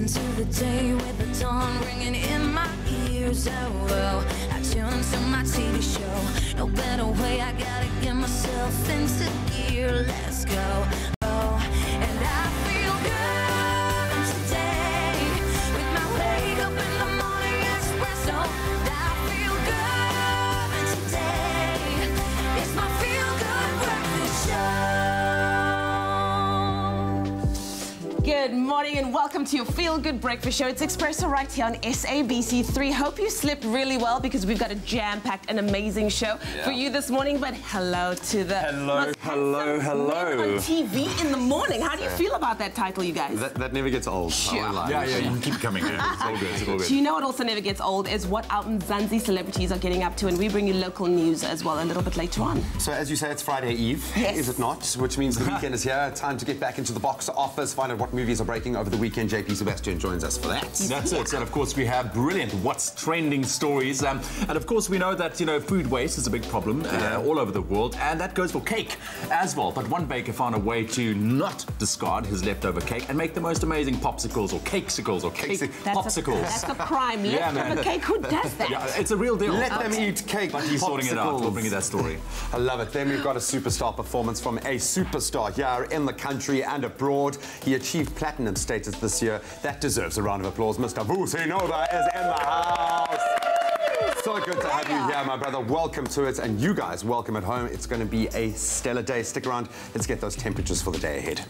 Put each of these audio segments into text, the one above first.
into the day with the dawn ringing in my ears. Oh, well, I tune to my TV show. No better way, I gotta get myself into gear. Let's go. Oh, and I feel good today with my wake up in the morning Expresso. I feel good today. It's my feel good breakfast show. Good morning and welcome to your Feel Good Breakfast Show. It's Expresso right here on SABC3. Hope you slept really well because we've got a jam-packed and amazing show for you this morning. But hello to the hello on TV in the morning. How do you feel about that title, you guys? That never gets old. Sure. Yeah, you can keep coming. It's all good. It's all good. Do you know what also never gets old is what our Mzansi celebrities are getting up to, and we bring you local news as well a little bit later on. So as you say, it's Friday Eve, is it not? Which means the weekend is here. Time to get back into the box office, find out what movies are breaking over the weekend. JP Sebastian joins us for that. That's it. And of course we have brilliant what's trending stories. And of course we know that, food waste is a big problem all over the world. And that goes for cake as well. But one baker found a way to not discard his leftover cake and make the most amazing popsicles or cakesicles or popsicles. That's a crime. Leftover cake, who does that? Yeah, it's a real deal. Let them eat cake. But he's sorting it out. We'll bring you that story. I love it. Then we've got a superstar performance from a superstar here in the country and abroad. He achieved platinum status this year. That deserves a round of applause. Mr. Vusi Nova is in the house. So good to have you here, my brother. Welcome to it. And you guys, welcome at home. It's going to be a stellar day. Stick around. Let's get those temperatures for the day ahead.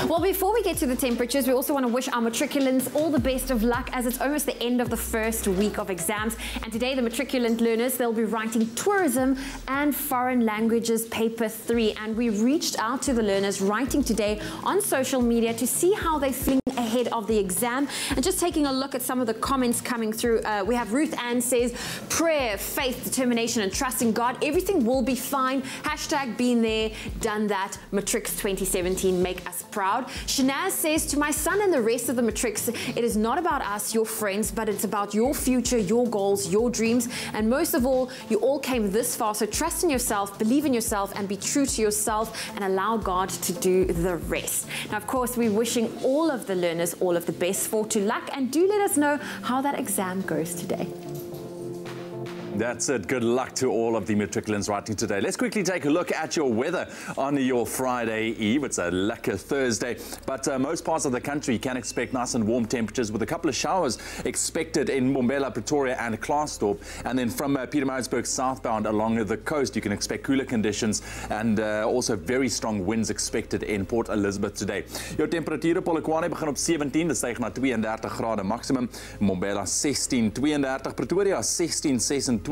Well, before we get to the temperatures, we also want to wish our matriculants all the best of luck as it's almost the end of the first week of exams. And today, the matriculant learners, they'll be writing tourism and foreign languages paper 3. And we reached out to the learners writing today on social media to see how they're feeling ahead of the exam. And just taking a look at some of the comments coming through, we have Ruth Ann says, prayer, faith, determination, and trust in God. Everything will be fine. Hashtag been there, done that. Matrix 2017, make us proud. Shanaz says, to my son and the rest of the Matrix, it is not about us, your friends, but it's about your future, your goals, your dreams. And most of all, you all came this far. So trust in yourself, believe in yourself, and be true to yourself and allow God to do the rest. Now, of course, we're wishing all of the learners all of the best for to luck, and do let us know how that exam goes today. That's it. Good luck to all of the matriculants writing today. Let's quickly take a look at your weather on your Friday Eve. It's a lekker Thursday, but most parts of the country can expect nice and warm temperatures with a couple of showers expected in Mbombela, Pretoria and Klaasdorp. And then from Pietermaritzburg southbound along the coast, you can expect cooler conditions and also very strong winds expected in Port Elizabeth today. Your temperature, Polokwane begin op 17, dit styg na 32 grade maximum. Mbombela 16, 32, Pretoria 16, 26.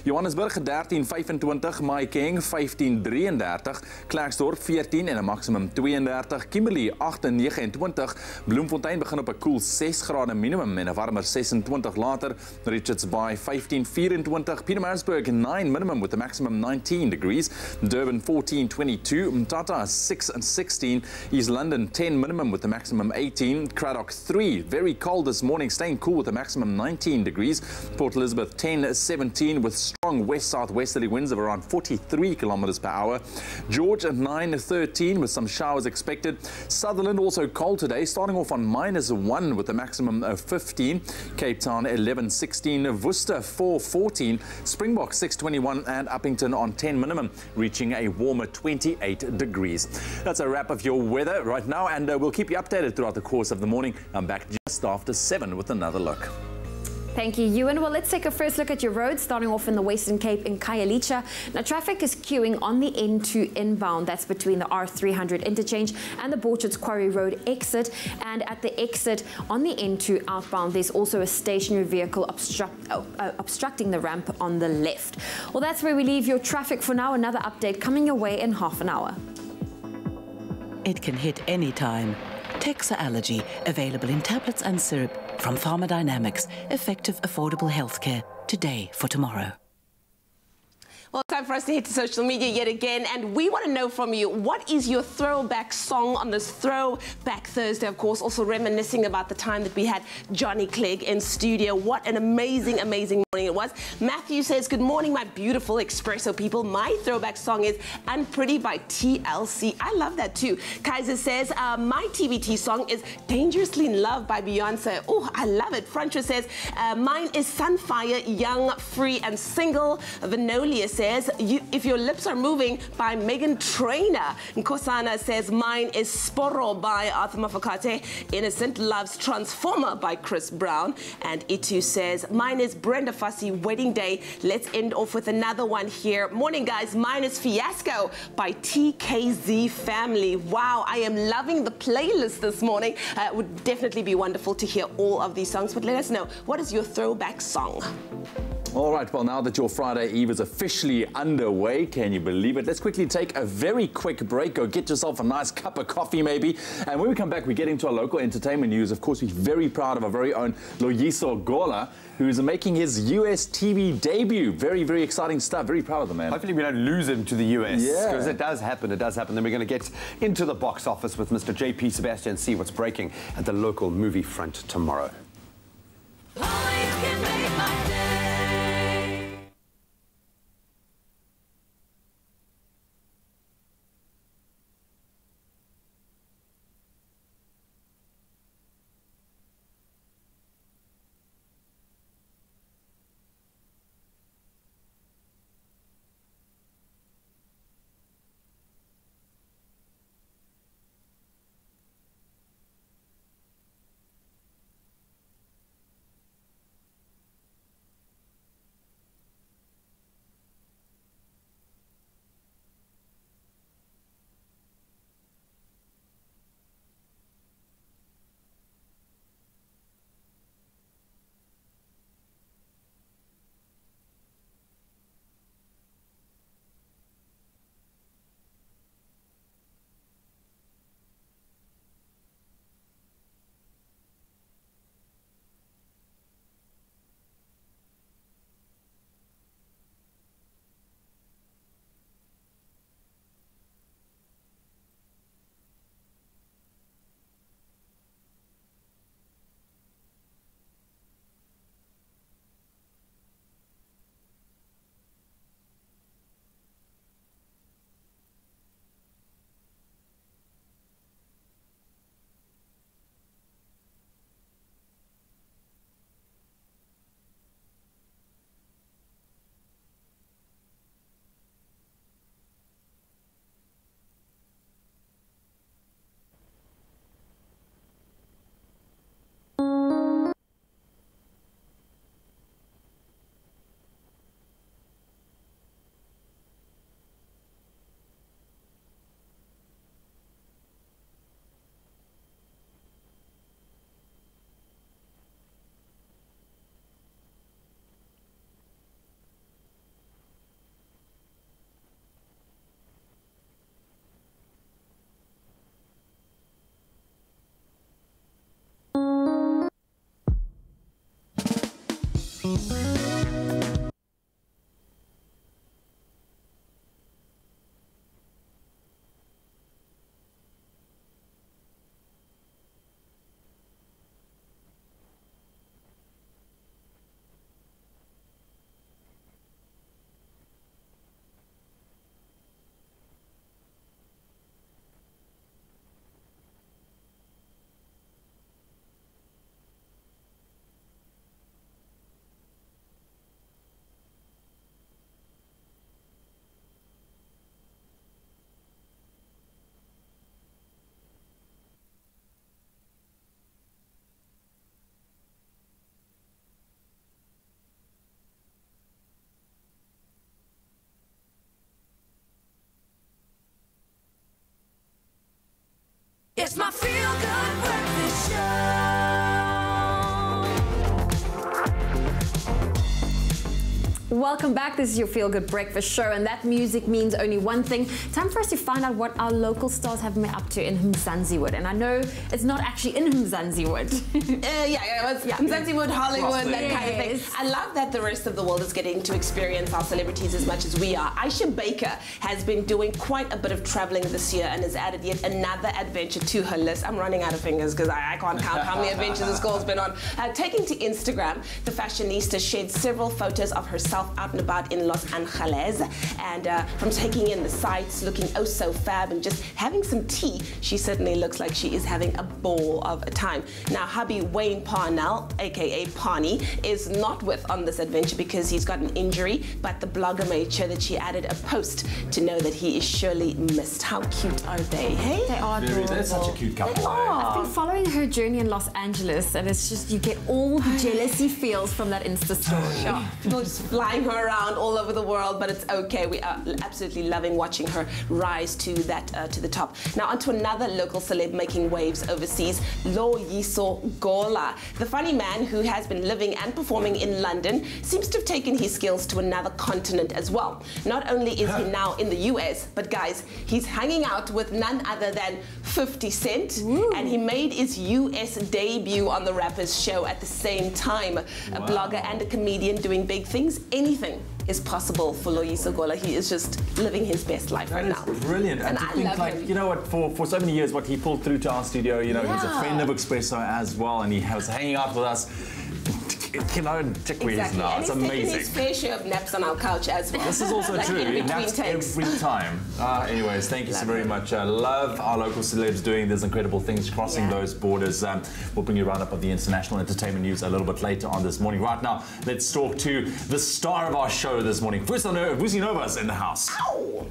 Johannesburg 13:25, Mahikeng 15:33, Klerksdorp 14 en 'n maximum 32, Kimberley 8:29, Bloemfontein begin op 'n koel 6 grade minimum en 'n warmer 26 later, Richards Bay 15:24, Pietermaritzburg 9 minimum with a maximum 19 degrees, Durban 14:22, Mthatha 6:16, East London 10 minimum with a maximum 18, Cradock 3 very cold this morning, staying cool with a maximum 19 degrees, Port Elizabeth 10:17 with strong west-southwesterly winds of around 43 kilometers per hour. George at 9:13 with some showers expected. Sutherland also cold today, starting off on -1 with a maximum of 15. Cape Town 11:16, Worcester 4:14, Springbok 6:21 and Uppington on 10 minimum, reaching a warmer 28 degrees. That's a wrap of your weather right now, and we'll keep you updated throughout the course of the morning. I'm back just after 7 with another look. Thank you, Ewan. Well, let's take a first look at your roads, starting off in the Western Cape in Khayelitsha. Now, traffic is queuing on the N2 inbound. That's between the R300 interchange and the Borchards Quarry Road exit. And at the exit on the N2 outbound, there's also a stationary vehicle obstructing the ramp on the left. Well, that's where we leave your traffic for now. Another update coming your way in half an hour. It can hit any time. Texa Allergy, available in tablets and syrup from Pharmadynamics. Effective, affordable healthcare today for tomorrow. Well, time for us to head to social media yet again, and we want to know from you, what is your throwback song on this Throwback Thursday? Of course, also reminiscing about the time that we had Johnny Clegg in studio. What an amazing, amazing morning it was. Matthew says, good morning, my beautiful Expresso people. My throwback song is Unpretty by TLC. I love that too. Kaiser says, my TBT song is Dangerously in Love by Beyonce. Oh, I love it. Frantra says, mine is Sunfire, Young, Free and Single. Vanolia says, If Your Lips Are Moving by Megan Trainor. Nkosana says, mine is Sporo by Arthur Mafakate. Innocent loves Transformer by Chris Brown. And Itu says, mine is Brenda Fussy, Wedding Day. Let's end off with another one here. Morning, guys. Mine is Fiasco by TKZ Family. Wow, I am loving the playlist this morning. It would definitely be wonderful to hear all of these songs, but let us know, what is your throwback song? All right, well, now that your Friday Eve is officially underway, can you believe it? Let's quickly take a very quick break. Go get yourself a nice cup of coffee, maybe. And when we come back, we get into our local entertainment news. Of course, we're very proud of our very own Loyiso Gola, who's making his US TV debut. Very, very exciting stuff. Very proud of the man. Hopefully we don't lose him to the US. Yeah. Because it does happen. It does happen. Then we're going to get into the box office with Mr. JP Sebastian and see what's breaking at the local movie front tomorrow. Always can make my day. Welcome back. This is your Feel Good Breakfast Show, and that music means only one thing. Time for us to find out what our local stars have been up to in Mzansiwood. And I know it's not actually in Mzansiwood. It's Mzansiwood, Hollywood, that kind of thing. I love that the rest of the world is getting to experience our celebrities as much as we are. Aisha Baker has been doing quite a bit of traveling this year and has added yet another adventure to her list. I'm running out of fingers because I can't count how many adventures this girl's been on. Taking to Instagram, the fashionista shared several photos of herself out and about in Los Angeles, and from taking in the sights, looking oh so fab, and just having some tea, she certainly looks like she is having a ball of a time. Now, hubby Wayne Parnell, aka Parney, is not with on this adventure because he's got an injury, but the blogger made sure that she added a post to know that he is surely missed. How cute are they, hey? They are adorable. They're such a cute couple. I've been following her journey in Los Angeles, and it's just, you get all the jealousy feels from that Insta story. People just flying her around all over the world, but it's okay. We are absolutely loving watching her rise to the top. Now, onto another local celeb making waves overseas, Loyiso Gola. The funny man who has been living and performing in London seems to have taken his skills to another continent as well. Not only is he now in the US, but guys, he's hanging out with none other than 50 Cent. Ooh. And he made his US debut on the Rappers Show at the same time. A blogger and a comedian doing big things. Anything is possible for Loyiso Gola. He is just living his best life right now. Brilliant. And I think, like, you know what, for so many years, what he pulled through to our studio, you know, he's a friend of Expresso as well, and he was hanging out with us. You know, exactly. Now. It's amazing. Taking his fair share of naps on our couch as well. This is also like true. He naps takes. every time. Anyways, thank you so very much. Love our local celebs doing these incredible things, crossing those borders. We'll bring you a roundup of the international entertainment news a little bit later on this morning. Right now, let's talk to the star of our show this morning. First, Vusi Nova's in the house. Ow!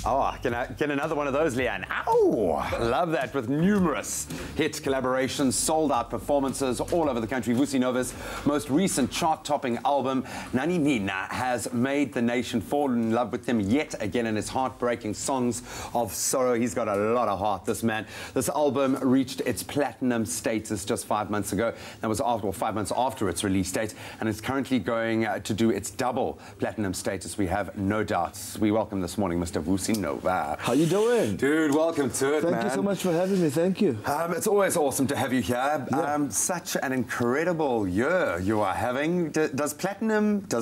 Oh, can I get another one of those, Leanne? Ow! Love that, with numerous hit collaborations, sold-out performances all over the country. Vusi Nova's most recent chart-topping album, Nani Nina, has made the nation fall in love with him yet again in his heartbreaking songs of sorrow. He's got a lot of heart, this man. This album reached its platinum status just 5 months ago. That was 5 months after its release date, and it's currently going to do its double platinum status. We have no doubts. We welcome this morning Mr. Vusi Nova. How you doing? Dude, welcome to it, man. Thank you so much for having me. Thank you. It's always awesome to have you here. Yeah. Such an incredible year you are having. Does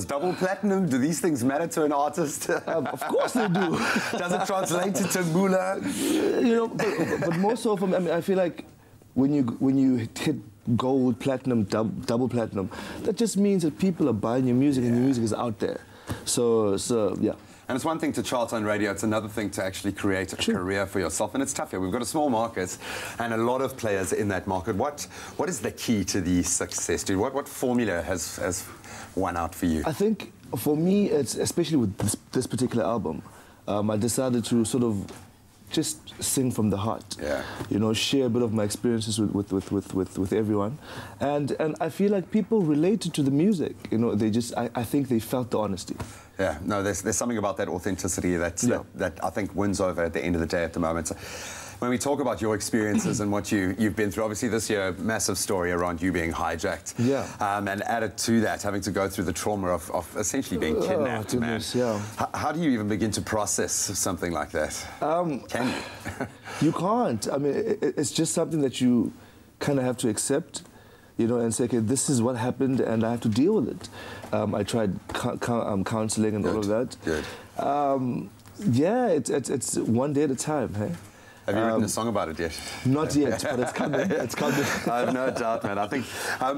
double platinum, do these things matter to an artist? Of course they do. Does it translate to moolah? You know, but more so for me, I mean, I feel like when you hit gold, platinum, double platinum, that just means that people are buying your music and your music is out there. So yeah. And it's one thing to chart on radio, it's another thing to actually create a career for yourself. And it's tough here. We've got a small market and a lot of players in that market. What is the key to the success, dude? What formula has won out for you? I think for me, it's especially with this particular album, I decided to sort of just sing from the heart. Yeah. You know, share a bit of my experiences with everyone. And I feel like people related to the music. You know, I think they felt the honesty. Yeah, no, there's something about that authenticity that I think wins over at the end of the day at the moment. So when we talk about your experiences and what you've been through, obviously this year, massive story around you being hijacked. Yeah. And added to that, having to go through the trauma of essentially being kidnapped, goodness, man. Yeah. How do you even begin to process something like that? Can you? You can't. I mean, it's just something that you kind of have to accept, you know, and say, okay, this is what happened and I have to deal with it. I tried counseling and all of that. Good. Yeah, it's one day at a time, hey? Have you written a song about it yet? Not yet, but it's coming. It's coming. I have no doubt, man. I think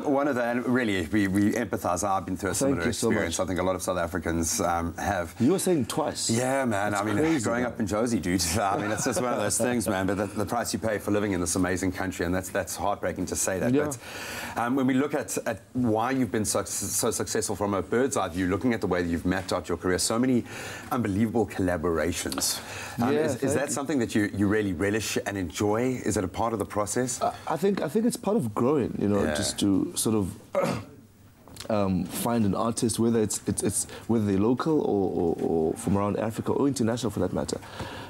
one of the, and really, we empathise. I've been through a similar experience. I think a lot of South Africans have. You were saying twice. Yeah, man. That's I mean, crazy, growing up in Josie, dude. I mean, it's just one of those things, man. But the price you pay for living in this amazing country, and that's heartbreaking to say that. Yeah. But when we look at why you've been so successful from a bird's eye view, looking at the way that you've mapped out your career, so many unbelievable collaborations. Is that something that you really relish and enjoy? Is it a part of the process? I think it's part of growing, you know, just to sort of find an artist, whether it's whether they're local or from around Africa or international for that matter.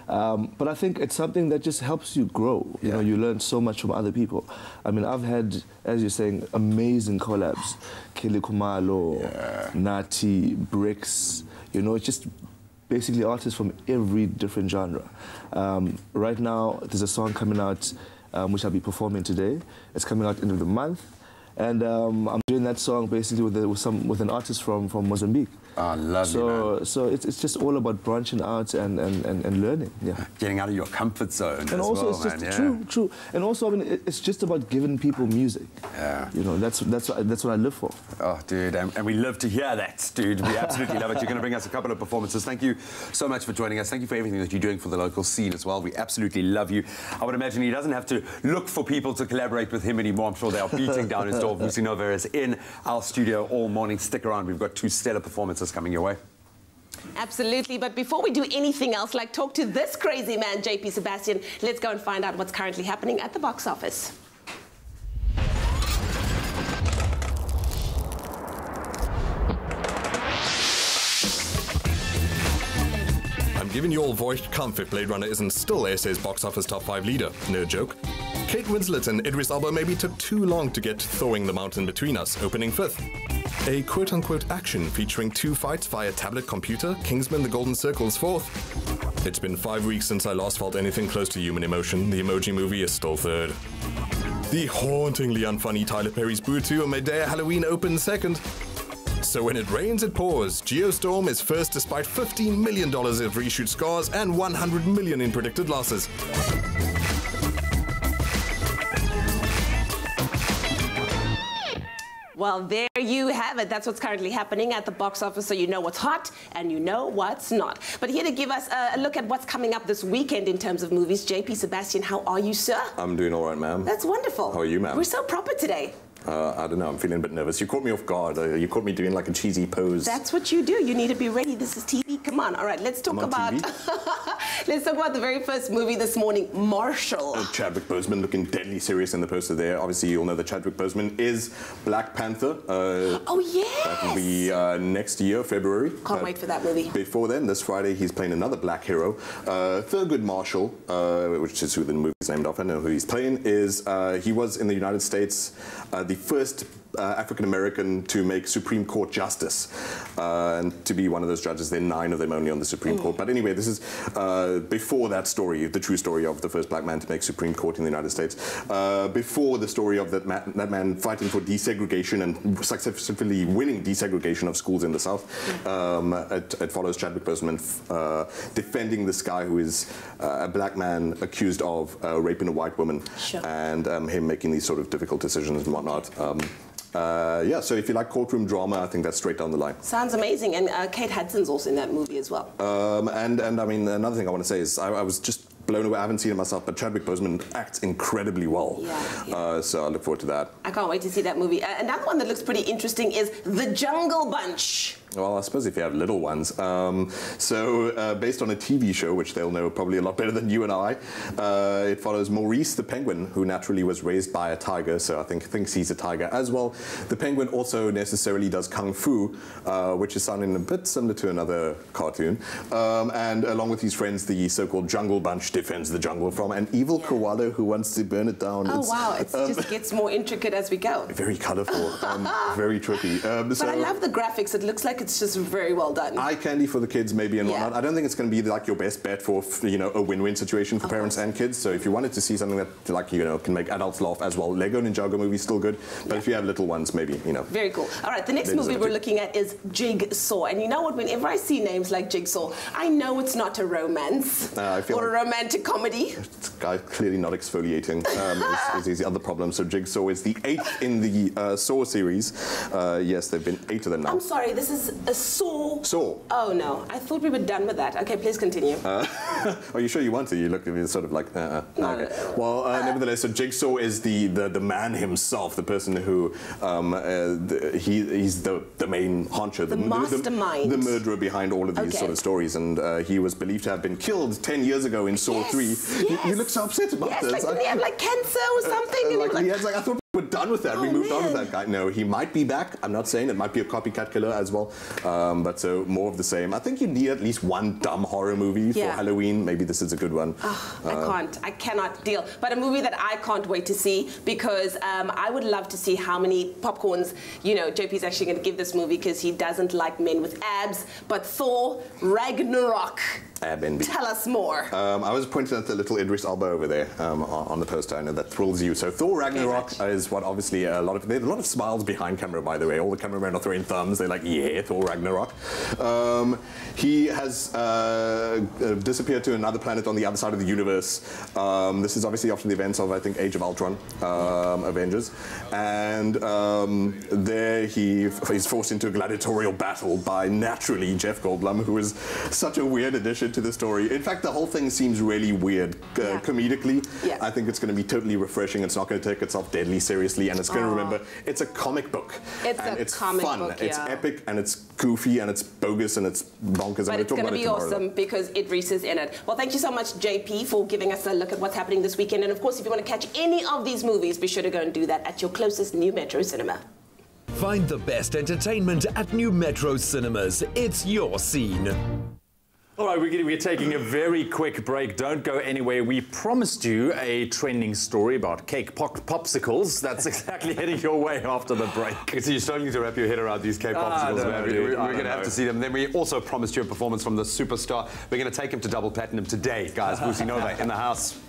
But I think it's something that just helps you grow. You know, you learn so much from other people. I mean, I've had, as you're saying, amazing collabs. Kelly Kumalo, Nati, Bricks. You know, it's just basically artists from every different genre. Right now, there's a song coming out which I'll be performing today. It's coming out end of the month. And I'm doing that song basically with an artist from Mozambique. Oh, lovely, man. So it's just all about branching out and learning. Yeah. Getting out of your comfort zone. And also, it's just true. And also, I mean, it's just about giving people music. Yeah. You know, that's what I live for. Oh, dude, and we love to hear that, dude. We absolutely love it. You're going to bring us a couple of performances. Thank you so much for joining us. Thank you for everything that you're doing for the local scene as well. We absolutely love you. I would imagine he doesn't have to look for people to collaborate with him anymore. I'm sure they are beating down his door. Vusi Nova is in our studio all morning. Stick around. We've got 2 stellar performances coming your way. Absolutely, but before we do anything else, like talk to this crazy man, JP Sebastian, let's go and find out what's currently happening at the box office. I'm giving you all voiced comfort Blade Runner isn't still SA's box office top 5 leader. No joke. Kate Winslet and Idris Elba maybe took too long to get Thawing the Mountain Between Us, opening 5th. A quote-unquote action featuring 2 fights via tablet computer, Kingsman: The Golden Circle's 4th. It's been 5 weeks since I last felt anything close to human emotion. The Emoji Movie is still 3rd. The hauntingly unfunny Tyler Perry's Boo 2 and Medea Halloween opened 2nd. So when it rains, it pours. Geostorm is first despite $15 million of reshoot scars and $100 million in predicted losses. Well, there you have it. That's what's currently happening at the box office, so you know what's hot and you know what's not. But here to give us a look at what's coming up this weekend in terms of movies, JP Sebastian, how are you, sir? I'm doing all right, ma'am. That's wonderful. How are you, ma'am? We're so proper today. I don't know, I'm feeling a bit nervous. You caught me off guard. You caught me doing like a cheesy pose. That's what you do. You need to be ready. This is TV. Come on. All right, let's talk about let's talk about the very first movie this morning, Marshall. Chadwick Boseman looking deadly serious in the poster there. Obviously, you'll know that Chadwick Boseman is Black Panther. Oh, yes! That will be next year, February. Can't wait for that movie. Before then, this Friday, he's playing another black hero. Thurgood Marshall, which is who the movie's named after. I know who he's playing. He was in the United States the first African-American to make Supreme Court justice, and to be one of those judges. There are 9 of them only on the Supreme Court. But anyway, this is before that story, the true story of the first black man to make Supreme Court in the United States. Before the story of that man fighting for desegregation and successfully winning desegregation of schools in the South. It follows Chadwick Boseman defending this guy who is a black man accused of raping a white woman, and him making these sort of difficult decisions and whatnot. Yeah, so if you like courtroom drama, I think that's straight down the line. Sounds amazing, and Kate Hudson's also in that movie as well. And I mean, another thing I want to say is I was just blown away. I haven't seen it myself, but Chadwick Boseman acts incredibly well. So I look forward to that. I can't wait to see that movie. Another one that looks pretty interesting is The Jungle Bunch. Well, I suppose if you have little ones. Based on a TV show, which they'll know probably a lot better than you and I, it follows Maurice the penguin, who naturally was raised by a tiger, so I think thinks he's a tiger as well. The penguin also necessarily does kung fu, which is sounding a bit similar to another cartoon. And along with his friends, the so-called Jungle Bunch defends the jungle from an evil koala who wants to burn it down. Oh, wow. It just gets more intricate as we go. Very colorful, very trippy. But I love the graphics. It looks like it's just very well done. Eye candy for the kids, maybe, and whatnot. I don't think it's going to be like your best bet for, you know, a win-win situation for parents and kids. So if you wanted to see something that, like, you know, can make adults laugh as well, Lego Ninjago movie's still good. But if you have little ones, maybe, you know. Very cool. All right, the next movie we're looking at is Jigsaw. And you know what? Whenever I see names like Jigsaw, I know it's not a romance or a romantic comedy. This guy clearly not exfoliating is the other problem. So Jigsaw is the 8th in the Saw series. Yes, there have been 8 of them now. I'm sorry, this is a Saw. Oh, no. I thought we were done with that. Okay, please continue. Are you sure you want to? You look at me sort of like, okay. Well, nevertheless, so Jigsaw is the man himself, the person who, he's the main honcho. The mastermind. The murderer behind all of these sort of stories. And he was believed to have been killed 10 years ago in Saw 3. You look so upset about this. Like, did he have like cancer or something? I thought we were done with that. We moved on with that guy. No, he might be back. I'm not saying it might be a copycat killer as well. But so more of the same. I think you need at least one dumb horror movie for Halloween. Maybe this is a good one. I cannot deal. But a movie that I can't wait to see, because I would love to see how many popcorns, you know, JP's actually going to give this movie, because he doesn't like men with abs. But Thor Ragnarok. Tell us more. I was pointing at the little Idris Elba over there on the poster. I know that thrills you. So Thor Ragnarok is what obviously there's a lot of smiles behind camera, by the way. All the cameramen are throwing thumbs. They're like, yeah, Thor Ragnarok. He has disappeared to another planet on the other side of the universe. This is obviously after the events of, I think, Age of Ultron, Avengers. And there he's forced into a gladiatorial battle by, naturally, Jeff Goldblum, who is such a weird addition to the story. In fact, the whole thing seems really weird comedically. I think it's going to be totally refreshing. It's not going to take itself deadly seriously, and it's going to remember it's a comic book. It's fun. It's epic, and it's goofy, and it's bogus, and it's bonkers. But it's going to be awesome because Idris is in it. Well, thank you so much, JP, for giving us a look at what's happening this weekend. And of course, if you want to catch any of these movies, be sure to go and do that at your closest new Metro cinema. Find the best entertainment at new Metro cinemas. It's your scene. All right, we're taking a very quick break. Don't go anywhere. We promised you a trending story about cake popsicles. That's exactly heading your way after the break. So you're struggling to wrap your head around these cake popsicles, man. We're going to have to see them. Then we also promised you a performance from the superstar. We're going to take him to double platinum today, guys. Vusi Nova in the house.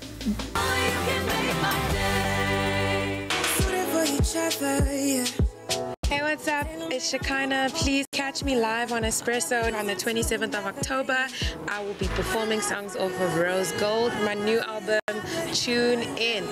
Hey, what's up? It's Shekinah. Please catch me live on Expresso on the 27th of October. I will be performing songs off of Rose Gold, my new album, Tune In.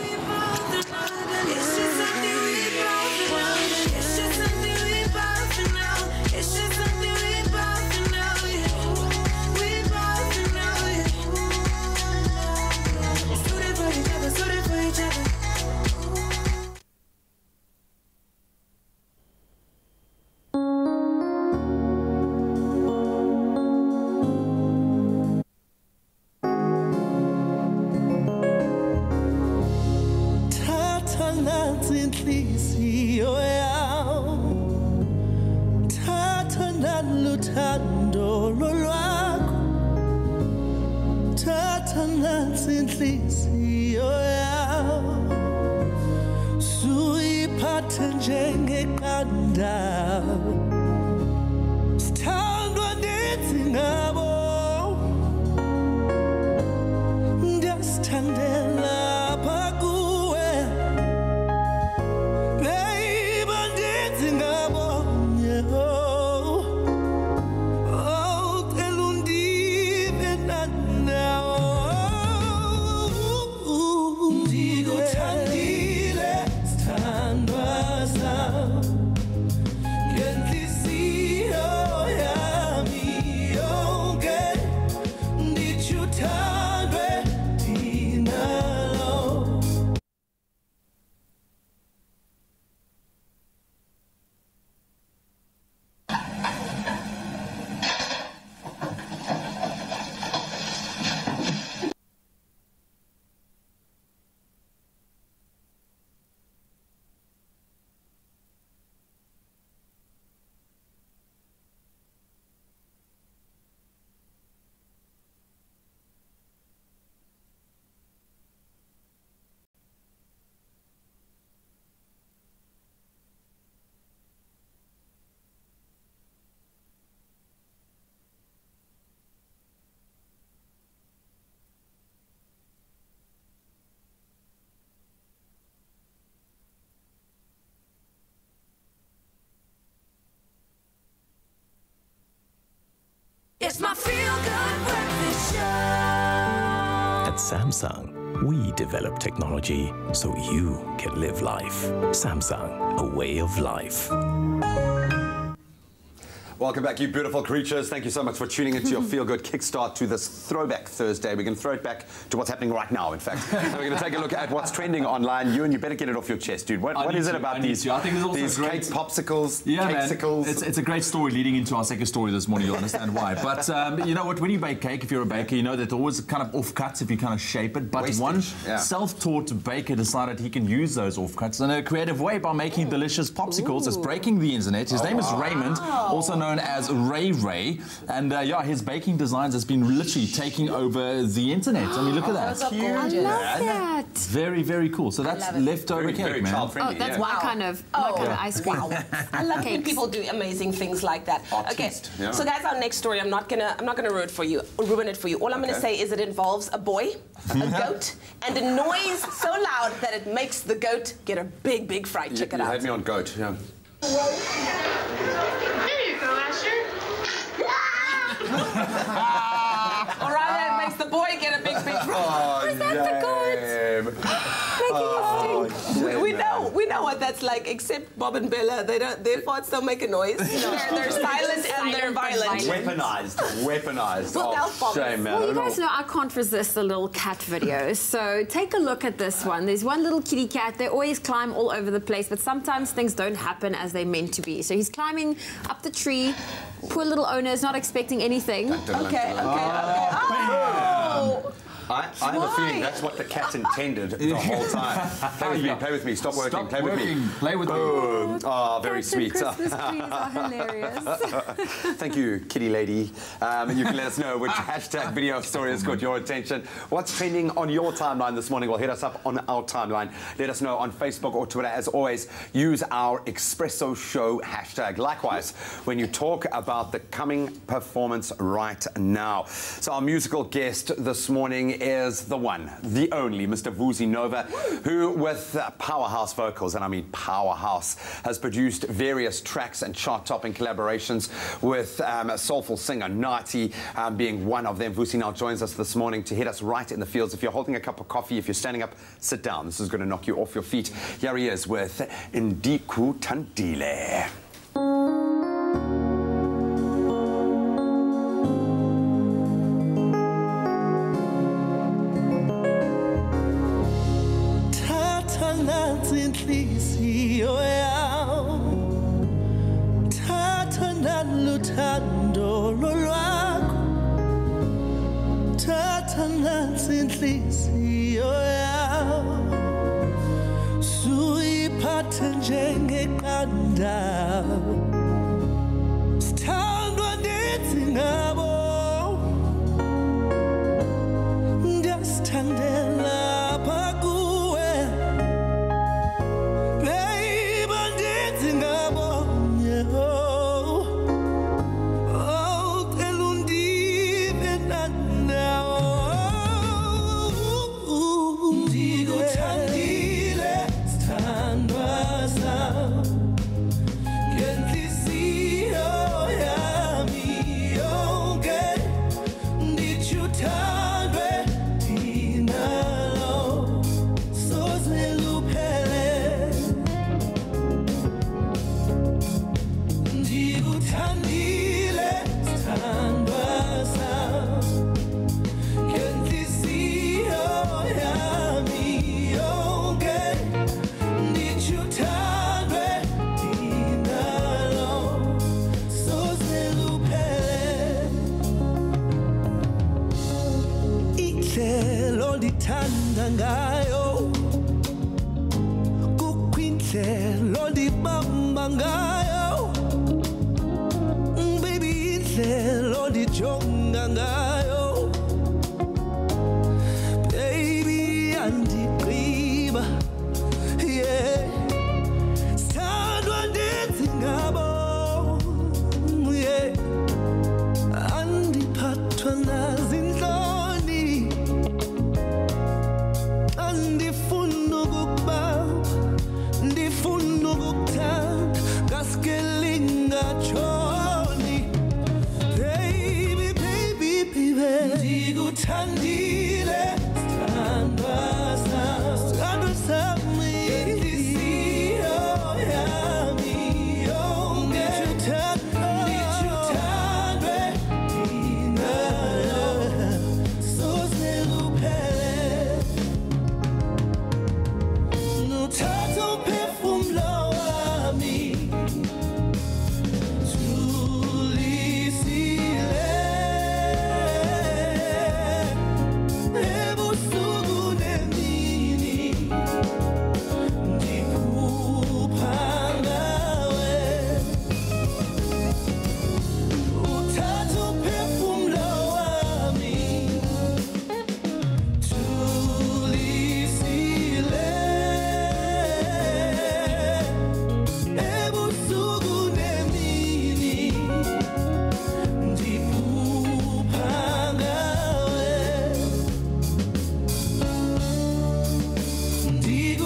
It's my feel-good breakfast show. At Samsung, we develop technology so you can live life. Samsung, a way of life. Welcome back, you beautiful creatures. Thank you so much for tuning into your feel-good kickstart to this Throwback Thursday. We're going to throw it back to what's happening right now, in fact. And we're going to take a look at what's trending online. You better get it off your chest, dude. What is it about these I think there's also these great cake popsicles, Yeah, man. cakesicles? It's a great story leading into our second story this morning. You'll understand why. But you know what? When you bake cake, if you're a baker, you know that there always kind of offcuts if you kind of shape it. But Wastage, one yeah. self-taught baker decided he can use those offcuts in a creative way by making delicious popsicles. It's breaking the internet. His name is Raymond, also known as Ray. And yeah, his baking designs has been literally taking over the internet. I mean, look at that. I love that. Very, very cool. So that's leftover Very, cake, very man. child-friendly. Oh, that's yeah. my kind of ice cream. I love when people do amazing things like that. Artiste, Okay, yeah. so that's our next story. I'm not gonna ruin it for you. All I'm gonna say is it involves a boy, a goat, and a noise so loud that it makes the goat get a big, big fright. Check it You out. had me on goat, yeah. There you go, Asher. All right, that makes the boy get a big, big fright. Oh, Was that the goat? We know what that's like. Except Bob and Bella, their farts don't make a noise. They're silent and they're violent. Weaponized. Well, they'll Oh, follow. shame, man. Well, I you don't guys know. know I can't resist the little cat videos. So take a look at this one. There's one little kitty cat. They always climb all over the place, but sometimes things don't happen as they're meant to be. So he's climbing up the tree. Poor little owner is not expecting anything. Okay. Oh. I have a feeling that's what the cat intended the whole time. Play with me, stop working, Stop play with me. working. Play with me. Oh, very Cats and sweet. Christmas trees are hilarious. Thank you, kitty lady. You can let us know which hashtag video story has caught your attention. What's trending on your timeline this morning? Well, hit us up on our timeline. Let us know on Facebook or Twitter. As always, use our Expresso Show hashtag. Likewise, when you talk about the coming performance right now. So our musical guest this morning is the one, the only, Mr. Vusi Nova, who with powerhouse vocals, and I mean powerhouse, has produced various tracks and chart-topping collaborations with a soulful singer, Nati, being one of them. Vusi now joins us this morning to hit us right in the fields. If you're holding a cup of coffee, if you're standing up, sit down. This is going to knock you off your feet. Here he is with Ndiku Tandile. Inhliziyo yami thatha naluthando lwakho thatha nansi inhliziyo yami suyiphathe njengeqanda sithandwa ndithi ngabo ndiyasithandela apha kuwe. Ngayo kukwindlela ondibamba ngayo baby indlela ondijonga ngayo baby andigqiba yeah sithandwa ndithi ngabo yeah andiphathwa nazintloni ndifuna ukukuthanda ngaske lingatshoni baby baby baby ndikuthandile sithandwa sami inhliziyo yami yonke ndikuthanda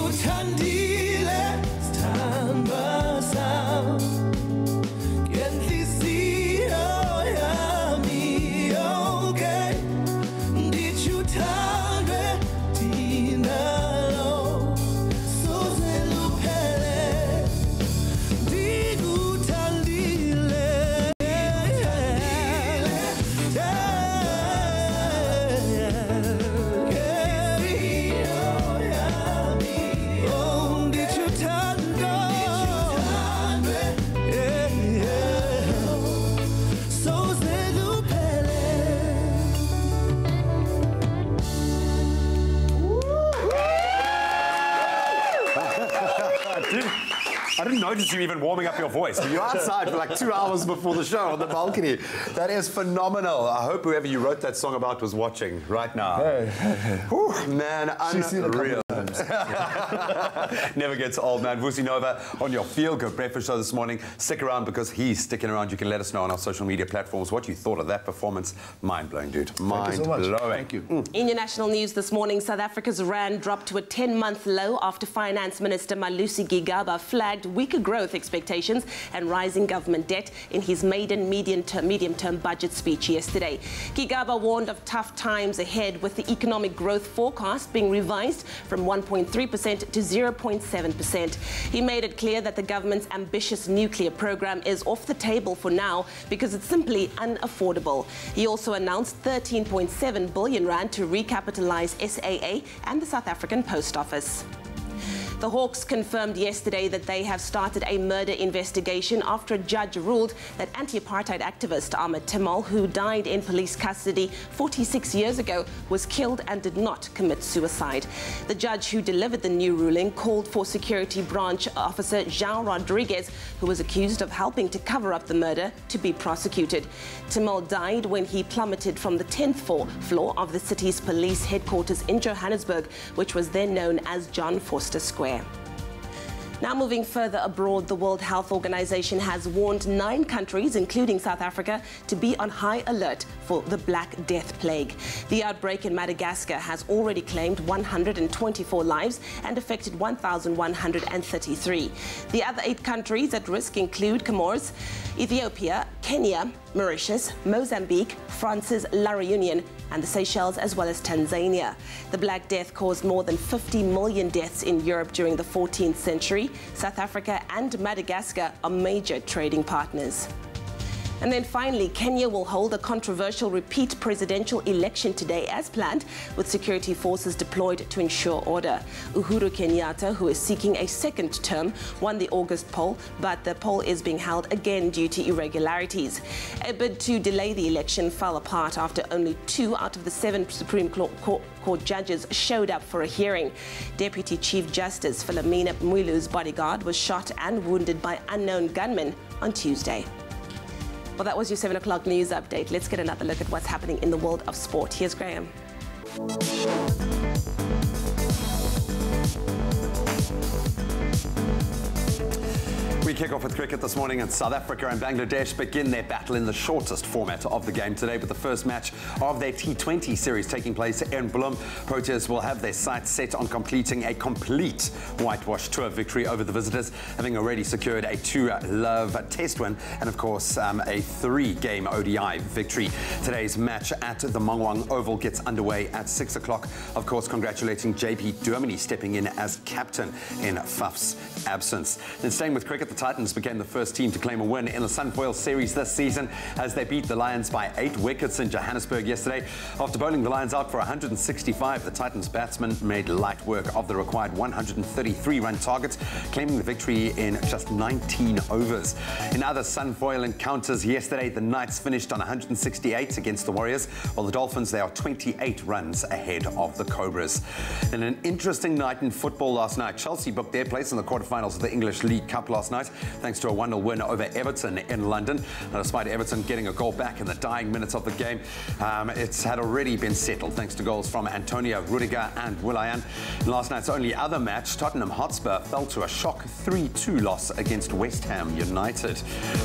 Ndikuthandile sithandwa sam ngenhliziyo yami yonke ndithi uthandwe ndinalo soze luphele ndikuthandile I didn't notice you even warming up your voice. You're outside for like 2 hours before the show on the balcony. That is phenomenal. I hope whoever you wrote that song about was watching right now. Whew, man, unreal. Never gets old, man. Vusi Nova on your Feel Good Breakfast show this morning. Stick around because he's sticking around. You can let us know on our social media platforms what you thought of that performance. Mind-blowing, dude. Mind-blowing. Thank you. In your national news this morning, South Africa's rand dropped to a 10-month low after Finance Minister Malusi Gigaba flagged weaker growth expectations and rising government debt in his maiden medium-term budget speech yesterday. Gigaba warned of tough times ahead, with the economic growth forecast being revised from 1.3% to 0.7%. He made it clear that the government's ambitious nuclear program is off the table for now because it's simply unaffordable. He also announced 13.7 billion rand to recapitalize SAA and the South African Post Office. The Hawks confirmed yesterday that they have started a murder investigation after a judge ruled that anti-apartheid activist Ahmed Timal, who died in police custody 46 years ago, was killed and did not commit suicide. The judge who delivered the new ruling called for security branch officer Jean Rodriguez, who was accused of helping to cover up the murder, to be prosecuted. Timal died when he plummeted from the 10th floor of the city's police headquarters in Johannesburg, which was then known as John Vorster Square. Now moving further abroad, the World Health Organization has warned 9 countries, including South Africa, to be on high alert for the Black Death plague. The outbreak in Madagascar has already claimed 124 lives and affected 1,133. The other 8 countries at risk include Comoros, Ethiopia, Kenya, Mauritius, Mozambique, France's La Réunion, and the Seychelles, as well as Tanzania. The Black Death caused more than 50 million deaths in Europe during the 14th century. South Africa and Madagascar are major trading partners. And then finally, Kenya will hold a controversial repeat presidential election today as planned, with security forces deployed to ensure order. Uhuru Kenyatta, who is seeking a second term, won the August poll, but the poll is being held again due to irregularities. A bid to delay the election fell apart after only 2 out of the 7 Supreme Court judges showed up for a hearing. Deputy Chief Justice Philomena Mwilu's bodyguard was shot and wounded by unknown gunmen on Tuesday. Well, that was your 7 o'clock news update. Let's get another look at what's happening in the world of sport. Here's Graham. We kick off with cricket this morning, and South Africa and Bangladesh begin their battle in the shortest format of the game today, with the first match of their T20 series taking place in Bloem. Proteas will have their sights set on completing a complete whitewash tour victory over the visitors, having already secured a 2-love test win and, of course, a 3-game ODI victory. Today's match at the Mangwang Oval gets underway at 6 o'clock. Of course, congratulating JP Durmini stepping in as captain in Faf's absence. Then staying with cricket, the Titans became the first team to claim a win in the Sunfoil series this season as they beat the Lions by 8 wickets in Johannesburg yesterday. After bowling the Lions out for 165, the Titans batsmen made light work of the required 133-run target, claiming the victory in just 19 overs. In other Sunfoil encounters yesterday, the Knights finished on 168 against the Warriors, while the Dolphins, they are 28 runs ahead of the Cobras. In an interesting night in football last night, Chelsea booked their place in the quarterfinals of the English League Cup last night thanks to a 1-0 win over Everton in London. Now, despite Everton getting a goal back in the dying minutes of the game, it had already been settled thanks to goals from Antonio Rudiger and Willian. In last night's only other match, Tottenham Hotspur fell to a shock 3-2 loss against West Ham United.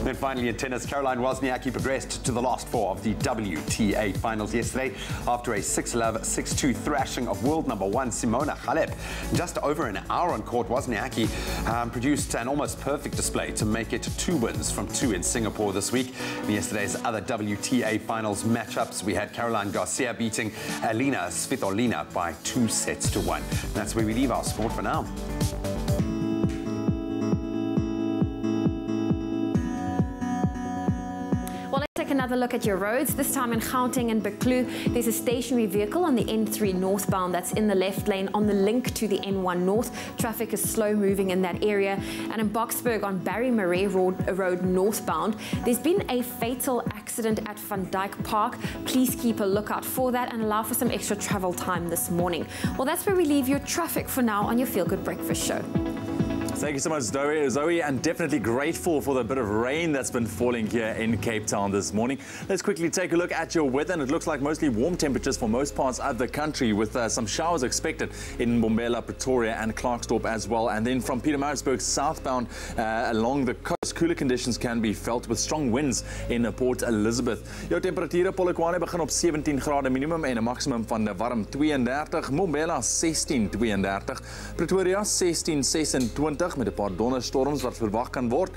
Then finally in tennis, Caroline Wozniacki progressed to the last four of the WTA finals yesterday after a 6-love, 6-2 thrashing of world number 1 Simona Halep. Just over an hour on court, Wozniacki produced an almost perfect display to make it 2 wins from 2 in Singapore this week. In yesterday's other WTA finals matchups, we had Caroline Garcia beating Alina Svitolina by 2-1. That's where we leave our sport for now. Take another look at your roads. This time in Gauteng and Buccleuch, there's a stationary vehicle on the N3 northbound that's in the left lane on the link to the N1 north. Traffic is slow moving in that area. And in Boksburg on Barry Murray Road northbound, there's been a fatal accident at Van Dyke Park. Please keep a lookout for that and allow for some extra travel time this morning. Well, that's where we leave your traffic for now on your Feel Good Breakfast Show. Thank you so much, Zoe, and definitely grateful for the bit of rain that's been falling here in Cape Town this morning. Let's quickly take a look at your weather, and it looks like mostly warm temperatures for most parts of the country, with some showers expected in Mbombela, Pretoria and Klerksdorp as well. And then from Pietermaritzburg southbound along the coast, cooler conditions can be felt with strong winds in Port Elizabeth. Jou temperature Polokwane begin op 17 grade minimum en 'n maksimum van warm 32, Mbombela 16-32, Pretoria 16-26 met 'n paar donderstorms wat verwag kan word.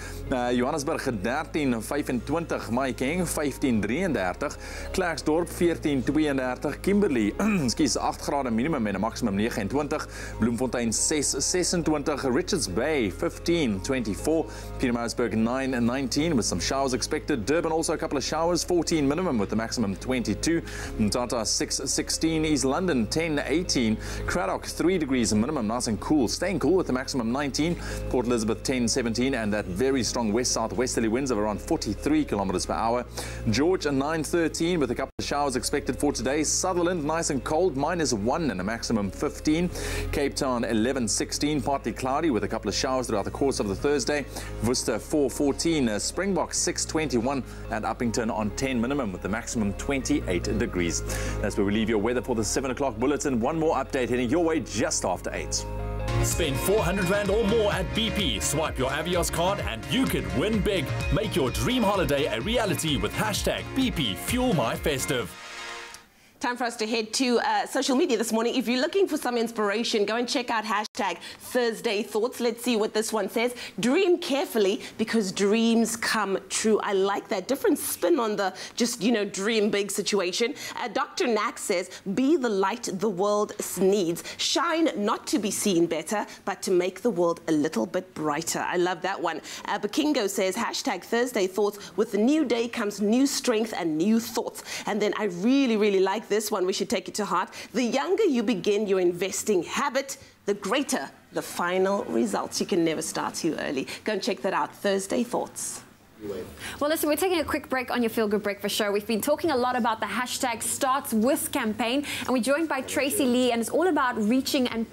Johannesburg 13-25, Mahikeng 15-33, Klerksdorp 14-32, Kimberley 8 grade minimum en 'n maksimum 29, Bloemfontein 6-26, Richards Bay 15-24, Pietermaritzburg 9-19 with some showers expected. Durban also a couple of showers, 14 minimum with the maximum 22, Mthatha 6-16, East London 10-18, Cradock 3 degrees minimum, nice and cool, staying cool with the maximum 19, Port Elizabeth 10-17, and that very strong west-southwesterly winds of around 43 kilometers per hour. George 9-13 with a couple of showers expected for today. Sutherland nice and cold, -1 and a maximum 15. Cape Town 11-16, partly cloudy with a couple of showers throughout the course of the Thursday. Worcester 4-14, Springbok 6-21, and Uppington on 10 minimum with the maximum 28 degrees. That's where we leave your weather for the 7 o'clock bulletin. One more update heading your way just after 8. Spend 400 Rand or more at BP. Swipe your Avios card and you could win big. Make your dream holiday a reality with hashtag BP Fuel My Festive. Time for us to head to social media this morning. If you're looking for some inspiration, go and check out hashtag Thursday Thoughts. Let's see what this one says. Dream carefully because dreams come true. I like that. Different spin on the just, dream big situation. Dr. Knack says, be the light the world needs. Shine not to be seen better, but to make the world a little bit brighter. I love that one. Bakingo says, hashtag Thursday Thoughts. With the new day comes new strength and new thoughts. And then I really, really like this one. We should take it to heart. The younger you begin your investing habit, the greater the final results. You can never start too early. Go and check that out. Thursday Thoughts. Well, listen, we're taking a quick break on your Feel Good Breakfast Show. We've been talking a lot about the hashtag Starts With campaign, and we're joined by Tracy Lee, and it's all about reaching and,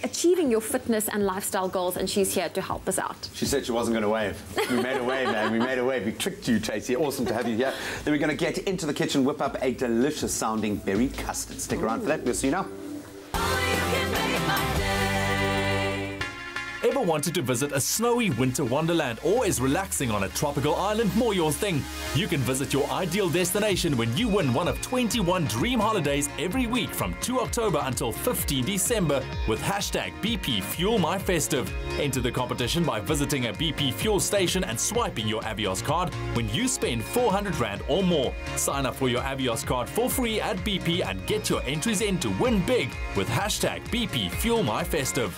achieving your fitness and lifestyle goals, and she's here to help us out. She said she wasn't going to wave. We made a wave, man. We made a wave. We tricked you, Tracy. Awesome to have you here. Then we're going to get into the kitchen, whip up a delicious sounding berry custard. Stick around for that. We'll see you now. Ever wanted to visit a snowy winter wonderland, or is relaxing on a tropical island more your thing? You can visit your ideal destination when you win one of 21 dream holidays every week from 2 October until 15 December with hashtag BP Fuel My Festive. Enter the competition by visiting a BP fuel station and swiping your Avios card when you spend 400 Rand or more. Sign up for your Avios card for free at BP and get your entries in to win big with hashtag BP Fuel My Festive.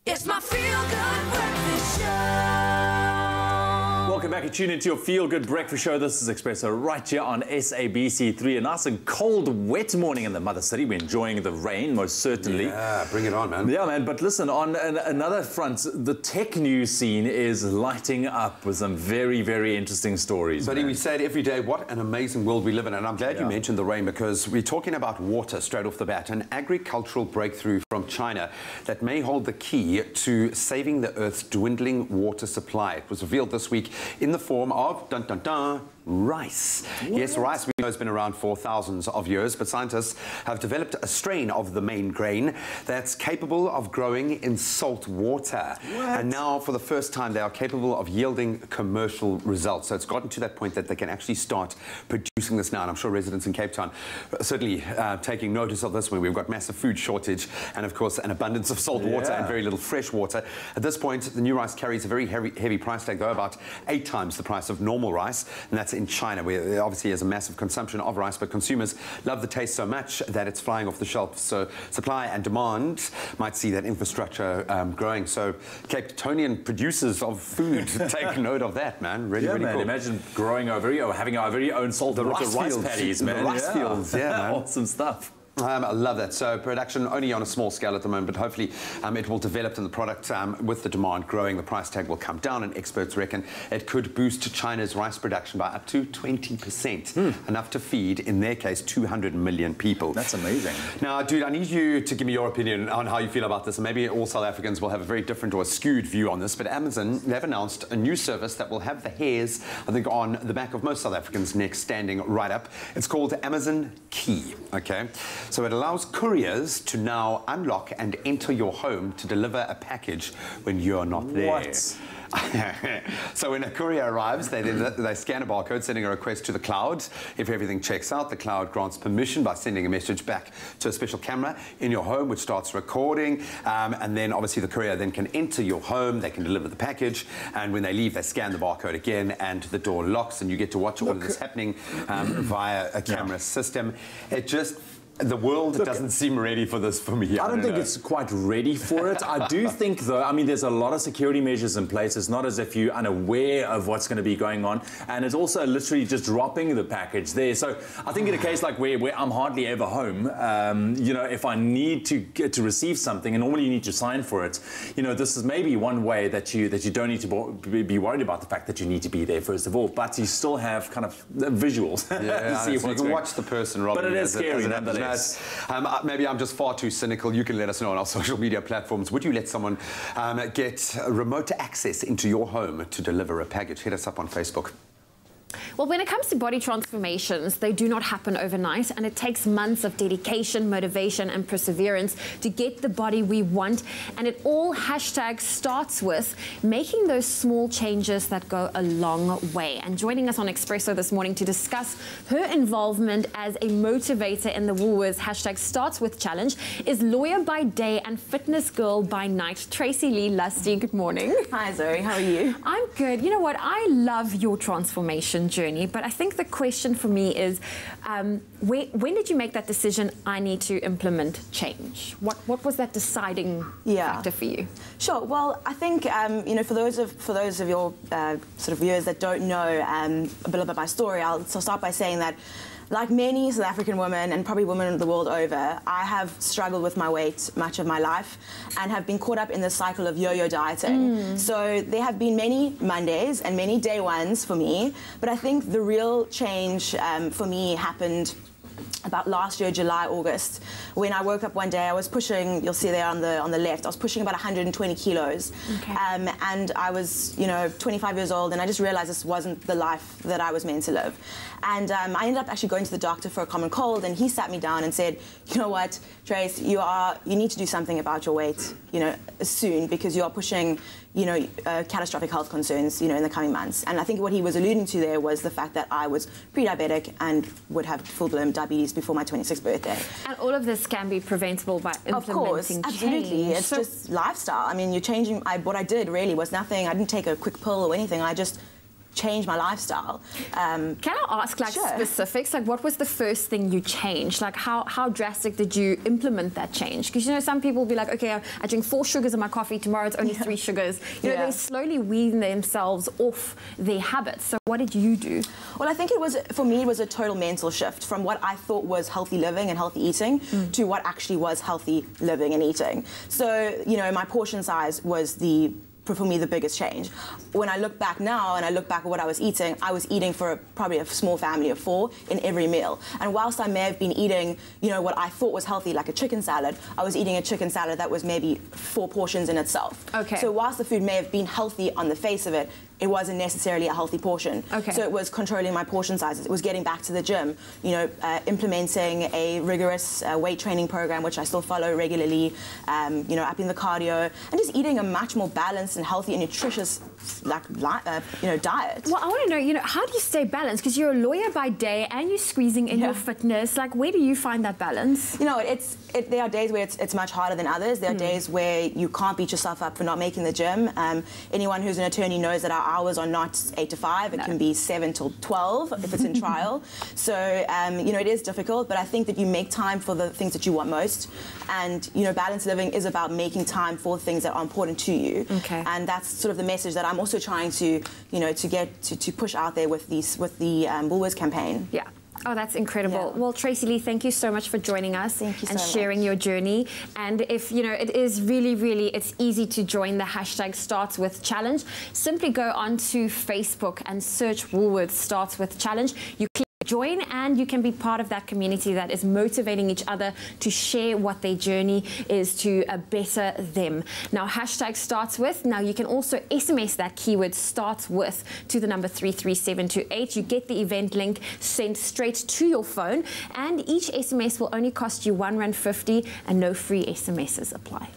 It's my feel-good breakfast show. Welcome back. You tune into your Feel Good Breakfast Show. This is Expresso right here on SABC3. A nice and cold, wet morning in the Mother City. We're enjoying the rain, most certainly. Yeah, bring it on, man. Yeah, man. But listen, on another front, the tech news scene is lighting up with some very, very interesting stories. Buddy, we say it every day, what an amazing world we live in. And I'm glad you mentioned the rain, because we're talking about water straight off the bat. An agricultural breakthrough from China that may hold the key to saving the Earth's dwindling water supply. It was revealed this week in the form of, dun dun dun, rice. What? Yes, rice we know has been around for thousands of years, but scientists have developed a strain of the main grain that's capable of growing in salt water. What? And now, for the first time, they are capable of yielding commercial results. So it's gotten to that point that they can actually start producing this now. And I'm sure residents in Cape Town are certainly taking notice of this when we've got massive food shortage and, of course, an abundance of salt water and very little fresh water. At this point, the new rice carries a very heavy price tag, though, about 8 times the price of normal rice, and that's in China, where there obviously is a massive consumption of rice, but consumers love the taste so much that it's flying off the shelf. So supply and demand might see that infrastructure growing. So Cape Townian producers of food take note of that, man. Really, really cool. Imagine growing having our very own salt water rice paddies, man. The rice fields, man. Awesome stuff. I love that. So production only on a small scale at the moment, but hopefully it will develop, and the product, with the demand growing, the price tag will come down, and experts reckon it could boost China's rice production by up to 20%, enough to feed, in their case, 200 million people. That's amazing. Now, dude, I need you to give me your opinion on how you feel about this, and maybe all South Africans will have a very different or a skewed view on this, but Amazon, they've announced a new service that will have the hairs, I think, on the back of most South Africans' necks standing right up. It's called Amazon Key, okay? So it allows couriers to now unlock and enter your home to deliver a package when you're not there. What? So when a courier arrives, they scan a barcode, sending a request to the cloud. If everything checks out, the cloud grants permission by sending a message back to a special camera in your home, which starts recording. And then obviously the courier then can enter your home, they can deliver the package, and when they leave, they scan the barcode again, and the door locks, and you get to watch all of this happening via a camera system. It just... The world doesn't seem ready for this for me. I don't think it's quite ready for it. I do think, though, I mean, there's a lot of security measures in place. It's not as if you're unaware of what's going to be going on. And it's also literally just dropping the package there. So I think in a case like where I'm hardly ever home, you know, if I need to get to receive something, and normally you need to sign for it, you know, this is maybe one way that you don't need to be worried about the fact that you need to be there, first of all. But you still have kind of visuals. Yeah, so you can watch the person robbing. But it is scary, nonetheless. Maybe I'm just far too cynical. You can let us know on our social media platforms. Would you let someone get remote access into your home to deliver a package? Hit us up on Facebook. Well, when it comes to body transformations, they do not happen overnight, and it takes months of dedication, motivation, and perseverance to get the body we want. And it all #starts with making those small changes that go a long way. And joining us on Expresso this morning to discuss her involvement as a motivator in the Woolworths #startswith challenge is lawyer by day and fitness girl by night, Tracy Lee Lusty. Good morning. Hi, Zoe. How are you? I'm good. You know what? I love your transformation journey, but I think the question for me is, when did you make that decision? I need to implement change. What was that deciding factor for you? Sure. Well, I think you know, for those of your sort of viewers that don't know a bit about my story, I'll start by saying that, like many South African women, and probably women the world over, I have struggled with my weight much of my life and have been caught up in the cycle of yo-yo dieting. So there have been many Mondays and many day ones for me, but I think the real change for me happened about last year, July, August, when I woke up one day. I was pushing, you'll see there on the left, I was pushing about 120 kilos. And I was, you know, 25 years old, and I just realized this wasn't the life that I was meant to live. And I ended up actually going to the doctor for a common cold, and he sat me down and said, you know what, Trace, you need to do something about your weight, you know, soon, because you are pushing, you know, catastrophic health concerns, you know, in the coming months. And I think what he was alluding to there was the fact that I was pre-diabetic and would have full-blown diabetes before my 26th birthday. And all of this can be preventable by implementing Of course, change. absolutely. It's just lifestyle. I mean, you're changing. What I did really was nothing. I didn't take a quick pill or anything. I just change my lifestyle. Can I ask, like, specifics? Like, what was the first thing you changed? Like, how drastic did you implement that change? Because, you know, some people will be like, okay, I drink 4 sugars in my coffee, tomorrow it's only 3 sugars. You know, they slowly wean themselves off their habits. So what did you do? Well, I think it was, for me, it was a total mental shift from what I thought was healthy living and healthy eating to what actually was healthy living and eating. So, you know, my portion size was for me, the biggest change. When I look back now and I look back at what I was eating for probably a small family of 4 in every meal. And whilst I may have been eating, you know, what I thought was healthy, like a chicken salad, I was eating a chicken salad that was maybe 4 portions in itself. Okay. So whilst the food may have been healthy on the face of it, it wasn't necessarily a healthy portion. Okay. So it was controlling my portion sizes. It was getting back to the gym, you know, implementing a rigorous weight training program, which I still follow regularly, you know, upping the cardio, and just eating a much more balanced and healthy and nutritious, you know, diet. Well, I want to know, you know, how do you stay balanced? Because you're a lawyer by day and you're squeezing in your fitness. Like, where do you find that balance? You know, there are days where it's much harder than others. There are days where you can't beat yourself up for not making the gym. Anyone who's an attorney knows that our hours are not 8 to 5. It can be 7 till 12 if it's in trial. So, you know, it is difficult, but I think that you make time for the things that you want most. And, you know, balanced living is about making time for things that are important to you. Okay. And that's sort of the message that I'm also trying to, you know, to push out there with the Woolworths campaign. Yeah. Oh, that's incredible. Well, Tracy Lee, thank you so much for joining us and sharing your journey. And if, you know, it is really, it's easy to join the hashtag Starts With Challenge. Simply go onto Facebook and search Woolworths Starts With Challenge. You click join and you can be part of that community that is motivating each other to share what their journey is to better them. Now, hashtag Starts With. Now, you can also SMS that keyword Starts With to the number 33728. You get the event link sent straight to your phone, and each SMS will only cost you R1.50 and no free SMSs apply.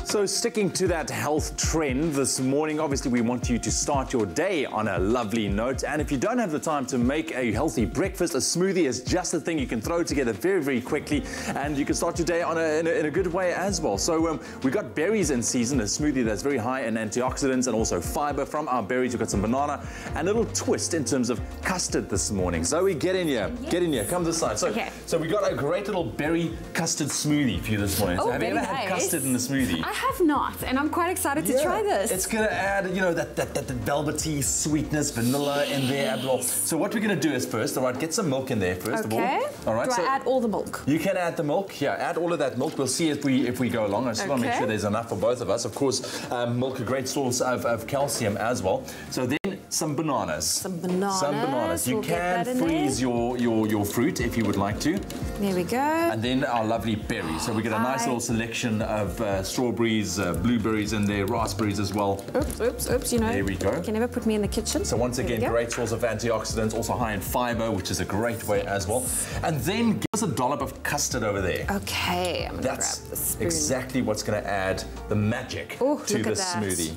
So sticking to that health trend this morning, obviously we want you to start your day on a lovely note. And if you don't have the time to make a healthy breakfast, a smoothie is just the thing you can throw together very quickly, and you can start your day on in a good way as well. So we got berries in season, a smoothie that's very high in antioxidants and also fiber. From our berries, we've got some banana and a little twist in terms of custard this morning. Zoe, get in here. Get in here. Come this side. So we got a great little berry custard smoothie for you this morning. So have you ever had custard in the smoothie? I have not, and I'm quite excited to try this. It's going to add, you know, that velvety sweetness, vanilla in there as well. So what we're going to do is first, all right, get some milk in there first of all. All right. Do I add all the milk? You can add the milk. Yeah, add all of that milk. We'll see if we go along. I just want to make sure there's enough for both of us. Of course, milk, a great source of calcium as well. So then some bananas. Some bananas. Some bananas. You can freeze your fruit if you would like to. There we go. And then our lovely berries. So we get a nice little selection of strawberries, blueberries in there, raspberries as well. Oops, you know. There we go. You can never put me in the kitchen. So once again, great source of antioxidants, also high in fiber, which is a great way as well. And then give us a dollop of custard over there. Okay, I'm going to grab the spoon. Exactly what's going to add the magic to the smoothie.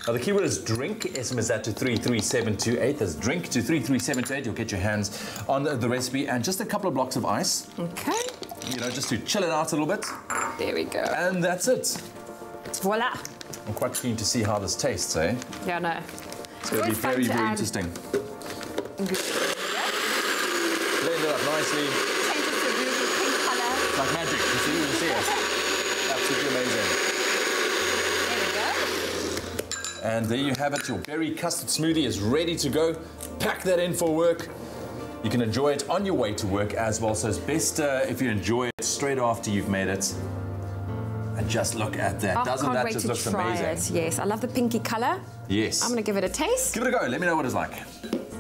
Now the keyword is drink. SMS that to 33728. That's drink to 33728. You'll get your hands on the recipe and just a couple of blocks of ice. Okay. You know, just to chill it out a little bit. There we go. And that's it. Voila. I'm quite keen to see how this tastes, eh? Yeah, no. It's going to be very interesting. Blend it up nicely. Change it to a beautiful pink colour. Like magic, you see it. Absolutely amazing. And there you have it. Your berry custard smoothie is ready to go. Pack that in for work. You can enjoy it on your way to work as well. So it's best if you enjoy it straight after you've made it. And just look at that. Doesn't that just look amazing? It. Yes, I love the pinky colour. Yes. I'm going to give it a taste. Give it a go. Let me know what it's like.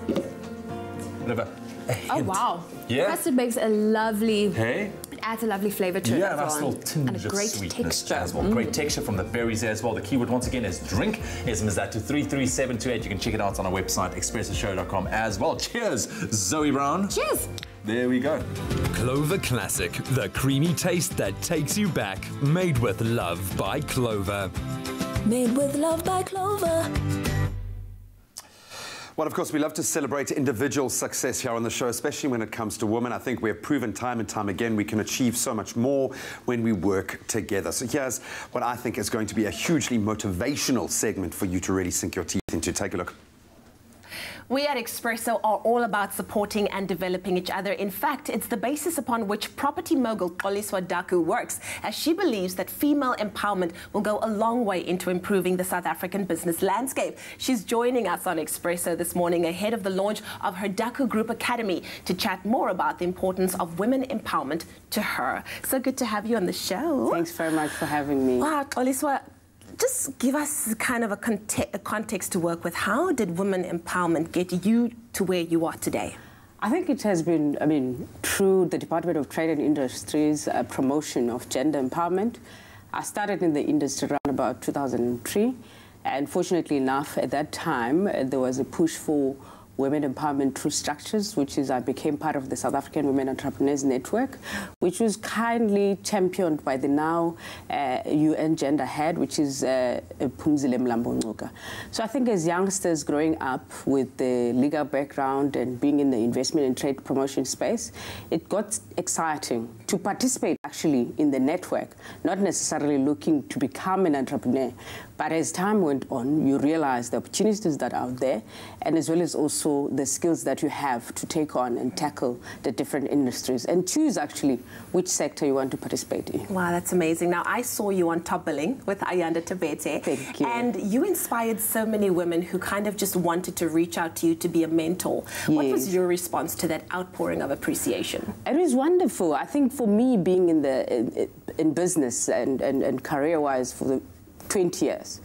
Bit of a hint. Oh, wow. Yeah? Custard makes a lovely... Hey? It adds a lovely flavour to it. Yeah, nice little tinge of sweetness as well. Great texture from the berries as well. The keyword once again is drink. SMS that to 33728. You can check it out on our website, expressoshow.com as well. Cheers, Zoe Brown. Cheers. There we go. Clover Classic, the creamy taste that takes you back. Made with love by Clover. Made with love by Clover. Well, of course, we love to celebrate individual success here on the show, especially when it comes to women. I think we have proven time and time again we can achieve so much more when we work together. So here's what I think is going to be a hugely motivational segment for you to really sink your teeth into. Take a look. We at Expresso are all about supporting and developing each other. In fact, it's the basis upon which property mogul Xoliswa Daku works, as she believes that female empowerment will go a long way into improving the South African business landscape. She's joining us on Expresso this morning ahead of the launch of her Daku Group Academy to chat more about the importance of women empowerment to her. So good to have you on the show. Thanks very much for having me. Wow, Xoliswa, just give us kind of a context to work with. How did women empowerment get you to where you are today? I think it has been, through the Department of Trade and Industry's promotion of gender empowerment. I started in the industry around about 2003, and fortunately enough, at that time, there was a push for women empowerment through structures, which is I became part of the South African Women Entrepreneurs Network, which was kindly championed by the now UN gender head, which is Phumzile Mlambo-Ngcuka. So I think as youngsters growing up with the legal background and being in the investment and trade promotion space, it got exciting to participate actually in the network, not necessarily looking to become an entrepreneur. But as time went on, you realize the opportunities that are out there, and as well as also the skills that you have to take on and tackle the different industries and choose actually which sector you want to participate in. Wow, that's amazing. Now, I saw you on Top Billing with Ayanda Tabete. Thank you. And you inspired so many women who kind of just wanted to reach out to you to be a mentor. Yes. What was your response to that outpouring of appreciation? It was wonderful. I think for me, being in business and career-wise for the 20 years,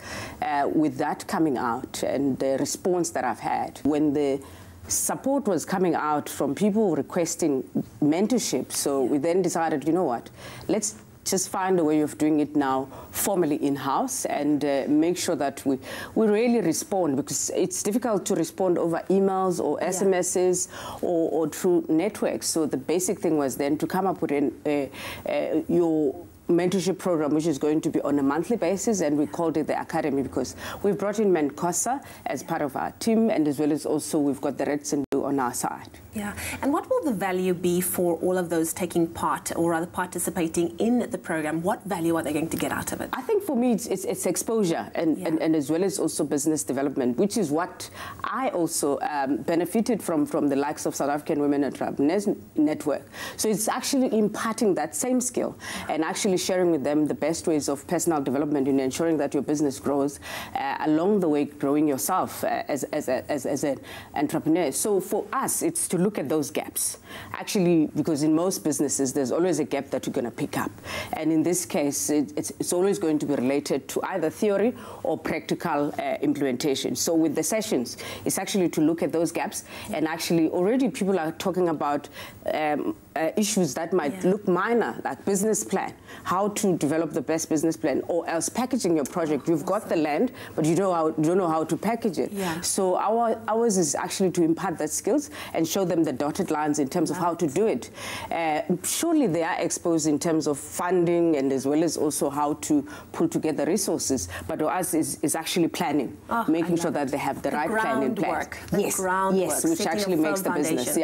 with that coming out and the response that I've had, when the support was coming out from people requesting mentorship, so we then decided, you know what, let's just find a way of doing it now formally in-house and make sure that we really respond, because it's difficult to respond over emails or SMSs or through networks. So the basic thing was then to come up with your mentorship program, which is going to be on a monthly basis, and we called it the Academy because we've brought in Menkosa as part of our team, and as well as also we've got the Reds and Blue on our side. Yeah, and what will the value be for all of those taking part, or rather participating in the program? What value are they going to get out of it? I think for me it's exposure and as well as also business development, which is what I also benefited from the likes of South African Women Entrepreneurs Network. So it's actually imparting that same skill and actually sharing with them the best ways of personal development in ensuring that your business grows, along the way growing yourself as an entrepreneur. So for us, it's to look at those gaps, actually, because in most businesses, there's always a gap that you're going to pick up. And in this case, it's always going to be related to either theory or practical implementation. So with the sessions, it's actually to look at those gaps, and actually already people are talking about issues that might look minor, like business plan, how to develop the best business plan, or else packaging your project. You've got the land, but you don't know how to package it. Yeah. So ours is actually to impart that skills and show them the dotted lines in terms of how to do it. Surely they are exposed in terms of funding and as well as also how to pull together resources, but to us is actually planning, making sure that they have the right plan in place. Yes, which actually makes the business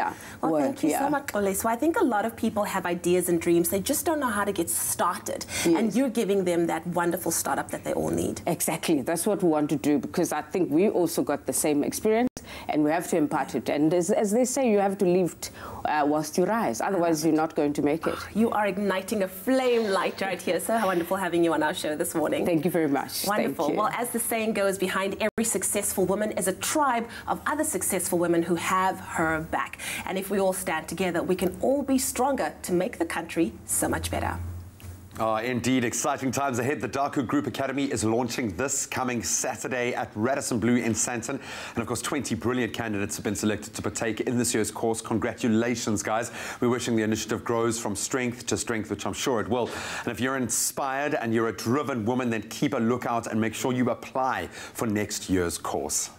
work. Thank you so much, Ole. So I think a lot of people have ideas and dreams. They just don't know how to get started. Yes. And you're giving them that wonderful startup that they all need. Exactly. That's what we want to do, because I think we also got the same experience and we have to impart it. And as they say, you have to lift whilst you rise. Otherwise, you're not going to make it. You are igniting a flame light right here. So wonderful having you on our show this morning. Thank you very much. Wonderful. Well, as the saying goes, behind every successful woman is a tribe of other successful women who have her back. And if we all stand together, we can all be stronger to make the country so much better. Indeed, exciting times ahead. The Daku Group Academy is launching this coming Saturday at Radisson Blue in Sandton. And of course, 20 brilliant candidates have been selected to partake in this year's course. Congratulations, guys. We're wishing the initiative grows from strength to strength, which I'm sure it will. And if you're inspired and you're a driven woman, then keep a lookout and make sure you apply for next year's course.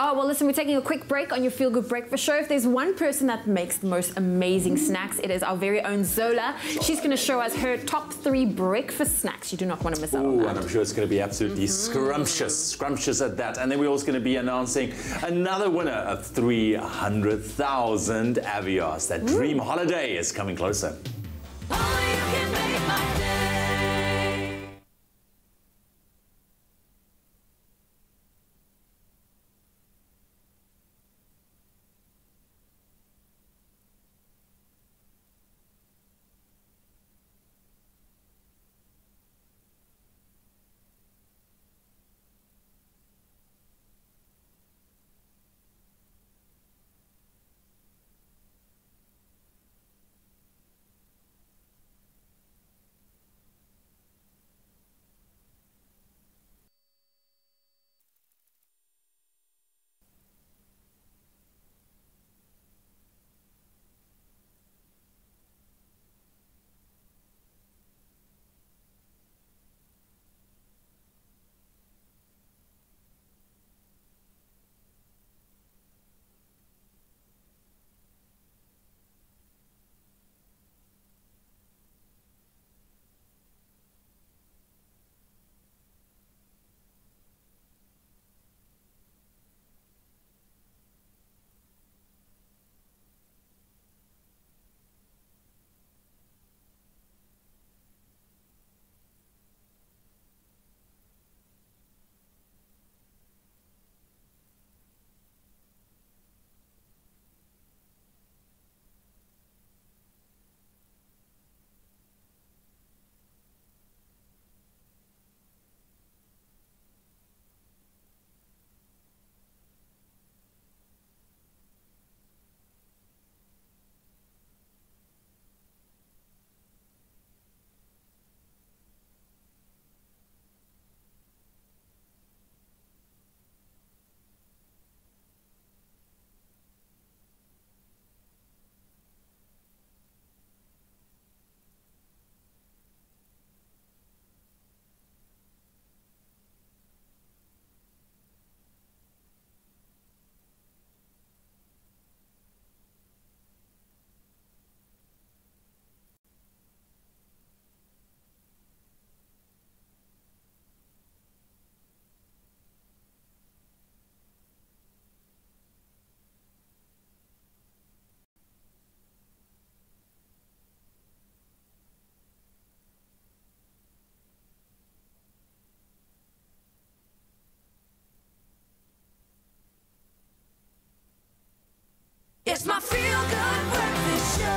Oh, well, listen, we're taking a quick break on your Feel Good Breakfast show. If there's one person that makes the most amazing snacks, it is our very own Zola. She's going to show us her top 3 breakfast snacks. You do not want to miss out on that. And I'm sure it's going to be absolutely scrumptious at that. And then we're also going to be announcing another winner of 300,000 Avios. That dream holiday is coming closer. It's my Feel Good Breakfast Show.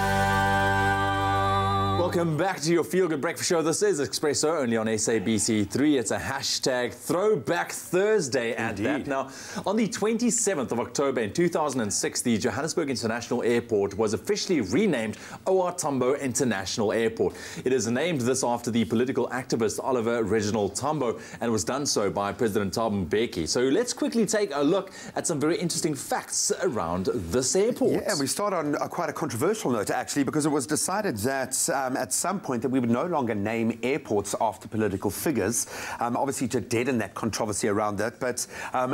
Welcome back to your Feel Good Breakfast Show. This is Expresso, only on SABC3. It's a hashtag Throwback Thursday at that. Now, on the 27th of October in 2006, the Johannesburg International Airport was officially renamed O.R. Tambo International Airport. It is named this after the political activist Oliver Reginald Tambo, and was done so by President Thabo Mbeki. So let's quickly take a look at some very interesting facts around this airport. Yeah, we start on quite a controversial note, actually, because it was decided that at some point that we would no longer name airports after political figures, obviously to deaden that controversy around that, but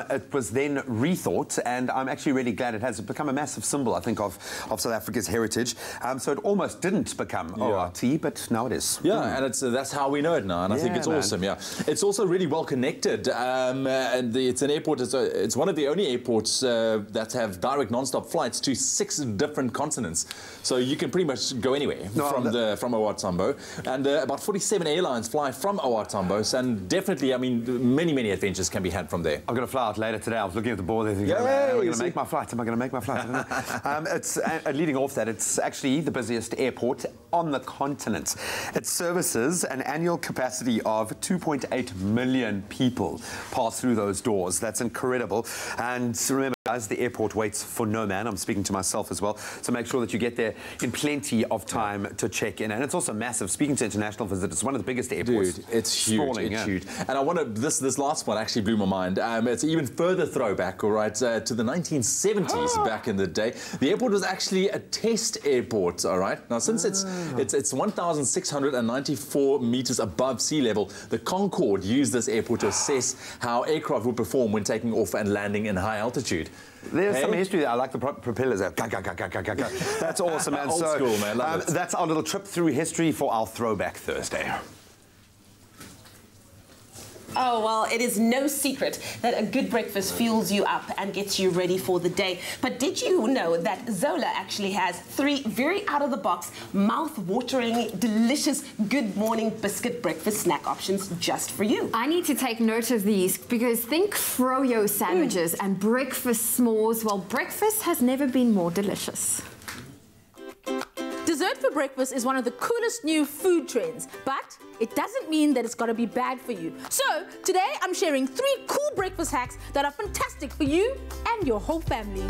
it was then rethought, and I'm actually really glad it has become a massive symbol, I think, of South Africa's heritage. So it almost didn't become ORT, but now it is. Yeah, and that's how we know it now, and I think it's awesome. Yeah, it's also really well connected, and it's an airport. It's one of the only airports that have direct non-stop flights to 6 different continents, so you can pretty much go anywhere from O.R. Tambo, and about 47 airlines fly from O.R. Tambo, and definitely, I mean, many adventures can be had from there. I'm going to fly out later today. I was looking at the board there thinking, am I going to make my flight? Am I going to make my flight? It's leading off that, it's actually the busiest airport on the continent. It services an annual capacity of 2.8 million people pass through those doors. That's incredible. And remember, does. The airport waits for no man. I'm speaking to myself as well. So make sure that you get there in plenty of time to check in. And it's also massive. Speaking to international visitors, it's one of the biggest airports. Dude, it's huge. It's huge. And I want to, this last one actually blew my mind. It's even further throwback, all right, to the 1970s back in the day. The airport was actually a test airport, all right? Now, since it's 1,694 meters above sea level, the Concorde used this airport to assess how aircraft would perform when taking off and landing in high altitude. There's some history there. I like the propellers there. That's awesome, man. Old school, man. Love it. That's our little trip through history for our Throwback Thursday. Oh, well, it is no secret that a good breakfast fuels you up and gets you ready for the day. But did you know that Zola actually has 3 very out-of-the-box, mouth-watering, delicious good morning biscuit breakfast snack options just for you? I need to take note of these because think froyo sandwiches and breakfast s'mores. Well, breakfast has never been more delicious. Dessert for breakfast is one of the coolest new food trends, but it doesn't mean that it's got to be bad for you. So today I'm sharing 3 cool breakfast hacks that are fantastic for you and your whole family.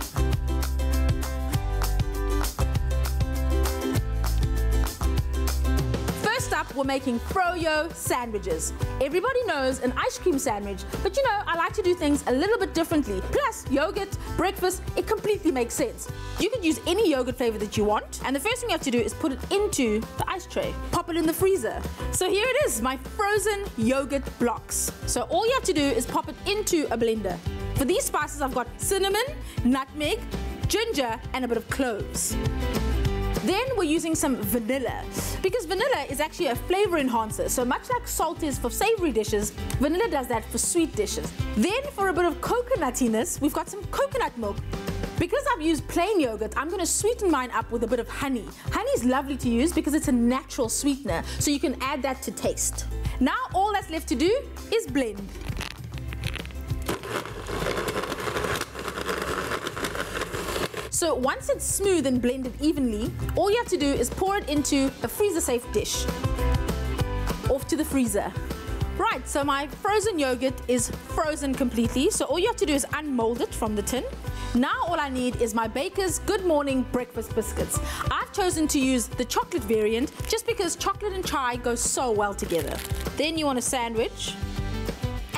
First up, we're making froyo sandwiches. Everybody knows an ice cream sandwich, but you know, I like to do things a little bit differently. Plus, yogurt, breakfast, it completely makes sense. You can use any yogurt flavor that you want, and the first thing you have to do is put it into the ice tray. Pop it in the freezer. So here it is, my frozen yogurt blocks. So all you have to do is pop it into a blender. For these spices, I've got cinnamon, nutmeg, ginger, and a bit of cloves. Then we're using some vanilla, because vanilla is actually a flavor enhancer. So much like salt is for savory dishes, vanilla does that for sweet dishes. Then for a bit of coconutiness, we've got some coconut milk. Because I've used plain yogurt, I'm going to sweeten mine up with a bit of honey. Honey is lovely to use because it's a natural sweetener, so you can add that to taste. Now all that's left to do is blend. So once it's smooth and blended evenly, all you have to do is pour it into a freezer-safe dish. Off to the freezer. Right, so my frozen yogurt is frozen completely, so all you have to do is unmold it from the tin. Now all I need is my Baker's Good Morning Breakfast Biscuits. I've chosen to use the chocolate variant just because chocolate and chai go so well together. Then you want a sandwich.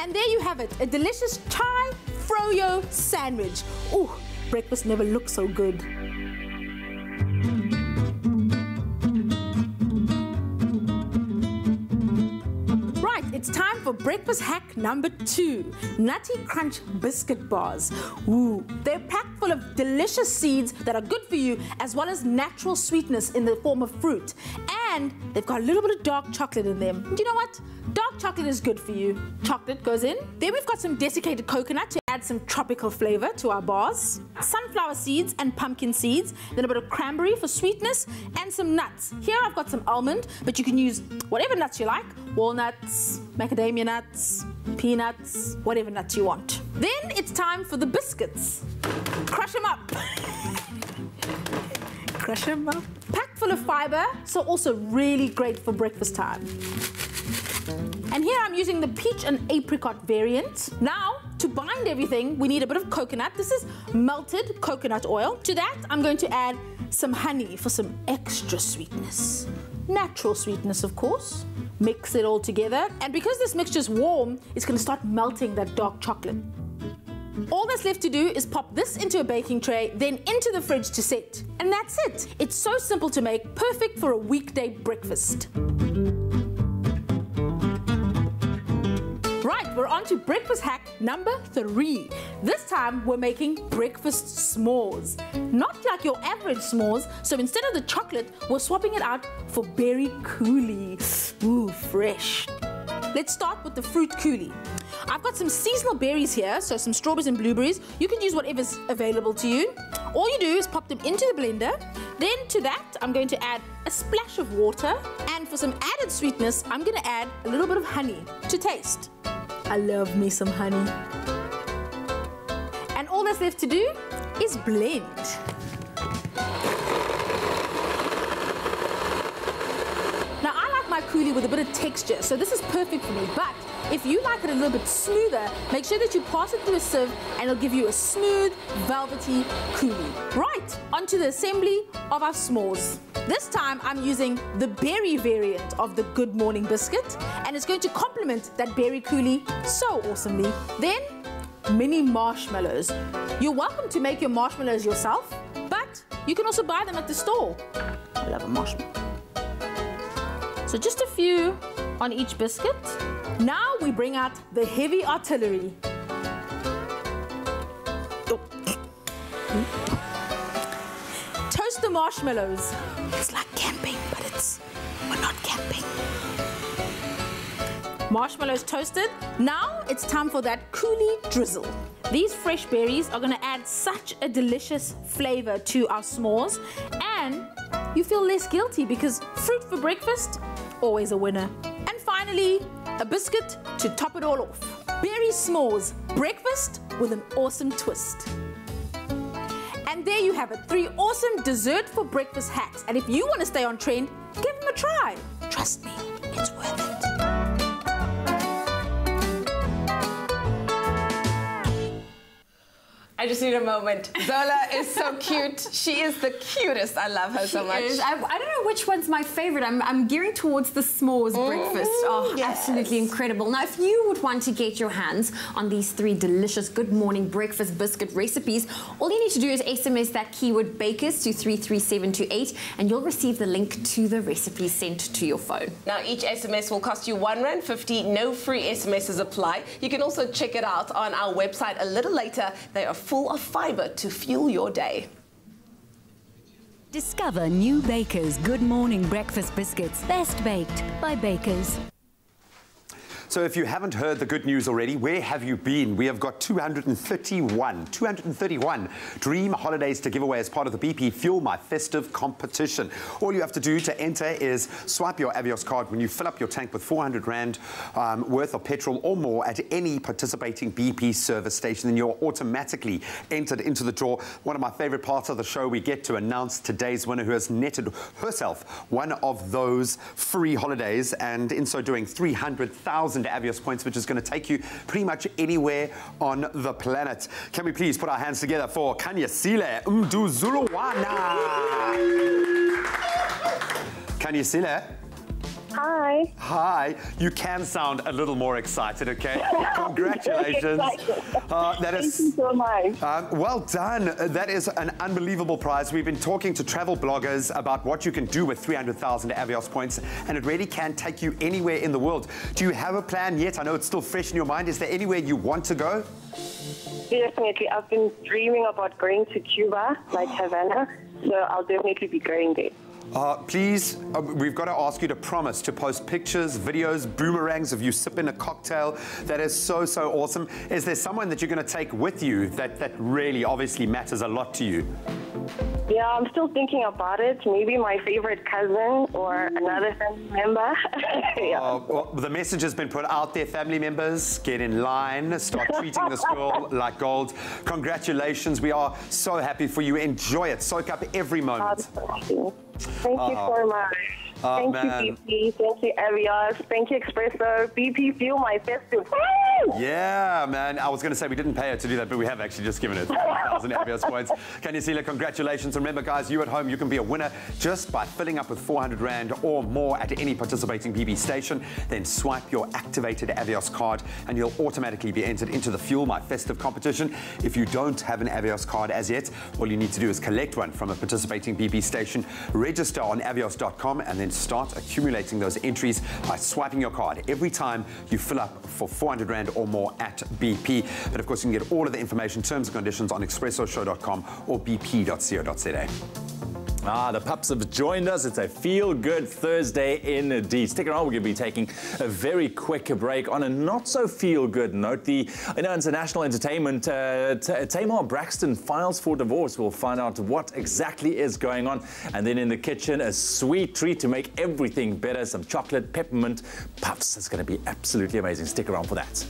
And there you have it, a delicious chai froyo sandwich. Ooh, breakfast never looked so good. Right, it's time for breakfast hack number 2, Nutty Crunch Biscuit Bars. Ooh, they're packed full of delicious seeds that are good for you, as well as natural sweetness in the form of fruit. And they've got a little bit of dark chocolate in them. Do you know what? Dark chocolate is good for you. Chocolate goes in. Then we've got some desiccated coconut to add some tropical flavor to our bars. Sunflower seeds and pumpkin seeds. Then a bit of cranberry for sweetness and some nuts. Here I've got some almond, but you can use whatever nuts you like. Walnuts, macadamia nuts, peanuts, whatever nuts you want. Then it's time for the biscuits. Crush them up. Crush them up. Packed full of fiber, so also really great for breakfast time. And here I'm using the peach and apricot variant. Now, to bind everything, we need a bit of coconut. This is melted coconut oil. To that, I'm going to add some honey for some extra sweetness. Natural sweetness, of course. Mix it all together. And because this mixture is warm, it's going to start melting that dark chocolate. All that's left to do is pop this into a baking tray, then into the fridge to set. And that's it. It's so simple to make, perfect for a weekday breakfast. Right, we're on to breakfast hack number 3. This time we're making breakfast s'mores. Not like your average s'mores, so instead of the chocolate, we're swapping it out for berry coulis. Ooh, fresh. Let's start with the fruit coulis. I've got some seasonal berries here, so some strawberries and blueberries. You can use whatever's available to you. All you do is pop them into the blender. Then to that, I'm going to add a splash of water. And for some added sweetness, I'm going to add a little bit of honey to taste. I love me some honey. And all that's left to do is blend. Now I like my coulis with a bit of texture, so this is perfect for me, but If you like it a little bit smoother, make sure that you pass it through a sieve and it'll give you a smooth, velvety coulis. Right, onto the assembly of our s'mores. This time I'm using the berry variant of the Good Morning biscuit, and it's going to complement that berry coulis so awesomely. Then, mini marshmallows. You're welcome to make your marshmallows yourself, but you can also buy them at the store. I love a marshmallow. So just a few on each biscuit. Now we bring out the heavy artillery. Toast the marshmallows. It's like camping, but we're not camping. Marshmallows toasted. Now it's time for that coulis drizzle. These fresh berries are going to add such a delicious flavor to our s'mores, and you feel less guilty because fruit for breakfast, always a winner. And finally, a biscuit to top it all off. Berry s'mores, breakfast with an awesome twist. And there you have it, 3 awesome dessert for breakfast hacks. And if you want to stay on trend, give them a try. Trust me, it's worth it. I just need a moment. Zola is so cute. She is the cutest. I love her so much. I don't know which one's my favorite. I'm gearing towards the s'mores breakfast. Oh, yes. Absolutely incredible. Now, if you would want to get your hands on these 3 delicious Good Morning breakfast biscuit recipes, all you need to do is SMS that keyword bakers to 33728, and you'll receive the link to the recipe sent to your phone. Now, each SMS will cost you R1.50. No free SMSs apply. You can also check it out on our website a little later. They are full of fiber to fuel your day. Discover new Baker's Good Morning Breakfast Biscuits. Best baked by Baker's. So if you haven't heard the good news already, where have you been? We have got 231 dream holidays to give away as part of the BP Fuel My Festive competition. All you have to do to enter is swipe your Avios card when you fill up your tank with 400 Rand worth of petrol or more at any participating BP service station, and you're automatically entered into the draw. One of my favorite parts of the show, we get to announce today's winner, who has netted herself one of those free holidays, and in so doing 300,000 Avios points, which is going to take you pretty much anywhere on the planet. Can we please put our hands together for Kanyasile Mduzuluwana? Kanyasile? Hi. Hi. You can sound a little more excited, okay? Congratulations. That is, Thank you so much. well done. That is an unbelievable prize. We've been talking to travel bloggers about what you can do with 300,000 Avios points, and it really can take you anywhere in the world. Do you have a plan yet? I know it's still fresh in your mind. Is there anywhere you want to go? Definitely. I've been dreaming about going to Cuba, like Havana, so I'll definitely be going there. Please, we've got to ask you to promise to post pictures, videos, boomerangs of you sipping a cocktail. That is so, so awesome. Is there someone that you're going to take with you that really obviously matters a lot to you? Yeah, I'm still thinking about it. Maybe my favorite cousin or another family member. Yeah. Well, the message has been put out there, family members. Get in line. Start treating this girl like gold. Congratulations. We are so happy for you. Enjoy it. Soak up every moment. Thank you so much. Thank you, BP. Thank you, Avios. Thank you, Expresso. BP Fuel My Festive. Woo! Yeah, man. I was going to say we didn't pay her to do that, but we have actually just given her 3,000 Avios points. Kanyasile, congratulations. Remember, guys, you at home, you can be a winner just by filling up with 400 Rand or more at any participating BP station. Then swipe your activated Avios card and you'll automatically be entered into the Fuel My Festive competition. If you don't have an Avios card as yet, all you need to do is collect one from a participating BP station, register on avios.com, and then start accumulating those entries by swiping your card every time you fill up for 400 Rand or more at BP. But of course, you can get all of the information, terms and conditions on expressoshow.com or bp.co.za. The pups have joined us. It's a feel-good Thursday indeed. Stick around. We're going to be taking a very quick break. On a not-so-feel-good note, the international entertainment, Tamar Braxton files for divorce. We'll find out what exactly is going on. And then in the kitchen, a sweet treat to make everything better. Some chocolate peppermint puffs. It's going to be absolutely amazing. Stick around for that.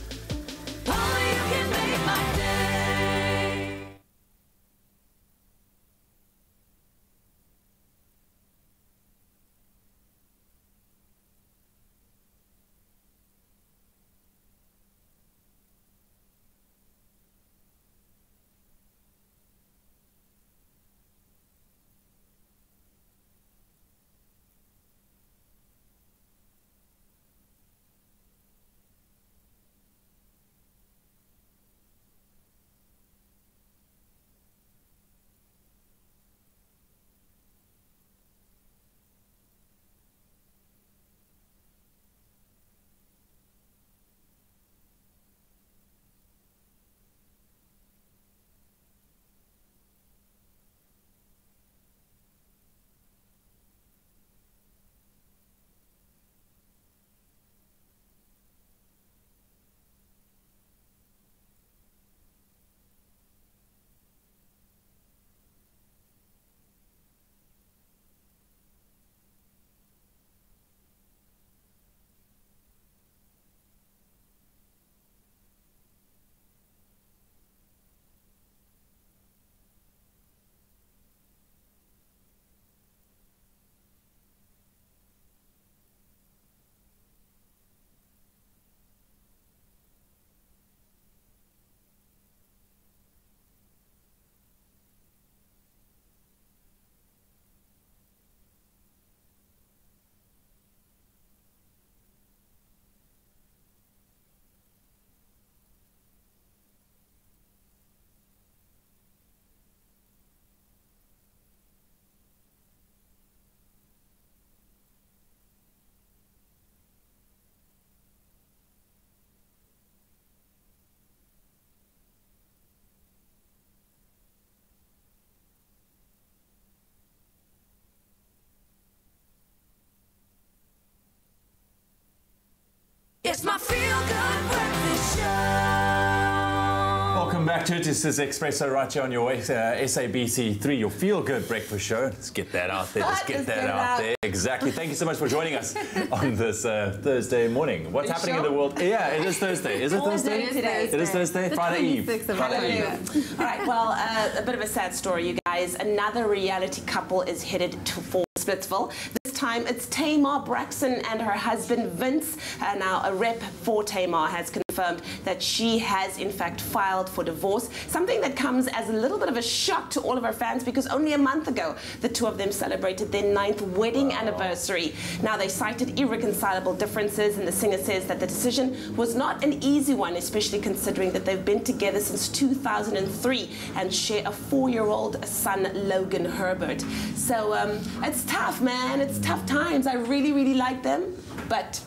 Welcome back to it. This is Expresso right here on your SABC3, your feel-good breakfast show. Let's get that out there. Let's get that out there. Exactly. Thank you so much for joining us on this Thursday morning. What's happening in the world? Yeah, it is Thursday. Is it Thursday? It is Thursday. Friday Eve. Friday Eve. All right. Well, a bit of a sad story, you guys. Another reality couple is headed for Splitsville. This time it's Tamar Braxton and her husband Vince. Now a rep for Tamar has confirmed that she has in fact filed for divorce, something that comes as a little bit of a shock to all of her fans because only a month ago the two of them celebrated their 9th wedding anniversary. Now they cited irreconcilable differences, and the singer says that the decision was not an easy one, especially considering that they've been together since 2003 and share a 4-year-old son, Logan Herbert. So it's tough, man. It's tough times. I really like them, but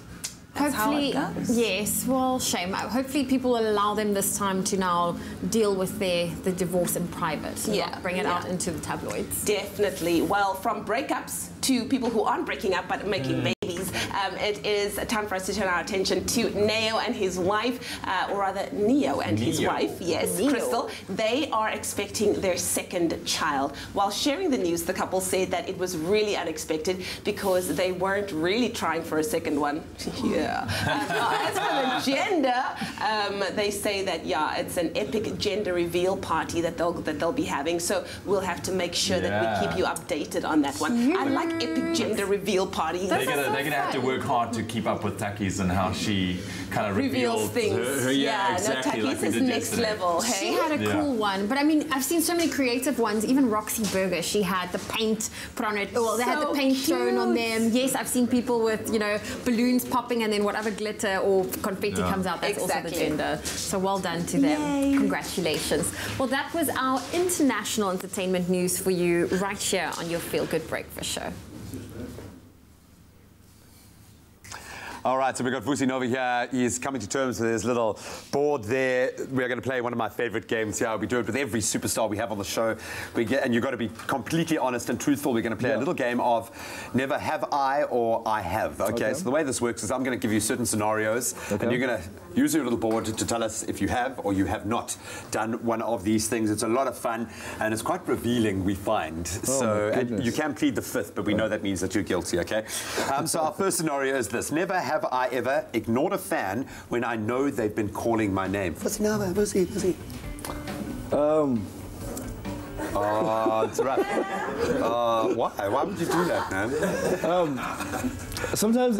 that's hopefully, how it goes. Yes, well, shame. Hopefully people will allow them this time to now deal with the divorce in private. Not bring it out into the tabloids. Definitely. Well, from breakups to people who aren't breaking up but making babies, it is time for us to turn our attention to Neo and his wife, or rather Neo and his wife, yes, Crystal. They are expecting their 2nd child. While sharing the news, the couple said that it was really unexpected because they weren't really trying for a 2nd one. As for the gender, they say that it's an epic gender reveal party that they'll be having. So we'll have to make sure that we keep you updated on that one. I like epic gender reveal parties. They're gonna have to work hard to keep up with Takis and how she kind of reveals things. Her, exactly. No, Takis is next level. Hey? She had a cool one, but I mean, I've seen so many creative ones. Even Roxy Burger, she had the paint put on it. Well, they had the paint thrown on them. Yes, I've seen people with balloons popping and then whatever glitter or confetti comes out. That's also the gender. So well done to them. Yay. Congratulations. Well, that was our international entertainment news for you right here on your Feel Good Breakfast Show. All right, so we've got Vusi Nova here. He's coming to terms with his little board there. We're going to play one of my favorite games here. We do it with every superstar we have on the show. And you've got to be completely honest and truthful. We're going to play a little game of never have I or I have. Okay, so the way this works is I'm going to give you certain scenarios, and you're going to use your little board to tell us if you have or you have not done one of these things. It's a lot of fun, and it's quite revealing, we find. And you can plead the 5th, but we know that means that you're guilty, okay? So our first scenario is this. Never have I ever ignored a fan when I know they've been calling my name? Vusi Nova, Vusi. Oh, it's rough. Why? Why would you do that, man? Sometimes,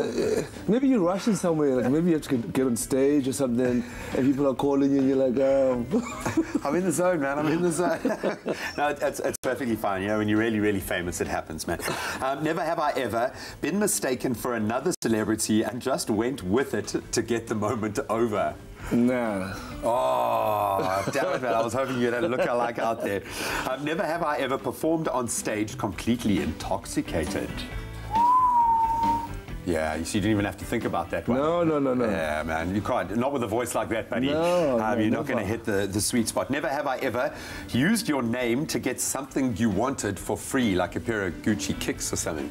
maybe you're rushing somewhere. Like maybe you have to get on stage or something, and people are calling you, and you're like, I'm in the zone, man. I'm in the zone. No, it's perfectly fine. You know, when you're really famous, it happens, man. Never have I ever been mistaken for another celebrity and just went with it to get the moment over. Nah. Oh, damn it, man. I was hoping you'd look like out there. Never have I ever performed on stage completely intoxicated. Yeah, you see, you didn't even have to think about that one. No. Yeah, man, you can't. Not with a voice like that, buddy. No, you're not going to hit the sweet spot. Never have I ever used your name to get something you wanted for free, like a pair of Gucci kicks or something.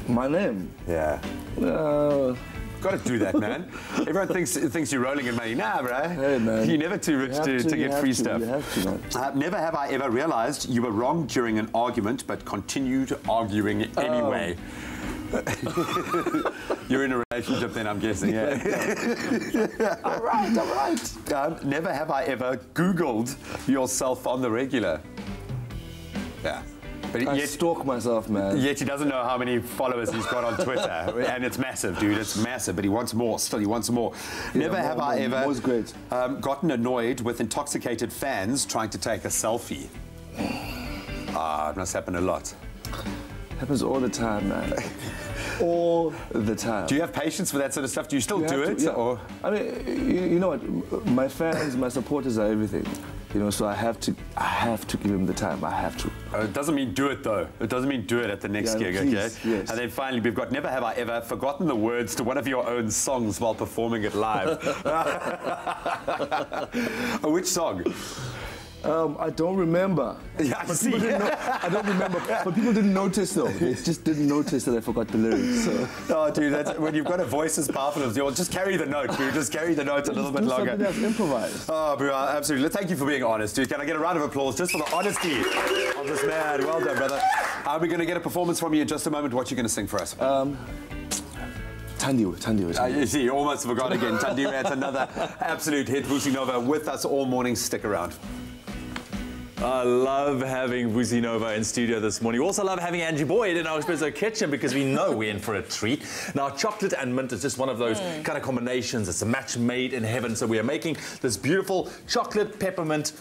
My name? Yeah. No. Got to do that, man. Everyone thinks you're rolling in money. Nah, bro. Hey, man. You're never too rich to get free stuff. You have to, man. Never have I ever realized you were wrong during an argument, but continued arguing anyway. You're in a relationship then, I'm guessing, yeah. All right. Never have I ever Googled yourself on the regular. Yeah. But I stalk myself, man. Yet he doesn't know how many followers he's got on Twitter. And it's massive, dude. It's massive. But he wants more. Still, he wants more. Never have I ever gotten annoyed with intoxicated fans trying to take a selfie. It must happen a lot. Happens all the time, man. All the time. Do you have patience for that sort of stuff? Do you still do it? Or? I mean, you know what? My fans, my supporters are everything. You know, so I have to give him the time. I have to. It doesn't mean do it though. It doesn't mean do it at the next gig, please, okay? Yes. And then finally, we've got never have I ever forgotten the words to one of your own songs while performing it live. Which song? I don't remember. Yeah, I see. I don't remember. But people didn't notice, though. They just didn't notice that I forgot the lyrics. So. Oh, dude, that's, when you've got a voice as powerful as yours, just carry the note, dude. Just carry the note a little bit longer. Something else, improvise. Oh, bro, absolutely. Thank you for being honest, dude. Can I get a round of applause just for the honesty of this man? Well done, brother. We're going to get a performance from you in just a moment. What are you going to sing for us? Tandiwe. You see, you almost forgot again. Tandiwe, it's another absolute hit. Vusi Nova with us all morning. Stick around. I love having Vusi Nova in studio this morning. We also love having Angie Boyd in our Expresso kitchen because we know we're in for a treat. Now, chocolate and mint is just one of those kind of combinations. It's a match made in heaven. So we are making this beautiful chocolate peppermint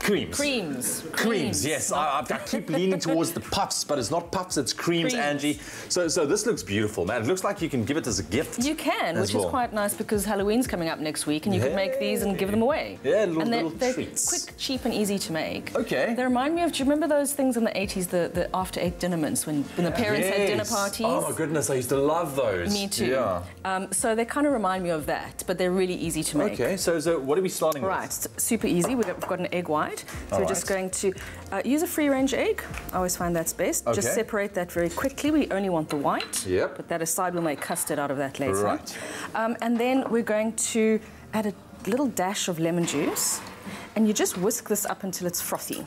Creams, yes. I keep leaning towards the puffs, but it's not puffs, it's creams, Angie. So this looks beautiful, man. It looks like you can give it as a gift. You can, which is quite nice because Halloween's coming up next week and you can make these and give them away. Yeah, and little they're treats. Quick, cheap and easy to make. Okay. They remind me of, do you remember those things in the 80s, the after 8 dinner mints when the parents had dinner parties? Oh my goodness, I used to love those. Me too. Yeah. So they kind of remind me of that, but they're really easy to make. Okay, so what are we starting with? Right, super easy. We've got an egg white. So we're just going to use a free-range egg. I always find that's best. Okay. Just separate that very quickly. We only want the white. Yep. Put that aside. We'll make custard out of that later. Right. And then we're going to add a little dash of lemon juice. And you just whisk this up until it's frothy.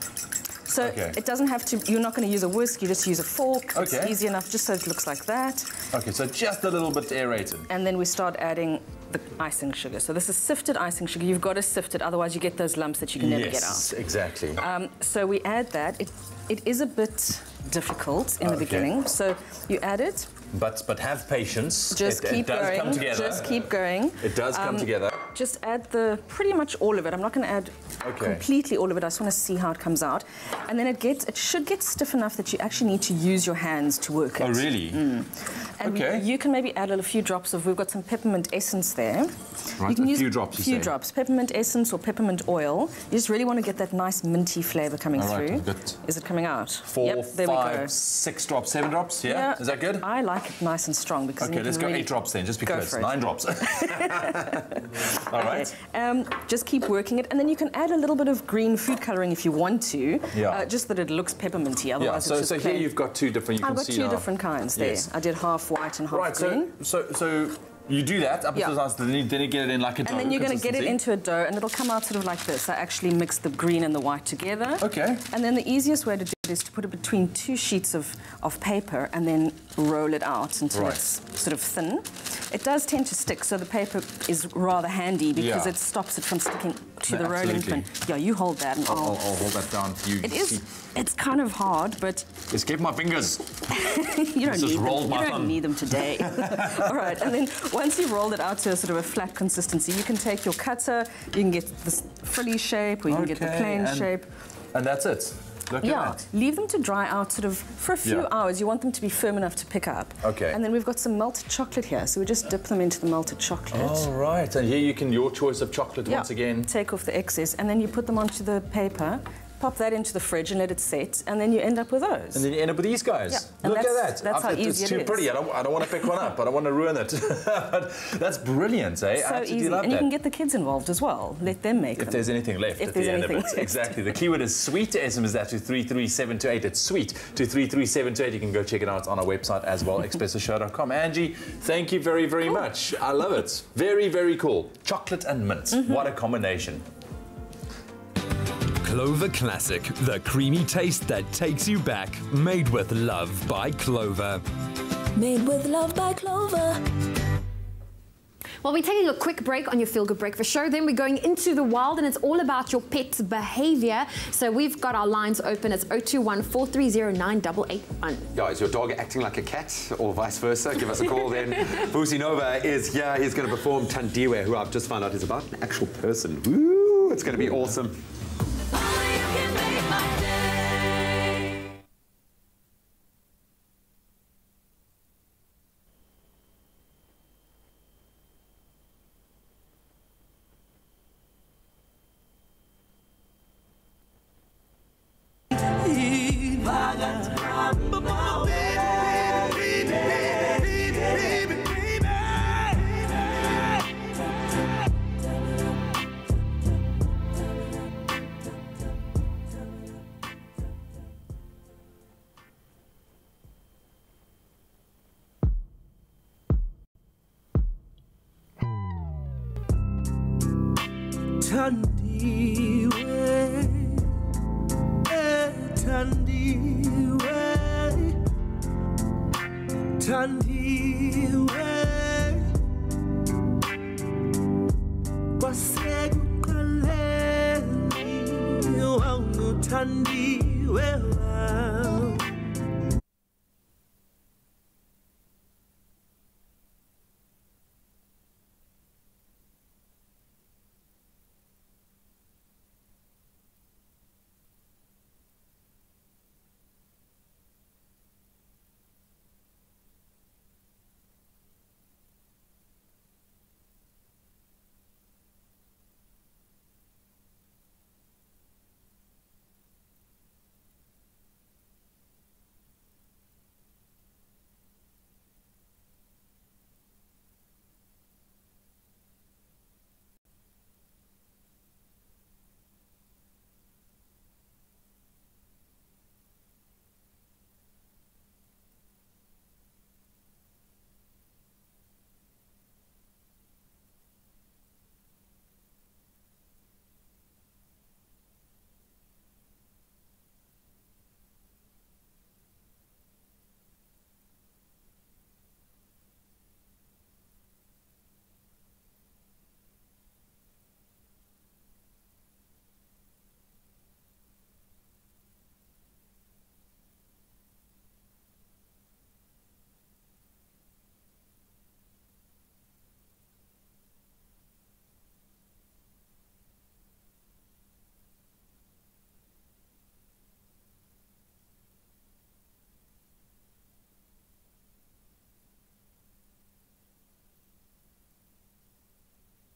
So it doesn't have to, you're not going to use a whisk, you just use a fork. Okay. It's easy enough just so it looks like that. Okay, so just a little bit aerated. And then we start adding the icing sugar. So this is sifted icing sugar. You've got to sift it, otherwise you get those lumps that you can never get out. Yes, exactly. So we add that. It is a bit difficult in the beginning. So you add it. But have patience. Just keep it does going. come together. Just keep going. It does come together. Just add pretty much all of it. I'm not going to add completely all of it. I just want to see how it comes out. And then it should get stiff enough that you actually need to use your hands to work it. Oh, really? And you can maybe add a few drops of, we've got some peppermint essence there. Right, you can use few drops, you few say? drops. Peppermint essence or peppermint oil. You just really want to get that nice minty flavour coming through. Good. Is it coming out? 4, there we go. 5, 6 drops, 7 drops, yeah? Is that good? I like it nice and strong because okay, let's go really 8 drops then, just because. 9 drops. All right. Just keep working it, and then you can add a little bit of green food colouring if you want to. Yeah. Just that it looks pepperminty. Otherwise, yeah. it's just here you've got 2 different. I've got 2 different kinds there. I did half white and half green. So you do that up until then you get it in like a dough. And then you're going to get it into a dough, and it'll come out sort of like this. I actually mix the green and the white together. Okay. And then the easiest way to do it is to put it between 2 sheets of paper and then roll it out until it's sort of thin. It does tend to stick, so the paper is rather handy because it stops it from sticking to the rolling pin. Yeah, you hold that. And I'll hold that down for you. It is. It's kind of hard, but... Escape my fingers. You don't need them today. All right, and then once you've rolled it out to a sort of a flat consistency, you can take your cutter, you can get this frilly shape, or you can get the plain shape. And that's it? Look at that. Leave them to dry out sort of for a few hours. You want them to be firm enough to pick up. Okay. And then we've got some melted chocolate here, so we just dip them into the melted chocolate. Oh, right. And here you can, your choice of chocolate once again. Take off the excess, and then you put them onto the paper. Pop that into the fridge and let it set, and then you end up with those. And then you end up with these guys. Yeah. Look at that. That's how easy it is. It's too pretty. I don't want to pick one up. I don't want to ruin it. But that's brilliant, eh? So easy. And you can get the kids involved as well. Let them make them. If there's anything left at the end of it. Exactly. The keyword is sweet. SMS that to 33728. It's sweet to 33728. You can go check it out on our website as well, expressoshow.com. Angie, thank you very, very much. I love it. Very, very cool. Chocolate and mint. What a combination. Clover Classic, the creamy taste that takes you back. Made with love by Clover. Made with love by Clover. Well, we're taking a quick break on your Feel Good Breakfast show. Then we're going into the wild, and it's all about your pet's behavior. So we've got our lines open. It's 021-430-9881. Yeah, is your dog acting like a cat or vice versa? Give us a call then. Vusi Nova is here. He's going to perform Tandiwe, who I've just found out is about an actual person. Woo! It's going to be awesome.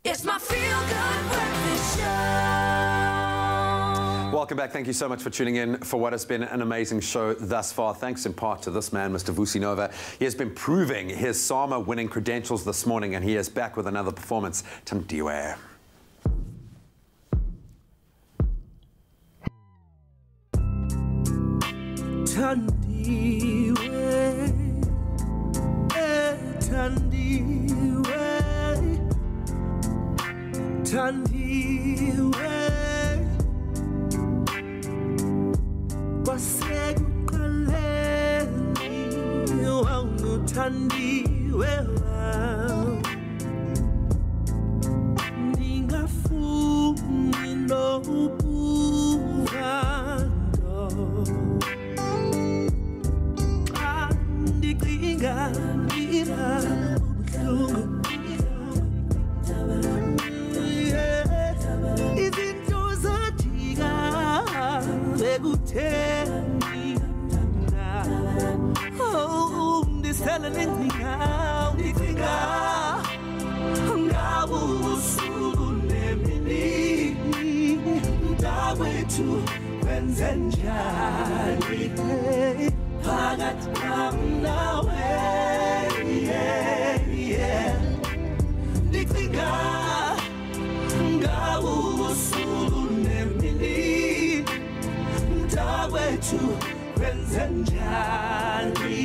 It's my feel-good breakfast show. Welcome back. Thank you so much for tuning in for what has been an amazing show thus far. Thanks in part to this man, Mr. Vusi Nova. He has been proving his SAMA winning credentials this morning, and he is back with another performance. Tandiwe. Tandiwe kwasekuqaleni wawuthandiwe ningafuni nobuvando xa ndicinga ubuhlungu izinto zadika bekutheni ndisele ndicinga ngawo usuku nemini mntakwethu wenze njani phakathi kwam nawe ndicinga ngawo usuku nemini mntakwethu wenze njani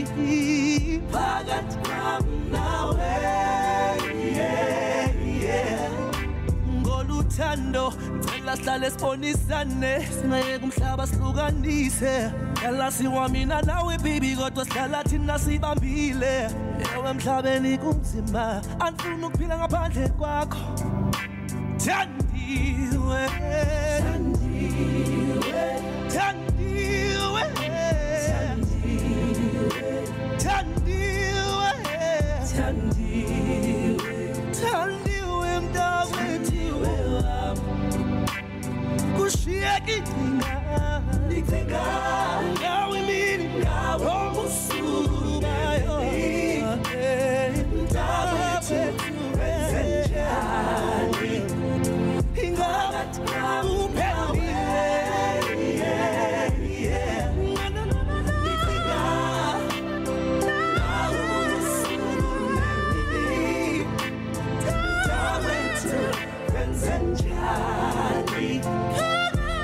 phakathi kwam nawe ngoluthando ngicela sihlale sibonisane singayeka umhlaba sihlukanise yalasiwa mina nawe bibi kodwa sihlala thina sibambile ewe emhlabeni kunzima andifuna ukuphila ngaphandle kwakho Tandiwe, Tandiwe, Tandiwe, Tandiwe, Tandiwe, Tandiwe, mntakwethu kushiyeka icinga ngawe imini ngawe ubusuku bayo mntakwethu wenze njani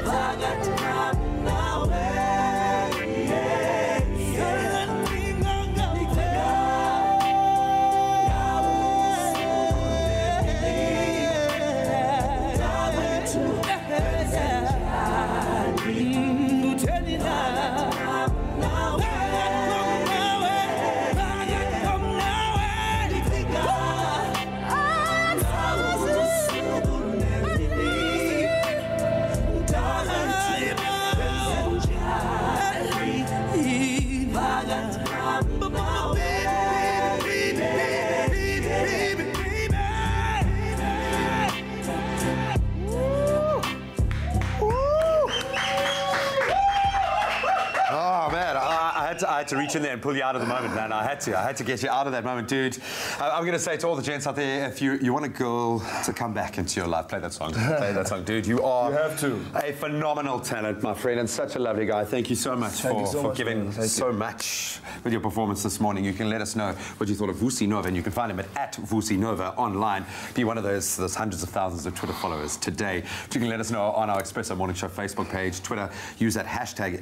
Phakathi had to reach in there and pull you out of the moment, man. I had to get you out of that moment, dude. I'm going to say to all the gents out there, if you want a girl to come back into your life, play that song. Play that song, dude. You are a phenomenal talent, my friend, and such a lovely guy. Thank you so much for giving so much with your performance this morning. You can let us know what you thought of Vusi Nova, and you can find him at Vusi Nova online. Be one of those hundreds of thousands of Twitter followers today. You can let us know on our Expresso Morning Show Facebook page, Twitter. Use that hashtag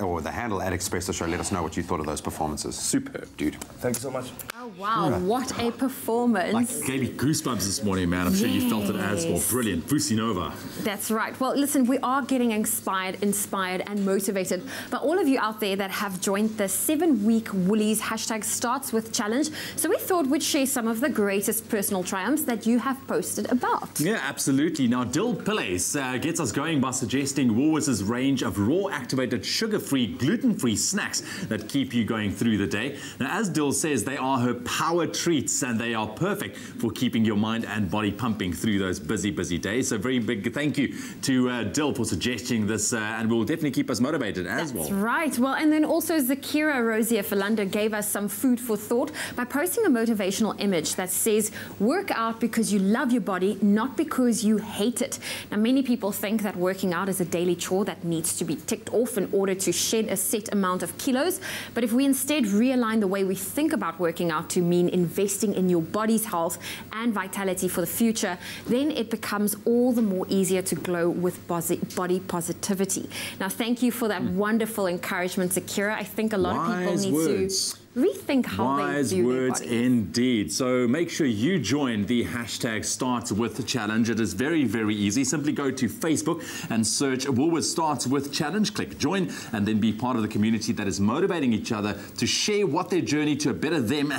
or the handle at Expresso Show. Let us know what you thought of those performances. Superb, dude. Thank you so much. Oh, wow. What a performance. Like, gave me goosebumps this morning, man. I'm sure you felt it as well. Brilliant. Vusi Nova. That's right. Well, listen, we are getting inspired and motivated by all of you out there that have joined the 7-week Woolies #StartsWith challenge. So we thought we'd share some of the greatest personal triumphs that you have posted about. Yeah, absolutely. Now, Dill Pilles gets us going by suggesting Woolworths' range of raw activated sugar-free, gluten-free snacks that keep you going through the day. Now, as Dill says, they are her power treats and they are perfect for keeping your mind and body pumping through those busy days. So very big thank you to Dill for suggesting this and will definitely keep us motivated as well. That's right. Well, and then also Zakira Rosia Philander gave us some food for thought by posting a motivational image that says, work out because you love your body, not because you hate it. Now, many people think that working out is a daily chore that needs to be ticked off in order to shed a set amount of kilos. But if we instead realign the way we think about working out to mean investing in your body's health and vitality for the future, then it becomes all the more easier to glow with body positivity. Now, thank you for that wonderful encouragement, Zakira. I think a lot of people need to rethink how they view their words bodies. indeed. So make sure you join the #StartsWith challenge. It is very, very easy. Simply go to Facebook and search Woolworths Starts With Challenge. Click join and then be part of the community that is motivating each other to share what their journey to a better them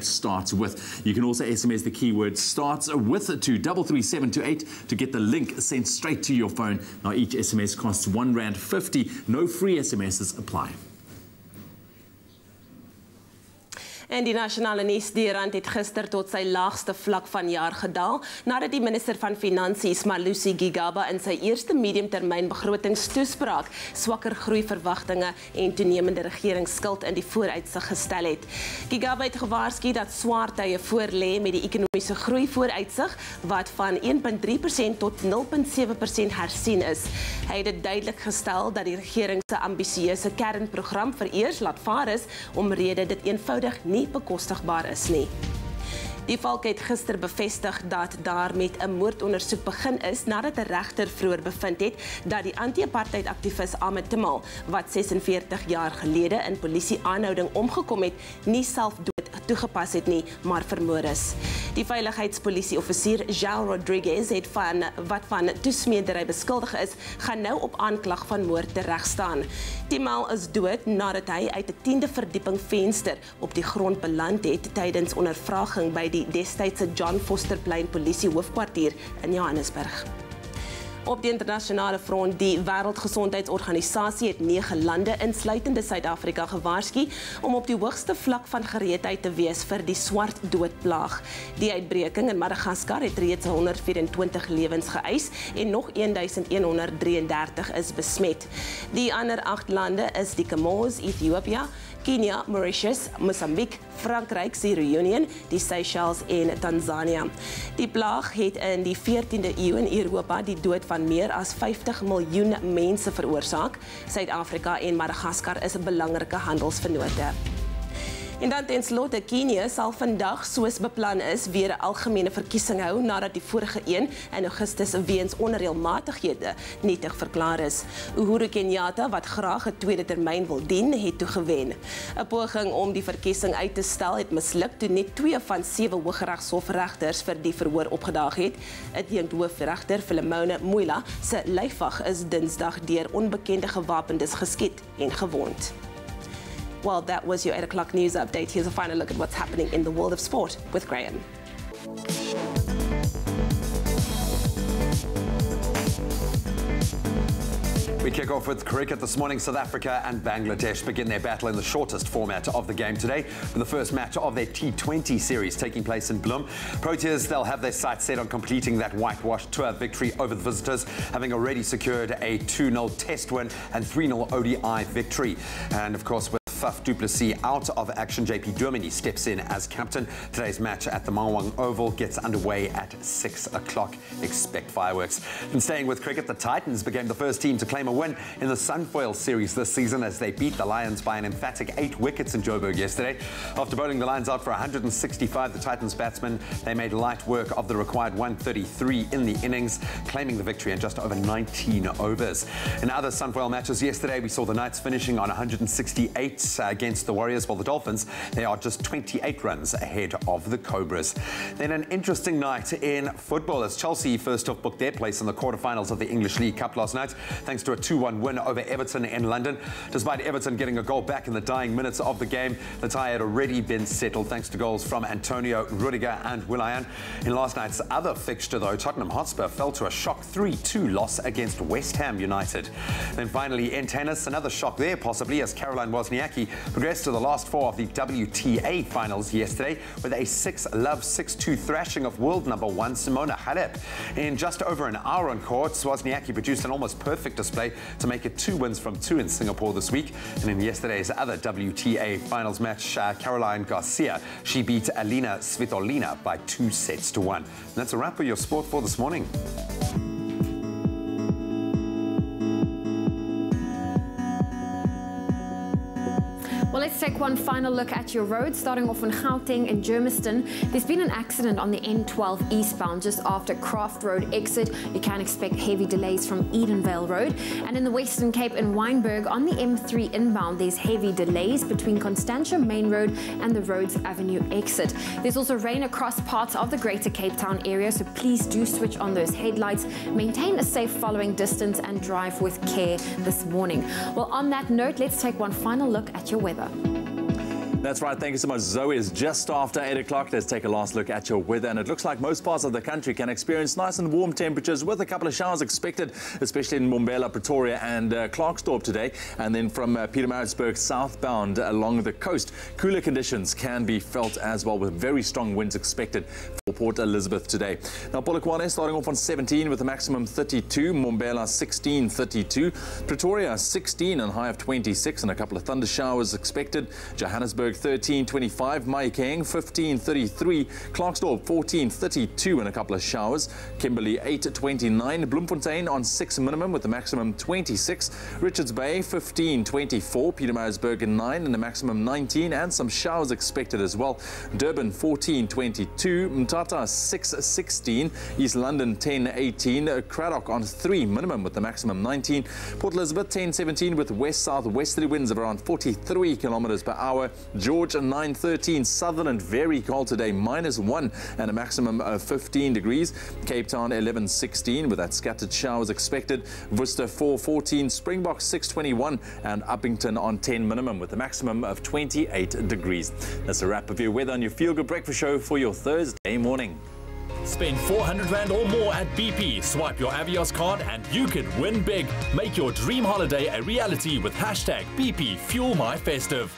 #starts with. You can also SMS the keyword starts with to 33728 to get the link sent straight to your phone. Now each SMS costs R1.50. No free SMSs apply. En die nasionale nuusdienste het gister tot sy laagste vlak van jaar gedaal nadat die minister van Finansies, Malusi Gigaba, in sy eerste mediumtermynbegrotingstoespraak swakker groeiverwagtinge en toenemende regeringsskuld in die vooruitsig gestel het. Gigaba het gewaarsku dat swaar tye voorlê met die ekonomiese groei vooruitsig wat van 1.3% tot 0.7% hersien is. Hy het dit duidelik gestel dat die regering se ambisieuse kernprogram vereers laat vaar is omrede dit eenvoudig nie bekostigbaar is nie. Die valk het gister bevestig dat daar met 'n moordondersoek begin is nadat 'n regter vroeër bevind het dat die anti-apartheid aktivis Ahmed Temal, wat 46 jaar gelede in polisie aanhouding omgekom het, nie selfdood toegepas het nie, maar vermoor is. Die veiligheidspolisie-offisier João Rodrigues het wat van toesmedery beskuldig is, gaan nou op aanklag van moord teregstaan. Temal is dood nadat hy uit 'n 10de verdieping venster op die grond beland het tydens ondervraging by die destydse John Foster Plein polisie hoofkwartier in Johannesburg. Op die internasionale front, die Wêreldgesondheidsorganisasie het 9 lande, insluitende Suid-Afrika, gewaarsku om op die hoogste vlak van gereedheid te wees vir die swart doodplaag. Die uitbreking in Madagaskar het reeds 124 lewens geëis en nog 1133 is besmet. Die ander 8 lande is die Comores, Ethiopië, Kenia, Mauritius, Mosambik, Frankryk, Sierra Leone, die Seychelles en Tanzania. Die plaag het in die 14de eeu in Europa die dood van meer as 50 miljoen mense veroorsaak. Suid-Afrika en Madagaskar is 'n belangrike handelsvennote. En dan ten slotte, Kenia sal vandag, soos beplan is, weer 'n algemene verkiesing hou nadat die vorige een in Augustus weens onreëlmatighede nietig verklaar is. Uhuru Kenyatta, wat graag 'n tweede termyn wil dien, het toe gewen. 'n Poging om die verkiesing uit te stel het misluk toe net 2 van 7 Hooggeregshofregters vir die verhoor opgedaag het. Adjunkhoofregter Philemona Mwila se lyfwag is Dinsdag deur onbekende gewapendes geskiet en gewond. Well, that was your 8 o'clock news update. Here's a final look at what's happening in the world of sport with Graham. We kick off with cricket this morning. South Africa and Bangladesh begin their battle in the shortest format of the game today, with the first match of their T20 series taking place in Bloem. Proteas, they'll have their sights set on completing that whitewash tour victory over the visitors, having already secured a 2-0 test win and 3-0 ODI victory. And of course, with Faf du Plessis out of action. JP Duomini steps in as captain. Today's match at the Mawang Oval gets underway at 6 o'clock. Expect fireworks. And staying with cricket, the Titans became the first team to claim a win in the Sunfoil series this season as they beat the Lions by an emphatic 8 wickets in Joburg yesterday. After bowling the Lions out for 165, the Titans batsmen, they made light work of the required 133 in the innings, claiming the victory in just over 19 overs. In other Sunfoil matches yesterday, we saw the Knights finishing on 168 against the Warriors, while the Dolphins, they are just 28 runs ahead of the Cobras. Then an interesting night in football as Chelsea first off booked their place in the quarterfinals of the English League Cup last night, thanks to a 2-1 win over Everton in London. Despite Everton getting a goal back in the dying minutes of the game, the tie had already been settled thanks to goals from Antonio Rudiger and Willian. In last night's other fixture, though, Tottenham Hotspur fell to a shock 3-2 loss against West Ham United. Then finally, in tennis, another shock there possibly as Caroline Wozniacki progressed to the last 4 of the WTA finals yesterday with a 6-love 6-2 thrashing of world number 1 Simona Halep. In just over an hour on court, Wozniacki produced an almost perfect display to make it 2 wins from 2 in Singapore this week. And in yesterday's other WTA finals match, Caroline Garcia, she beat Alina Svitolina by 2-1. And that's a wrap for your sport for this morning. Well, let's take one final look at your roads, starting off in Gauteng and Germiston. There's been an accident on the N12 eastbound just after Craft Road exit. You can expect heavy delays from Edenvale Road. And in the Western Cape in Wynberg, on the M3 inbound, there's heavy delays between Constantia Main Road and the Rhodes Avenue exit. There's also rain across parts of the Greater Cape Town area, so please do switch on those headlights, maintain a safe following distance and drive with care this morning. Well, on that note, let's take one final look at your weather. That's right. Thank you so much, Zoe. It's just after 8 o'clock. Let's take a last look at your weather. And it looks like most parts of the country can experience nice and warm temperatures with a couple of showers expected, especially in Mbombela, Pretoria and Klerksdorp today. And then from Pietermaritzburg southbound along the coast, cooler conditions can be felt as well with very strong winds expected for Port Elizabeth today. Now, Polokwane starting off on 17 with a maximum 32. Mbombela 16, 32. Pretoria 16 and high of 26 and a couple of thunder showers expected. Johannesburg 13, 25, Mahikeng 15, 33, Klerksdorp 14, 32 and a couple of showers, Kimberley 8, 29, Bloemfontein on 6 minimum with a maximum 26, Richards Bay 15, 24, Pietermaritzburg 9 and a maximum 19 and some showers expected as well, Durban 14, 22, Mthatha 6, 16, East London 10, 18, Cradock on 3 minimum with a maximum 19, Port Elizabeth 10, 17 with west-southwesterly winds of around 43 kilometers per hour, George 9-13, Sutherland very cold today, -1 and a maximum of 15 degrees. Cape Town 11-16 with that scattered showers expected. Worcester 4-14, Springbok 6-21 and Uppington on 10 minimum with a maximum of 28 degrees. That's a wrap of your weather on your Feel Good Breakfast Show for your Thursday morning. Spend 400 Rand or more at BP. Swipe your Avios card and you could win big. Make your dream holiday a reality with #BP Fuel My Festive.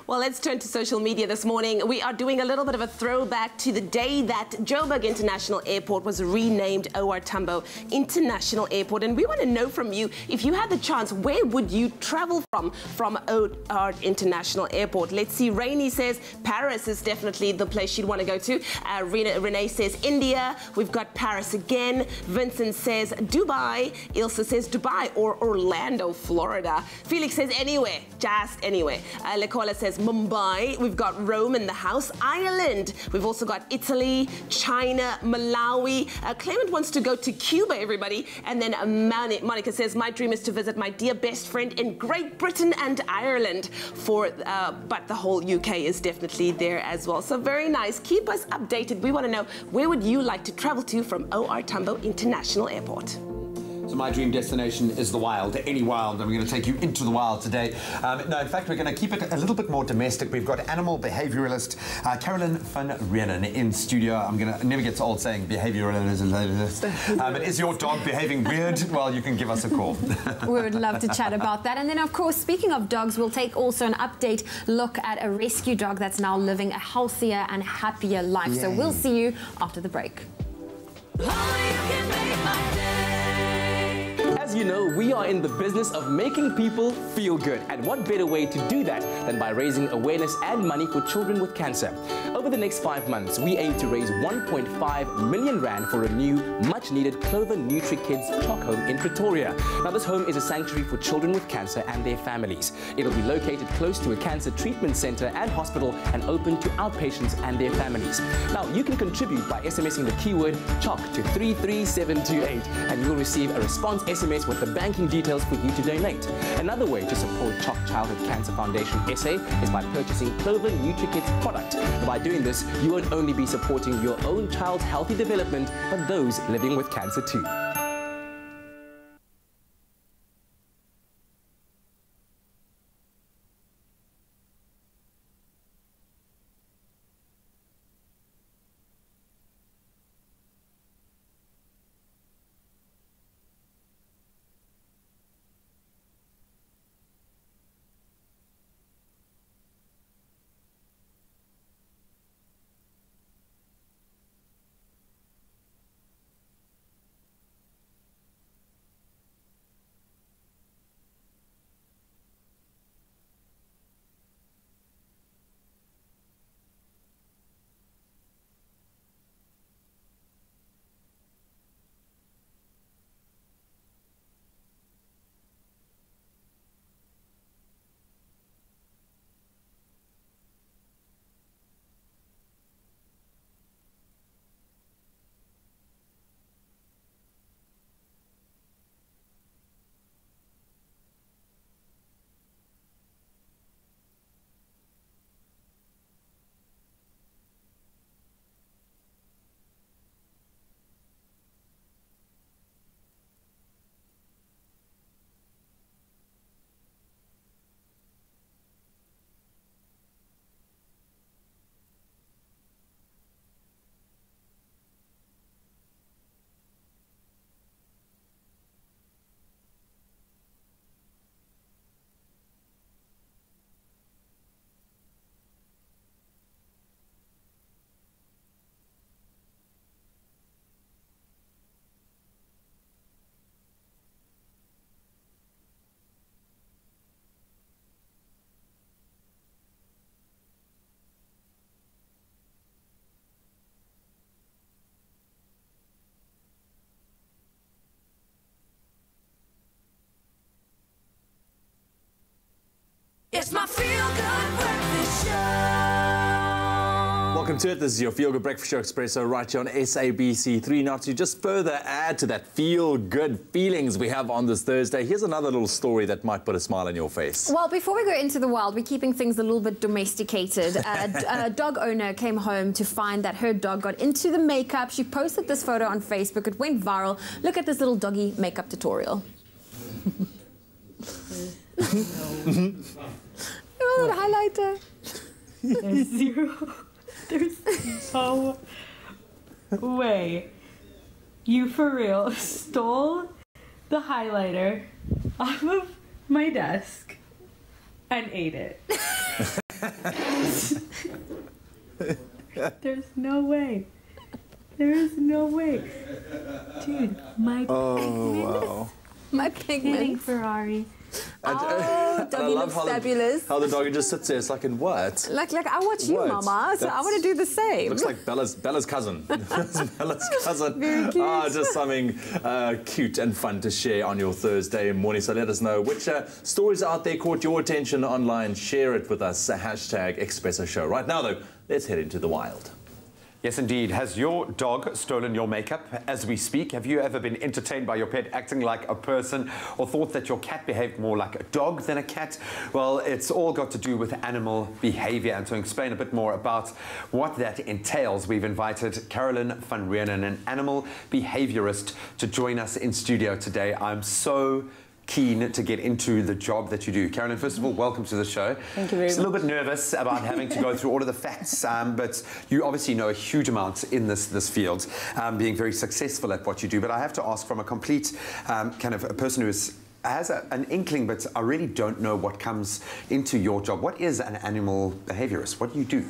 Well, let's turn to social media this morning. We are doing a little bit of a throwback to the day that Joburg International Airport was renamed OR Tambo International Airport. And we want to know from you, if you had the chance, where would you travel from OR International Airport? Let's see. Rainey says Paris is definitely the place she'd want to go to. Renee says India. We've got Paris again. Vincent says Dubai. Ilse says Dubai or Orlando, Florida. Felix says anywhere, just anywhere. Lekola says Mumbai. We've got Rome in the house. Ireland. We've also got Italy, China, Malawi. Clement wants to go to Cuba, everybody. And then Monica says, my dream is to visit my dear best friend in Great Britain and Ireland. But the whole UK is definitely there as well. So very nice. Keep us updated. We want to know, where would you like to travel to from OR Tambo International Airport? So my dream destination is the wild, any wild, and we're going to take you into the wild today. No, in fact, we're going to keep it a little bit more domestic. We've got animal behavioralist Carolyn van Reenen in studio. I'm going to never get so old saying behavioralist. But is your dog behaving weird? Well, you can give us a call. We would love to chat about that. And then, of course, speaking of dogs, we'll take also an update look at a rescue dog that's now living a healthier and happier life. Yay. So we'll see you after the break. As you know, we are in the business of making people feel good. And what better way to do that than by raising awareness and money for children with cancer? Over the next 5 months, we aim to raise 1.5 million rand for a new, much-needed Clover Nutri-Kids Choc Home in Pretoria. Now, this home is a sanctuary for children with cancer and their families. It'll be located close to a cancer treatment center and hospital and open to outpatients and their families. Now, you can contribute by SMSing the keyword CHOC to 33728 and you'll receive a response SMS with the banking details for you to donate. Another way to support CHOC Childhood Cancer Foundation SA is by purchasing Clover Nutri-Kids product. By doing this, you won't only be supporting your own child's healthy development, but those living with cancer too. It's my feel-good breakfast show. Welcome to it. This is your Feel Good Breakfast Show Expresso right here on SABC3. Now, to just further add to that feel-good feelings we have on this Thursday, here's another little story that might put a smile on your face. Well, before we go into the wild, we're keeping things a little bit domesticated. A dog owner came home to find that her dog got into the makeup. She posted this photo on Facebook. It went viral. Look at this little doggy makeup tutorial. Oh, the highlighter. There's no way you for real stole the highlighter off of my desk and ate it. There's no way. There is no way. Dude, my wow. My pigment. Ferrari. Doggy looks fabulous. How the doggy just sits there. It's like, in what? Like I watch you, Mama, so I want to do the same. Looks like Bella's cousin. Bella's cousin. Very cute. Just something cute and fun to share on your Thursday morning. So let us know which stories out there caught your attention online. Share it with us. Hashtag Expresso Show. Right now, though, let's head into the wild. Yes, indeed. Has your dog stolen your makeup as we speak? Have you ever been entertained by your pet acting like a person or thought that your cat behaved more like a dog than a cat? Well, it's all got to do with animal behavior. And to explain a bit more about what that entails, we've invited Carolyn van Renen, an animal behaviorist, to join us in studio today. I'm so keen to get into the job that you do. Carolyn, first of all, welcome to the show. Thank you very much. Just a little bit nervous about having to go through all of the facts, but you obviously know a huge amount in this field, being very successful at what you do. But I have to ask, from a complete kind of a person who has an inkling, but I really don't know what comes into your job. What is an animal behaviorist? What do you do?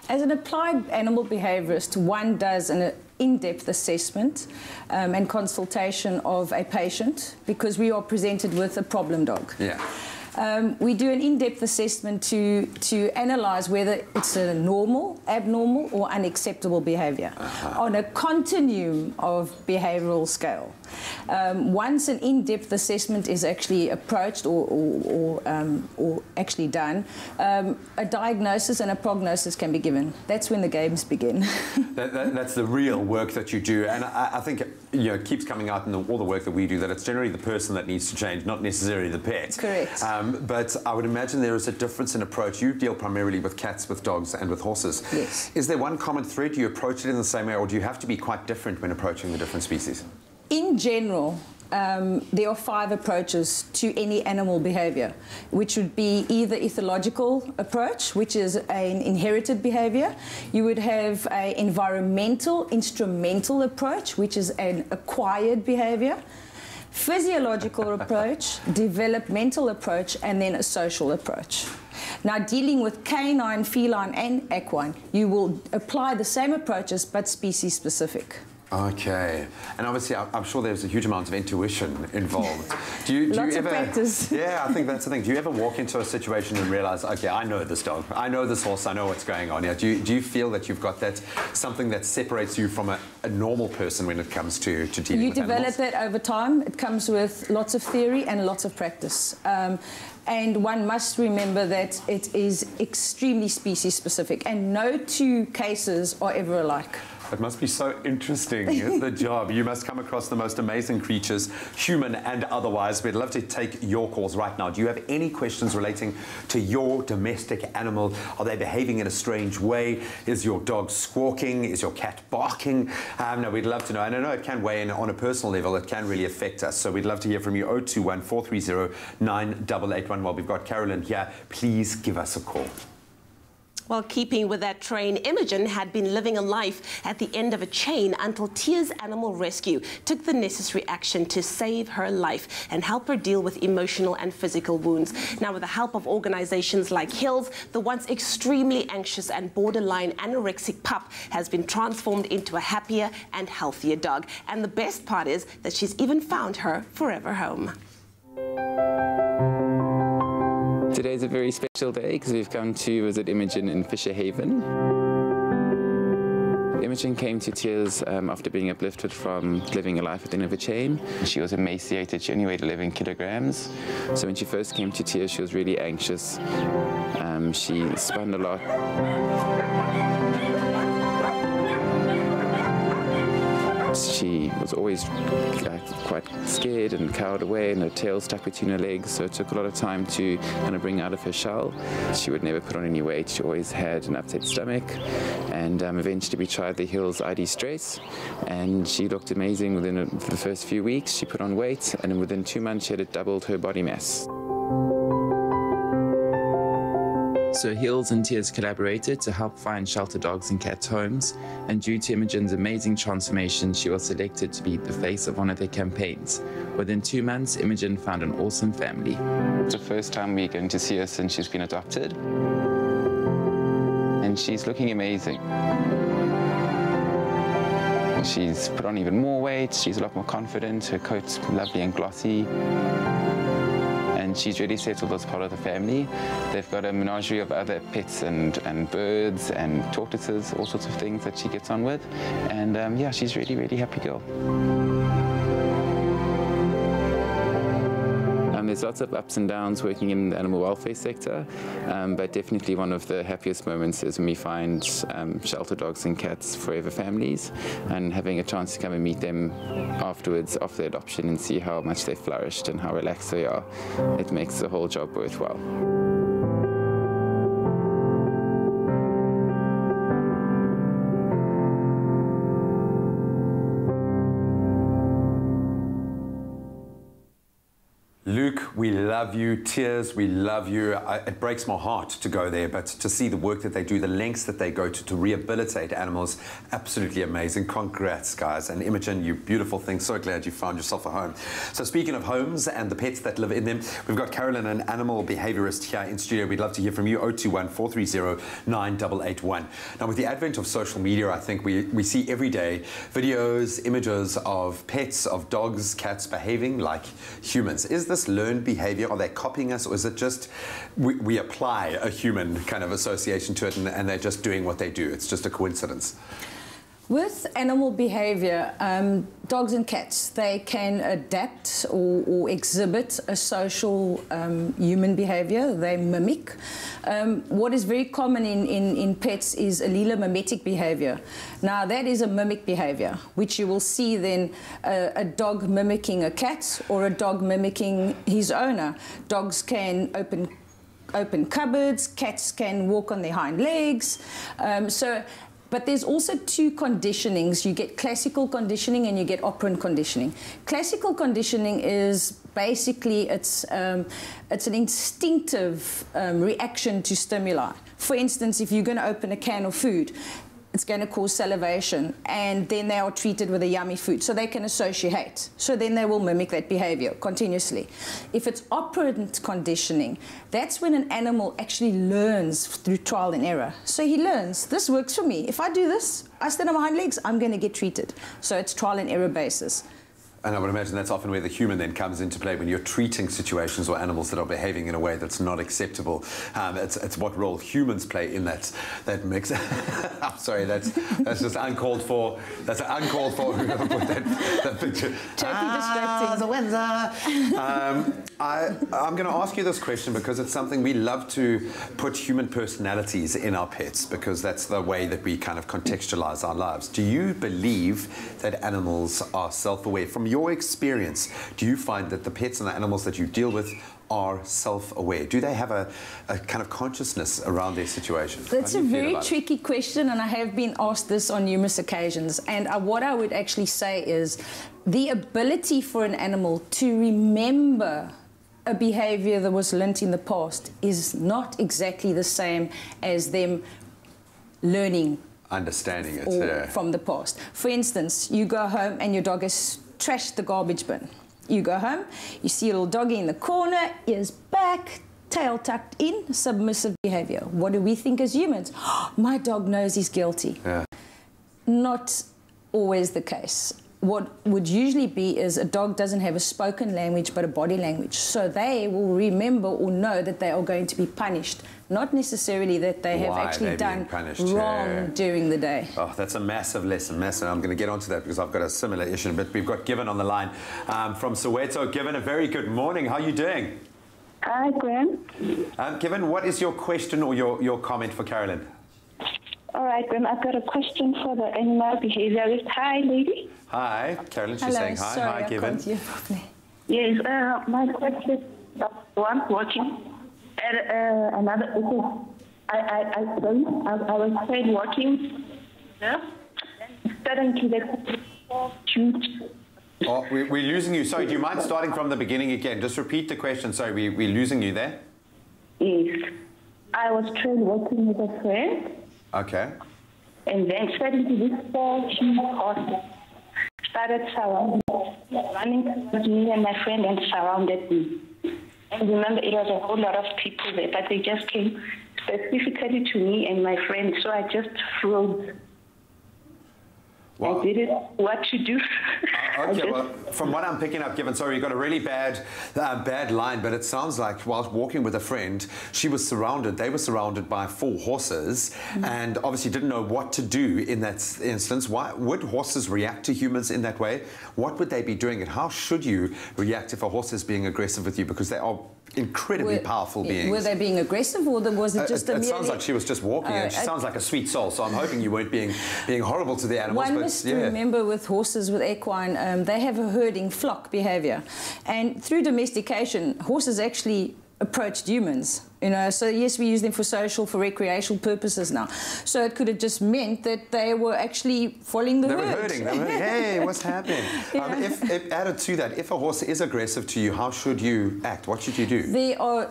As an applied animal behaviorist, one does an in-depth assessment and consultation of a patient because we are presented with a problem dog. Yeah. We do an in-depth assessment to analyse whether it's a normal, abnormal or unacceptable behaviour on a continuum of behavioural scale. Once an in-depth assessment is actually approached or actually done, a diagnosis and a prognosis can be given. That's when the games begin. That's the real work that you do, and I think it keeps coming out in all the work that we do that it's generally the person that needs to change, not necessarily the pet. Correct. But I would imagine there is a difference in approach. You deal primarily with cats, with dogs, and with horses. Yes. Is there one common thread? Do you approach it in the same way, or do you have to be quite different when approaching the different species? In general, there are 5 approaches to any animal behaviour, which would be either ethological approach, which is an inherited behaviour. You would have an environmental, instrumental approach, which is an acquired behaviour. Physiological approach, developmental approach, and then a social approach. Now, dealing with canine, feline, and equine, you will apply the same approaches, but species-specific. Okay, and obviously I'm sure there's a huge amount of intuition involved. Do you Lots ever, of practice. Yeah, I think that's the thing. Do you ever walk into a situation and realise, okay, I know this dog, I know this horse, I know what's going on here? Do you feel that you've got that, something that separates you from a normal person when it comes to dealing with animals? You develop that over time. It comes with lots of theory and lots of practice. And one must remember that it is extremely species-specific, and no 2 cases are ever alike. It must be so interesting, the job. You must come across the most amazing creatures, human and otherwise. We'd love to take your calls right now. Do you have any questions relating to your domestic animal? Are they behaving in a strange way? Is your dog squawking? Is your cat barking? No, we'd love to know. And I know it can weigh in on a personal level. It can really affect us. So we'd love to hear from you. 021 430 9881. While we've got Carolyn here, please give us a call. Well, keeping with that train, Imogen had been living a life at the end of a chain until Tears Animal Rescue took the necessary action to save her life and help her deal with emotional and physical wounds. Now, with the help of organizations like Hills, the once extremely anxious and borderline anorexic pup has been transformed into a happier and healthier dog. And the best part is that she's even found her forever home. Today's a very special day because we've come to visit Imogen in Fisher Haven. Imogen came to Tears after being uplifted from living a life at the end of a chain. She was emaciated, she only weighed 11 kilograms. So when she first came to Tears, she was really anxious. She spun a lot. She was always quite scared and cowered away, and her tail stuck between her legs, so it took a lot of time to kind of bring her out of her shell. She would never put on any weight. She always had an upset stomach, and eventually we tried the Hills ID Stress, and she looked amazing within the first few weeks. She put on weight, and within 2 months she had doubled her body mass. So Hills and Tears collaborated to help find shelter dogs and cats homes, and due to Imogen's amazing transformation, she was selected to be the face of one of their campaigns. Within 2 months, Imogen found an awesome family. It's the first time we're going to see her since she's been adopted, and she's looking amazing. She's put on even more weight, she's a lot more confident, her coat's lovely and glossy. And she's really settled as part of the family. They've got a menagerie of other pets and birds and tortoises, all sorts of things that she gets on with. And yeah, she's really, really happy girl. There's lots of ups and downs working in the animal welfare sector, but definitely one of the happiest moments is when we find shelter dogs and cats forever families, and having a chance to come and meet them afterwards after their adoption and see how much they flourished and how relaxed they are. It makes the whole job worthwhile. Luke, We love you. Tears, we love you. It breaks my heart to go there, but to see the work that they do, the lengths that they go to rehabilitate animals, absolutely amazing. Congrats, guys. And Imogen, you beautiful thing. So glad you found yourself a home. So speaking of homes and the pets that live in them, we've got Carolyn, an animal behaviorist here in studio. We'd love to hear from you. 021-430-9881. Now, with the advent of social media, I think we see every day videos, images of pets, of dogs, cats behaving like humans. Is this learned behavior? Are they copying us, or is it just we apply a human kind of association to it and they're just doing what they do? It's just a coincidence. With animal behavior, dogs and cats, they can adapt or exhibit a social human behavior. They mimic. What is very common in pets is allele-mimetic behavior. Now, that is a mimic behavior, which you will see then a dog mimicking a cat or a dog mimicking his owner. Dogs can open cupboards, cats can walk on their hind legs. But there's also two conditionings. You get classical conditioning and you get operant conditioning. Classical conditioning is basically, it's an instinctive reaction to stimuli. For instance, if you're going to open a can of food, it's going to cause salivation, and then they are treated with a yummy food, so they can associate. So then they will mimic that behavior continuously. If it's operant conditioning, that's when an animal actually learns through trial and error. So he learns, this works for me. If I do this, I stand on my hind legs, I'm going to get treated. So it's trial and error basis. And I would imagine that's often where the human then comes into play when you're treating situations or animals that are behaving in a way that's not acceptable. It's what role humans play in that mix. I'm sorry, that's just uncalled for. That's uncalled for. Whoever put that picture. Totally distracting. The Windsor. I'm going to ask you this question because it's something we love to put human personalities in our pets, because that's the way that we kind of contextualize our lives. Do you believe that animals are self-aware? From your experience, do you find that the pets and the animals that you deal with are self-aware? Do they have a kind of consciousness around their situation? That's a very tricky question, and I have been asked this on numerous occasions. And what I would actually say is the ability for an animal to remember a behavior that was learnt in the past is not exactly the same as them learning, understanding it from the past. For instance, you go home and your dog has trashed the garbage bin. You go home, you see a little doggy in the corner, ears back, tail tucked in, submissive behavior. What do we think as humans? Oh, my dog knows he's guilty. Yeah. Not always the case. What would usually be is a dog doesn't have a spoken language but a body language. So they will remember or know that they are going to be punished, not necessarily that they have actually done wrong during the day. Oh, that's a massive lesson, massive. I'm going to get onto that because I've got a similar issue. But we've got Given on the line from Soweto. Given, a very good morning. How are you doing? Hi, Graham. Given, what is your question or your comment for Carolyn? All right, Graham, I've got a question for the animal behaviorist. Hi, lady. Hi, Carolyn, she's saying hi. Sorry, hi, Given. Yes, my question is once watching at another, I was staying watching, suddenly they shoot. Oh, we're losing you. Sorry, do you mind starting from the beginning again? Just repeat the question. Sorry, we're losing you there. Yes. I was train walking with a friend. Okay. And then suddenly this four huge horses started running towards me and my friend and surrounded me. And remember, it was a whole lot of people there, but they just came specifically to me and my friend, so I just froze. Wow. I didn't know what to do. Okay, well, from what I'm picking up, Given, sorry, you got a really bad line, but it sounds like while walking with a friend, they were surrounded by 4 horses, and obviously didn't know what to do in that instance. Why would horses react to humans in that way? What would they be doing, and how should you react if a horse is being aggressive with you? Because they are incredibly powerful beings. Were they being aggressive, or was it just it sounds like she was just walking, and she sounds like a sweet soul, so I'm hoping you weren't being horrible to the animals. One must remember with horses, with equine, they have a herding flock behavior, and through domestication, horses actually approached humans You know, so yes, we use them for social, for recreational purposes now. So it could have just meant that they were actually following the herd. They were herding. Hey, what's happening? If added to that, if a horse is aggressive to you, how should you act? What should you do? There are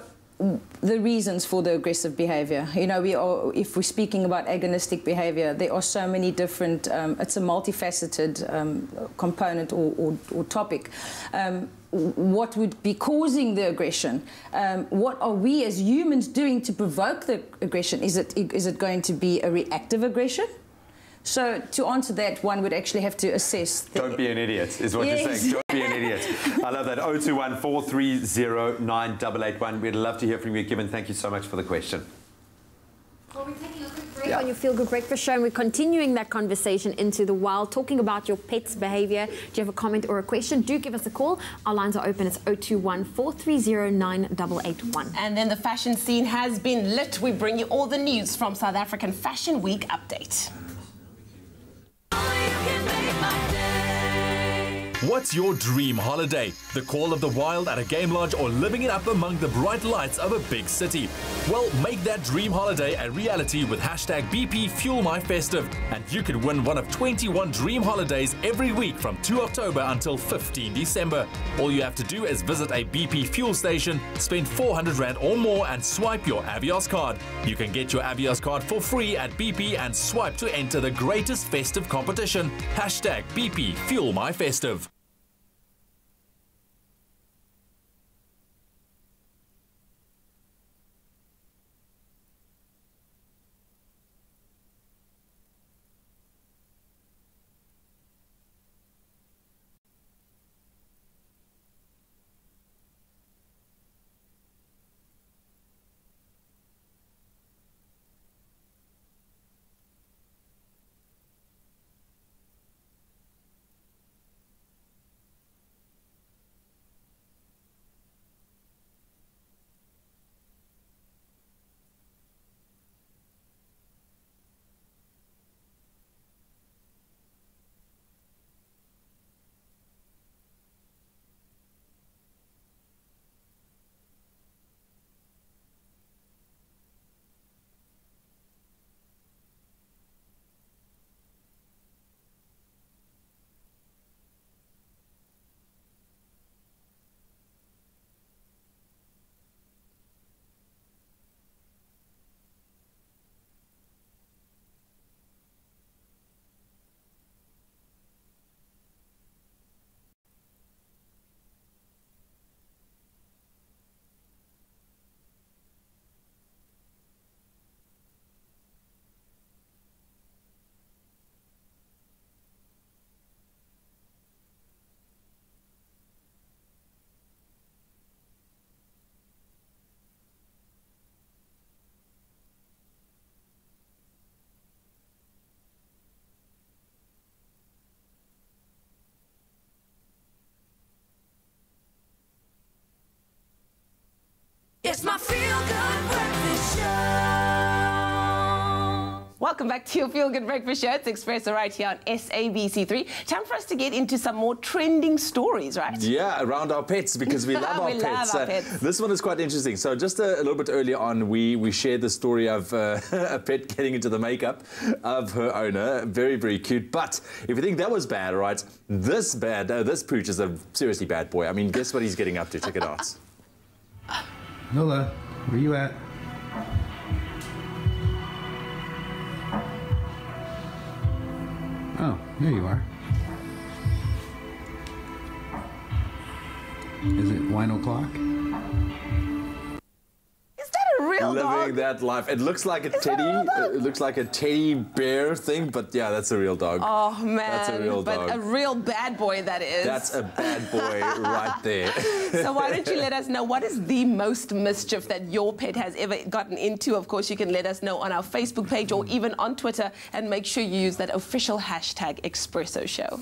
the reasons for the aggressive behavior. You know, if we're speaking about agonistic behavior, there are so many different, it's a multifaceted component or topic. What would be causing the aggression? What are we as humans doing to provoke the aggression? Is it going to be a reactive aggression? So to answer that, one would actually have to assess. Don't be an idiot, is what you're saying. Don't be an idiot. I love that. 021 430 9881. We'd love to hear from you, Given. Thank you so much for the question. Well, we're taking a quick break on your Feel Good Breakfast Show, and we're continuing that conversation into the wild, talking about your pet's behavior. Do you have a comment or a question? Do give us a call. Our lines are open. It's 021 430 9881. And then the fashion scene has been lit. We bring you all the news from South African Fashion Week Update. What's your dream holiday? The call of the wild at a game lodge or living it up among the bright lights of a big city? Well, make that dream holiday a reality with hashtag BP Fuel My Festive. And you could win one of 21 dream holidays every week from 2 October until 15 December. All you have to do is visit a BP fuel station, spend 400 Rand or more and swipe your Avios card. You can get your Avios card for free at BP and swipe to enter the greatest festive competition. Hashtag BP Fuel My Festive. It's my Feel Good Breakfast Show. Welcome back to your Feel Good Breakfast Show. It's Expresso right here on SABC3. Time for us to get into some more trending stories, right? Yeah, around our pets, because we love our We pets. love our pets. This one is quite interesting. So just a little bit earlier on, we shared the story of a pet getting into the makeup of her owner. Very, very cute. But if you think that was bad, right, this pooch is a seriously bad boy. I mean, guess what he's getting up to? Check it out. Lola, where you at? Oh, there you are. Is it wine o'clock? Is that a real dog? Living that life. It looks like a teddy. It looks like a teddy bear thing, but yeah, that's a real dog. Oh man, that's a real dog. But a real bad boy, that is. That's a bad boy right there. So why don't you let us know what is the most mischief that your pet has ever gotten into? Of course, you can let us know on our Facebook page or even on Twitter, and make sure you use that official hashtag Expresso Show.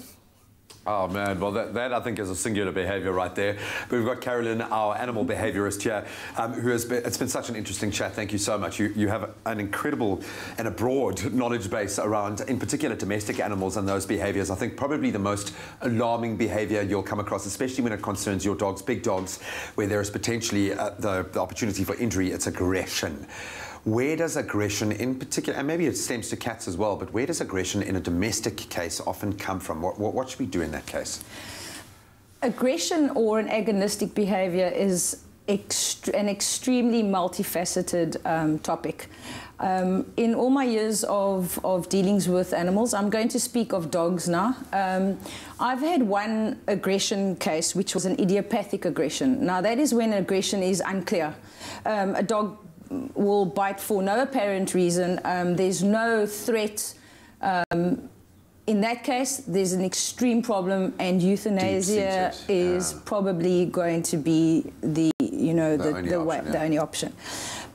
Oh man, well that I think is a singular behaviour right there. But we've got Carolyn, our animal behaviourist here, who has been, it's been such an interesting chat. Thank you so much. You have an incredible and a broad knowledge base around, in particular, domestic animals and those behaviours. I think probably the most alarming behaviour you'll come across, especially when it concerns your dogs, big dogs, where there is potentially the opportunity for injury, it's aggression. Where does aggression in particular, and maybe it stems to cats as well, but where does aggression in a domestic case often come from? What should we do in that case? Aggression or an agonistic behavior is an extremely multifaceted topic. In all my years of dealings with animals, I'm going to speak of dogs now. I've had one aggression case, which was an idiopathic aggression. Now, that is when aggression is unclear. A dog will bite for no apparent reason. There's no threat. In that case, there's an extreme problem, and euthanasia is probably going to be the only option.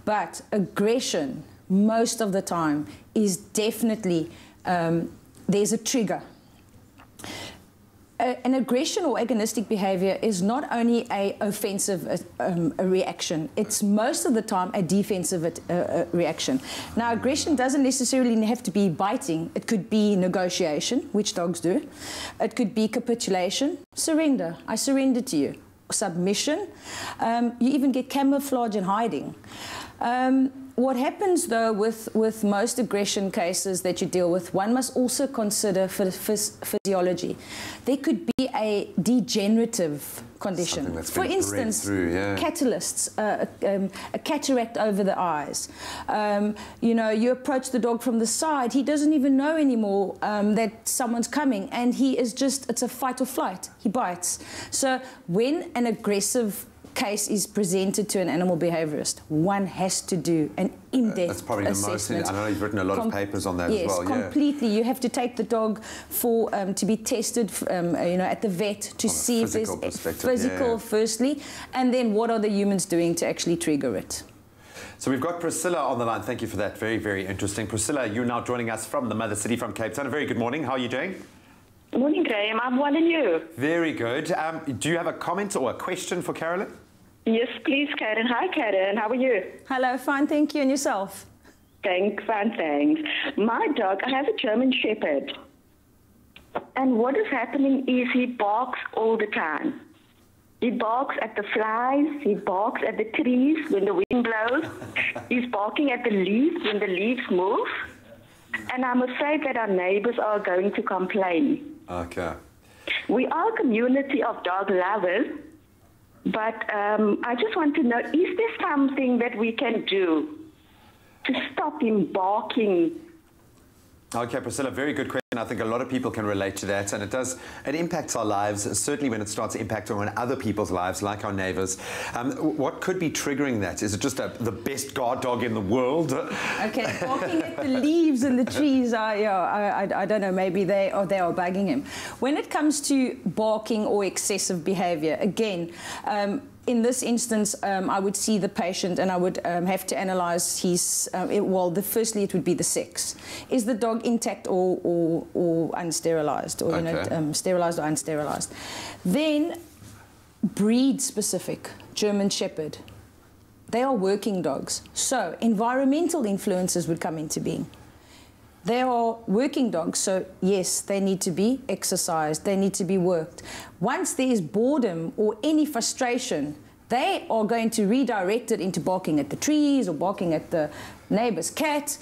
But aggression, most of the time, is definitely there's a trigger. An aggression or agonistic behavior is not only a offensive a reaction, it's most of the time a defensive reaction. Now, aggression doesn't necessarily have to be biting. It could be negotiation, which dogs do. It could be capitulation, surrender. I surrender to you. Submission. You even get camouflage and hiding. What happens, though, with most aggression cases that you deal with, one must also consider physiology. There could be a degenerative condition. For instance, catalysts, a cataract over the eyes. You know, you approach the dog from the side, he doesn't even know anymore that someone's coming, and he is just, it's a fight or flight. He bites. So when an aggressive case is presented to an animal behaviorist, one has to do an in-depth That's probably assessment. the most, I know you've written a lot of papers on that as well. Yes, completely. You have to take the dog for to be tested, you know, at the vet to see if there's physical, firstly, and then what are the humans doing to actually trigger it. So we've got Priscilla on the line. Thank you for that. Very, very interesting. Priscilla, you're now joining us from the Mother City, from Cape Town. A very good morning. How are you doing? Good morning, Graham. I'm well, and you? Very good. Do you have a comment or a question for Carolyn? Yes, please, Karen. Hi, Karen. How are you? Hello, fine, thank you. And yourself? Thanks, fine, thanks. My dog, I have a German Shepherd. And what is happening is he barks all the time. He barks at the flies. He barks at the trees when the wind blows. He's barking at the leaves when the leaves move. And I'm afraid that our neighbors are going to complain. Okay. We are a community of dog lovers. But I just want to know, is there something that we can do to stop him barking? Okay, Priscilla, very good question. I think a lot of people can relate to that, and it impacts our lives, certainly when it starts impacting on other people's lives, like our neighbours. What could be triggering that? Is it just the best guard dog in the world? Okay, barking at the leaves and the trees, I don't know, maybe they are bugging him. When it comes to barking or excessive behaviour, again, in this instance, I would see the patient and I would have to analyse his, firstly it would be the sex. Is the dog intact or unsterilised, or sterilised or unsterilised? Then, breed specific, German Shepherd. They are working dogs. So, environmental influences would come into being. They are working dogs, so yes, they need to be exercised, they need to be worked. Once there is boredom or any frustration, they are going to redirect it into barking at the trees or barking at the neighbour's cat.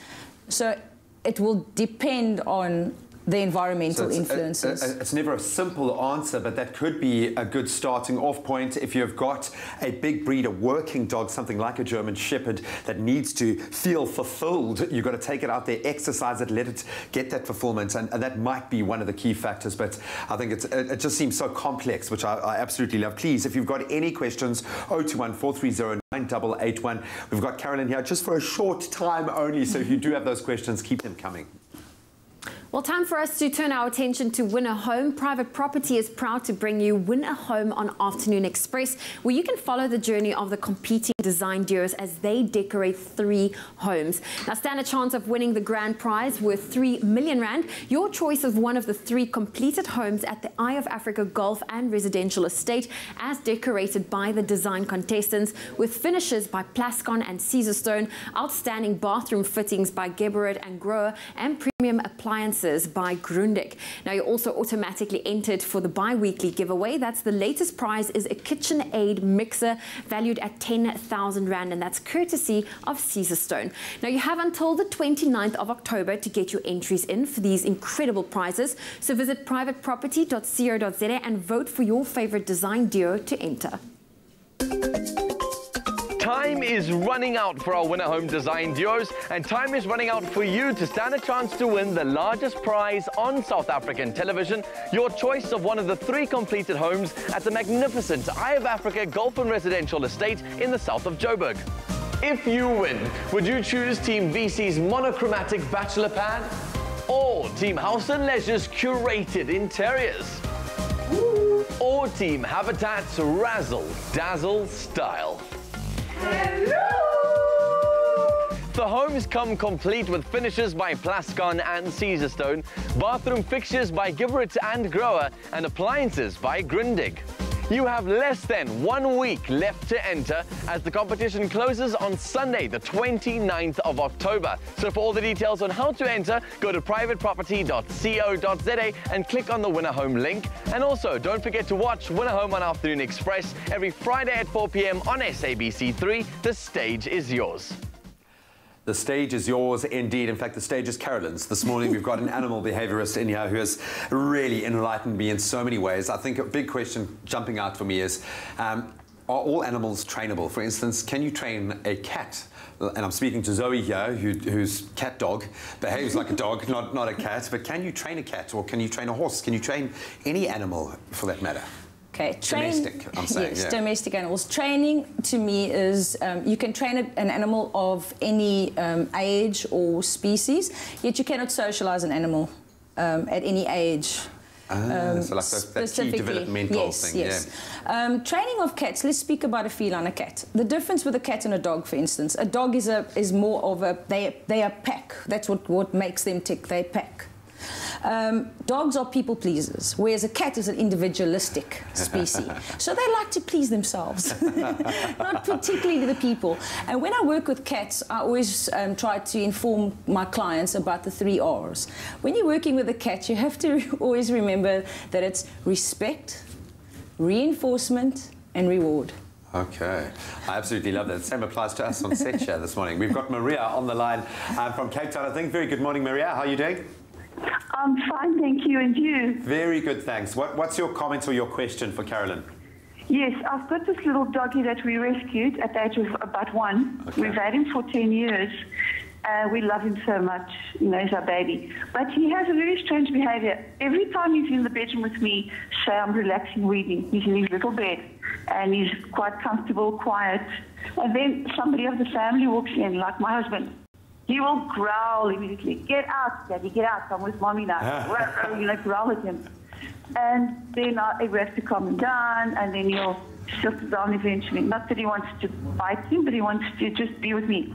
So it will depend on the environmental influences. It's never a simple answer, but that could be a good starting off point. If you've got a big breed, a working dog, something like a German Shepherd that needs to feel fulfilled, you've got to take it out there, exercise it, let it get that fulfillment, and that might be one of the key factors. But I think it just seems so complex, which I absolutely love. Please, if you've got any questions, 021 430 9881. We've got Carolyn here just for a short time only, so if you do have those questions, keep them coming. Well, time for us to turn our attention to Win a Home. Private Property is proud to bring you Win a Home on Afternoon Express, where you can follow the journey of the competing design duos as they decorate 3 homes. Now, stand a chance of winning the grand prize worth 3 million rand. Your choice of one of the 3 completed homes at the Eye of Africa Golf and Residential Estate, as decorated by the design contestants, with finishes by Plascon and Caesarstone, outstanding bathroom fittings by Geberit and Grower, and premium appliances by Grundig. Now, you're also automatically entered for the bi-weekly giveaway. That's the latest prize is a KitchenAid mixer valued at 10,000 rand, and that's courtesy of Caesarstone. Now, you have until the 29th of October to get your entries in for these incredible prizes. So visit privateproperty.co.za and vote for your favorite design duo to enter. Time is running out for our Win a Home design duos, and time is running out for you to stand a chance to win the largest prize on South African television, your choice of one of the 3 completed homes at the magnificent Eye of Africa Golf and Residential Estate in the south of Joburg. If you win, would you choose Team VC's monochromatic bachelor pad or Team House and Leisure's curated interiors? Or Team Habitat's razzle dazzle style? The homes come complete with finishes by Plascon and Caesarstone, bathroom fixtures by Geberit and Grower, and appliances by Grundig. You have less than 1 week left to enter as the competition closes on Sunday, the 29th of October. So for all the details on how to enter, go to privateproperty.co.za and click on the Win a Home link. And also, don't forget to watch Win a Home on Afternoon Express every Friday at 4 p.m. on SABC3. The stage is yours. The stage is yours indeed. In fact, the stage is Carolyn's. This morning we've got an animal behaviorist in here who has really enlightened me in so many ways. I think a big question jumping out for me is, are all animals trainable? For instance, can you train a cat? And I'm speaking to Zoe here, whose cat dog behaves like a dog, not a cat. But can you train a cat, or can you train a horse? Can you train any animal for that matter? Okay, domestic, I'm saying. Yes, yeah. Domestic animals. Training, to me, is you can train an animal of any age or species, yet you cannot socialize an animal at any age. So like that key developmental thing. Yes. Training of cats. Let's speak about a feline, a cat. The difference with a cat and a dog, for instance, a dog is more of a they are pack. That's what makes them tick. They pack. Dogs are people pleasers, whereas a cat is an individualistic species. So they like to please themselves, not particularly the people. And when I work with cats, I always try to inform my clients about the 3 R's. When you're working with a cat, you have to always remember that it's respect, reinforcement, and reward. Okay, I absolutely love that. The same applies to us on set here this morning. We've got Maria on the line from Cape Town, I think. Very good morning, Maria. How are you doing? I'm fine, thank you, and you? Very good, thanks. What's your comment or your question for Carolyn? Yes, I've got this little doggy that we rescued at the age of about 1. Okay. We've had him for 10 years. We love him so much, you know, he's our baby. But he has a very strange behavior. Every time he's in the bedroom with me, say I'm relaxing, reading, he's in his little bed, and he's quite comfortable, quiet. And then somebody of the family walks in, like my husband. He will growl immediately. Get out, Daddy, get out. I'm with Mommy now. You know, growl at him. And then we have to calm him down, and then he'll sit down eventually. Not that he wants to bite him, but he wants to just be with me.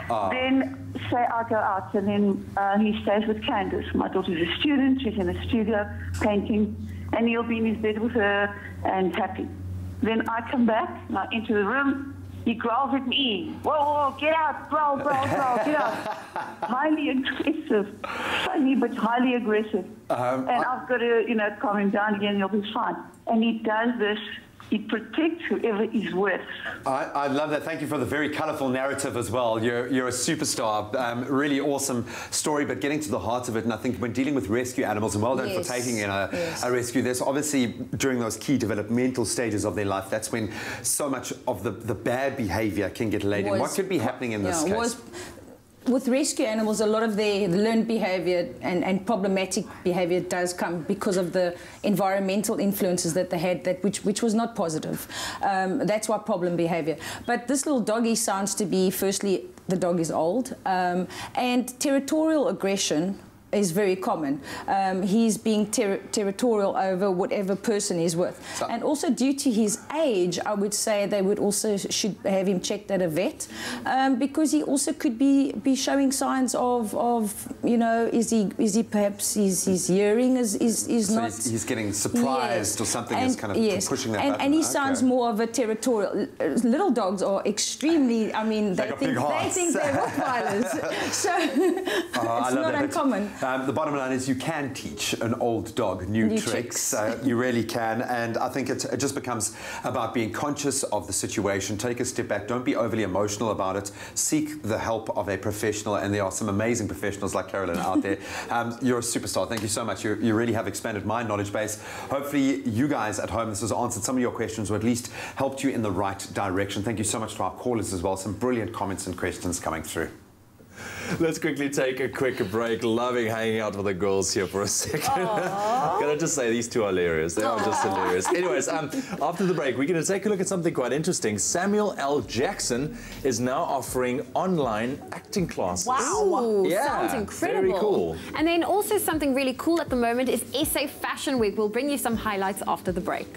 Then, say I go out, and then he stays with Candace. My daughter's a student. She's in the studio painting, and he'll be in his bed with her and happy. Then I come back, and I enter the room. He growls at me. Whoa, whoa, get out, growl, growl, growl, get out. Highly aggressive. Funny, but highly aggressive. And I've got to, you know, calm him down again, he'll be fine. And he does this. He protects whoever he's with. I love that. Thank you for the very colourful narrative as well. You're a superstar. Really awesome story, but getting to the heart of it. And I think when dealing with rescue animals, and well done for taking in a rescue, there's obviously during those key developmental stages of their life, that's when so much of the bad behaviour can get laid in. What could be happening in this case? With rescue animals, a lot of their learned behaviour and problematic behaviour does come because of the environmental influences that they had, which was not positive. That's why problem behaviour. But this little doggy sounds to be, firstly, the dog is old, and territorial aggression is very common. He's being territorial over whatever person he's with. And also due to his age, I would say they would also should have him checked at a vet, because he also could be showing signs of you know, is he perhaps his hearing is not... He's getting surprised, or something is kind of pushing that button. And he sounds more of a territorial. Little dogs are extremely, I mean, they think they're Rottweilers. So it's not uncommon. The bottom line is you can teach an old dog new tricks. You really can, and I think it just becomes about being conscious of the situation. Take a step back. Don't be overly emotional about it. Seek the help of a professional, and there are some amazing professionals like Carolyn out there. You're a superstar. Thank you so much. You really have expanded my knowledge base. Hopefully you guys at home, this has answered some of your questions, or at least helped you in the right direction. Thank you so much to our callers as well. Some brilliant comments and questions coming through. Let's quickly take a quick break. Loving hanging out with the girls here for a second. Can I just say, these two are hilarious. They are just hilarious. Anyways, after the break, we're going to take a look at something quite interesting. Samuel L. Jackson is now offering online acting classes. Wow. Yeah, sounds incredible. Very cool. And then also something really cool at the moment is SA Fashion Week. We'll bring you some highlights after the break.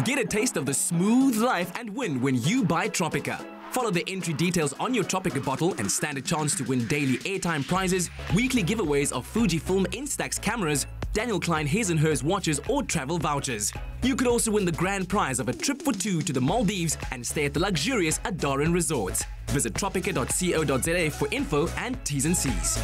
Get a taste of the smooth life and win when you buy Tropica. Follow the entry details on your Tropica bottle and stand a chance to win daily airtime prizes, weekly giveaways of Fujifilm Instax cameras, Daniel Klein His and Hers watches or travel vouchers. You could also win the grand prize of a trip for two to the Maldives and stay at the luxurious Adaran Resorts. Visit tropica.co.za for info and T's and C's.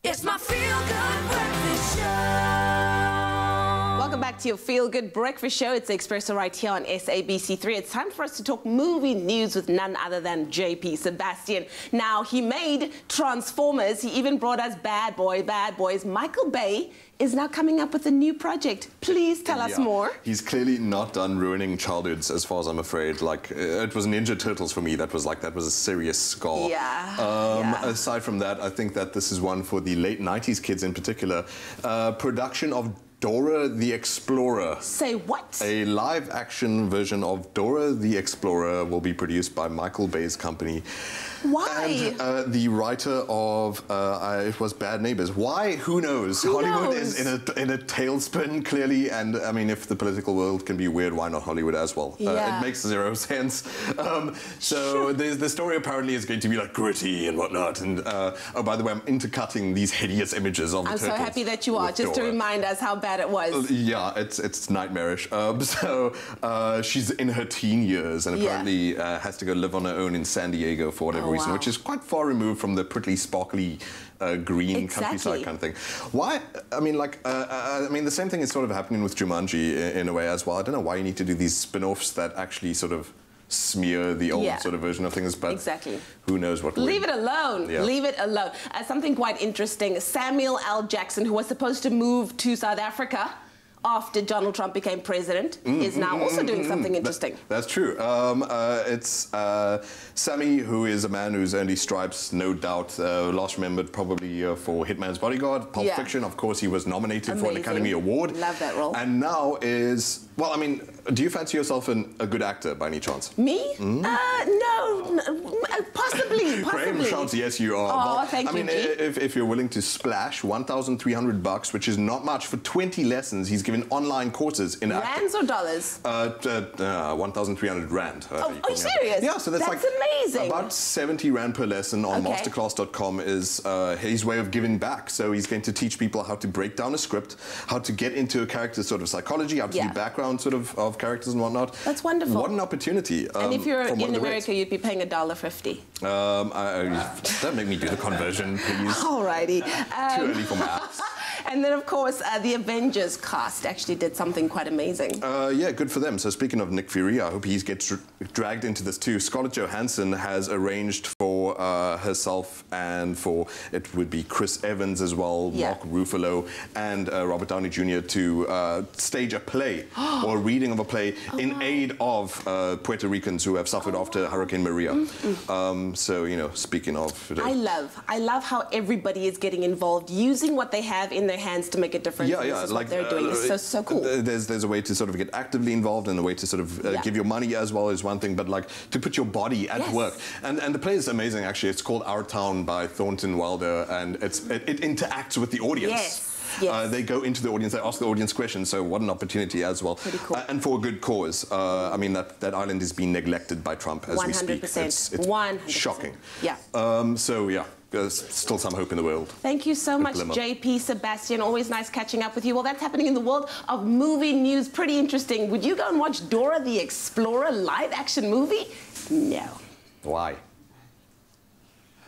It's my feel-good breakfast show. Welcome back to your feel-good breakfast show. It's the Expresso right here on SABC3. It's time for us to talk movie news with none other than JP Sebastian. Now, he made Transformers. He even brought us Bad Boys. Michael Bay is now coming up with a new project. Please tell us more. He's clearly not done ruining childhoods, as far as I'm afraid. Like, it was Ninja Turtles for me. That was a serious scar. Aside from that, I think that this is one for the late 90s kids in particular. Production of Dora the Explorer. Say what? A live-action version of Dora the Explorer will be produced by Michael Bay's company. Why? And the writer of it was Bad Neighbors. Why? Who knows? Hollywood is in a tailspin, clearly, and I mean, if the political world can be weird, why not Hollywood as well? Yeah. It makes zero sense. So the story apparently is going to be like gritty and whatnot. And oh, by the way, I'm intercutting these hideous images of the I'm turtles. so happy that you are, just to remind us how bad it was. Yeah, it's nightmarish. So she's in her teen years and apparently has to go live on her own in San Diego for whatever reason, which is quite far removed from the pretty sparkly green countryside kind of thing. Why? I mean, like, I mean, the same thing is sort of happening with Jumanji in a way as well. I don't know why you need to do these spin-offs that actually sort of smear the old sort of version of things, but who knows what. Leave it alone. Yeah. Leave it alone. Something quite interesting. Samuel L. Jackson, who was supposed to move to South Africa after Donald Trump became president, is now also doing something interesting. That's true. It's Sammy, who is a man who's earned his stripes, no doubt. Last remembered probably for Hitman's Bodyguard, Pulp Fiction. Of course, he was nominated for an Academy Award. Love that role. And now is, well, I mean, do you fancy yourself a good actor by any chance? Me? No, possibly. Graham Shantz, yes, you are. Oh, well, thank you, I mean, if you're willing to splash $1,300, which is not much, for 20 lessons, he's given online courses in acting. Rands or dollars? 1,300 Rand. Are you serious? Yeah, so that's like amazing. About 70 Rand per lesson on masterclass.com is his way of giving back. So he's going to teach people how to break down a script, how to get into a character's sort of psychology, how to do background sort of characters and whatnot. That's wonderful. What an opportunity. And if you're in America, you'd be paying $1.50. Don't make me do the conversion, please. Alrighty. Too early for maths. And then, of course, the Avengers cast actually did something quite amazing. Yeah, good for them. So speaking of Nick Fury, I hope he gets dragged into this too. Scarlett Johansson has arranged for herself and for, it would be Chris Evans as well, Mark Ruffalo, and Robert Downey Jr. to stage a play or a reading of a play in aid of Puerto Ricans who have suffered after Hurricane Maria. So, you know, speaking of... I love how everybody is getting involved, using what they have in their hands to make a difference. Yeah, this is what they're doing. It's so cool. There's a way to sort of get actively involved and a way to sort of give your money as well is one thing, but like to put your body at work. And the play is amazing, actually. It's called Our Town by Thornton Wilder, and it interacts with the audience. They go into the audience, they ask the audience questions, so what an opportunity as well. Pretty cool. And for a good cause. I mean, that island is being neglected by Trump as we speak. 100%. It's 100%. shocking. Yeah. So, yeah. There's still some hope in the world. Thank you so much, JP Sebastian. Always nice catching up with you. Well, that's happening in the world of movie news. Pretty interesting. Would you go and watch Dora the Explorer live-action movie? No. Why?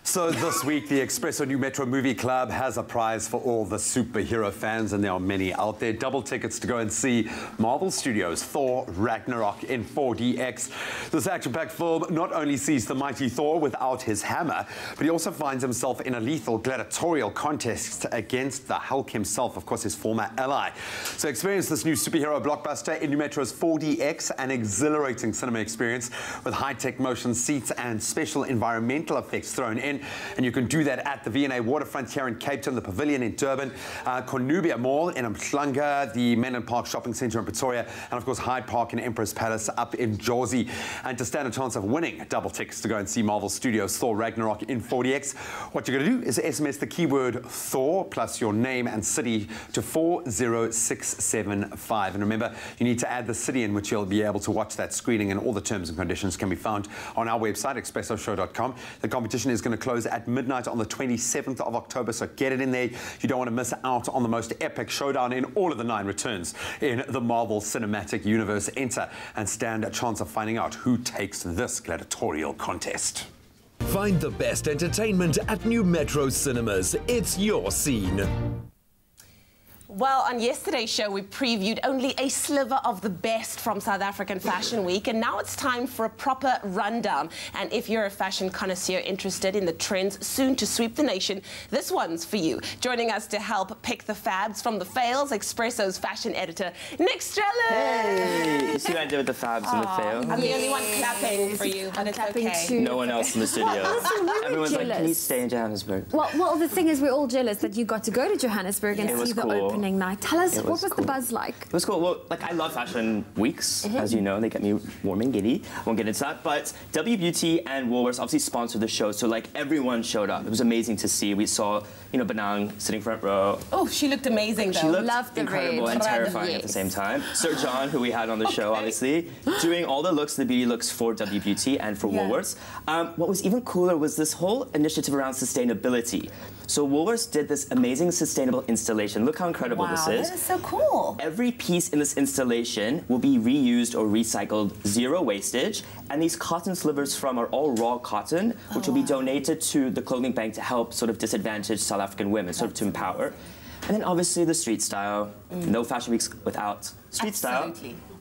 So this week, the Expresso New Metro Movie Club has a prize for all the superhero fans, and there are many out there. Double tickets to go and see Marvel Studios' Thor Ragnarok in 4DX. This action-packed film not only sees the mighty Thor without his hammer, but he also finds himself in a lethal gladiatorial contest against the Hulk himself, of course, his former ally. So experience this new superhero blockbuster in New Metro's 4DX, an exhilarating cinema experience with high-tech motion seats and special environmental effects thrown in. And you can do that at the V&A Waterfront here in Cape Town, the Pavilion in Durban, Cornubia Mall in Umhlanga, the Menlyn Park Shopping Centre in Pretoria, and of course Hyde Park and Empress Palace up in Jersey. And to stand a chance of winning double tickets to go and see Marvel Studios' Thor Ragnarok in 4DX, what you're going to do is SMS the keyword Thor plus your name and city to 40675. And remember, you need to add the city in which you'll be able to watch that screening, and all the terms and conditions can be found on our website, expressoshow.com. The competition is going to close at midnight on the 27th of October, so get it in there. You don't want to miss out on the most epic showdown in all of the 9 returns in the Marvel Cinematic Universe. Enter and stand a chance of finding out who takes this gladiatorial contest. Find the best entertainment at New Metro Cinemas. It's your scene. Well, on yesterday's show, we previewed only a sliver of the best from South African Fashion Week, and now it's time for a proper rundown. And if you're a fashion connoisseur interested in the trends soon to sweep the nation, this one's for you. Joining us to help pick the fabs from the fails, Expresso's fashion editor, Nick Strellis. Hey! You see what I did with the fabs and the fails? I'm the only one clapping for you, but it's okay. Too. No one else in the studio. Well, listen, we Everyone's jealous. like, can you stay in Johannesburg? Well, the thing is, we're all jealous that you got to go to Johannesburg and see the opening opening night. Tell us, what was the buzz like? It was cool. Well, like, I love fashion weeks, as you know. They get me warm and giddy. Won't get into that. But W Beauty and Woolworths obviously sponsored the show, so like everyone showed up. It was amazing to see. We saw, you know, Benang sitting front row. Oh, she looked amazing though. She looked Loved the incredible red. and terrifying Yes. at the same time. Sir John, who we had on the show, obviously, doing all the looks, the beauty looks for W Beauty and for Woolworths. What was even cooler was this whole initiative around sustainability. So Woolworths did this amazing sustainable installation. Look how incredible this is. That is so cool. Every piece in this installation will be reused or recycled, zero wastage. And these cotton slivers from are all raw cotton, which will be donated to the clothing bank to help sort of disadvantaged South African women, sort of to empower. And then obviously the street style. No fashion weeks without street style.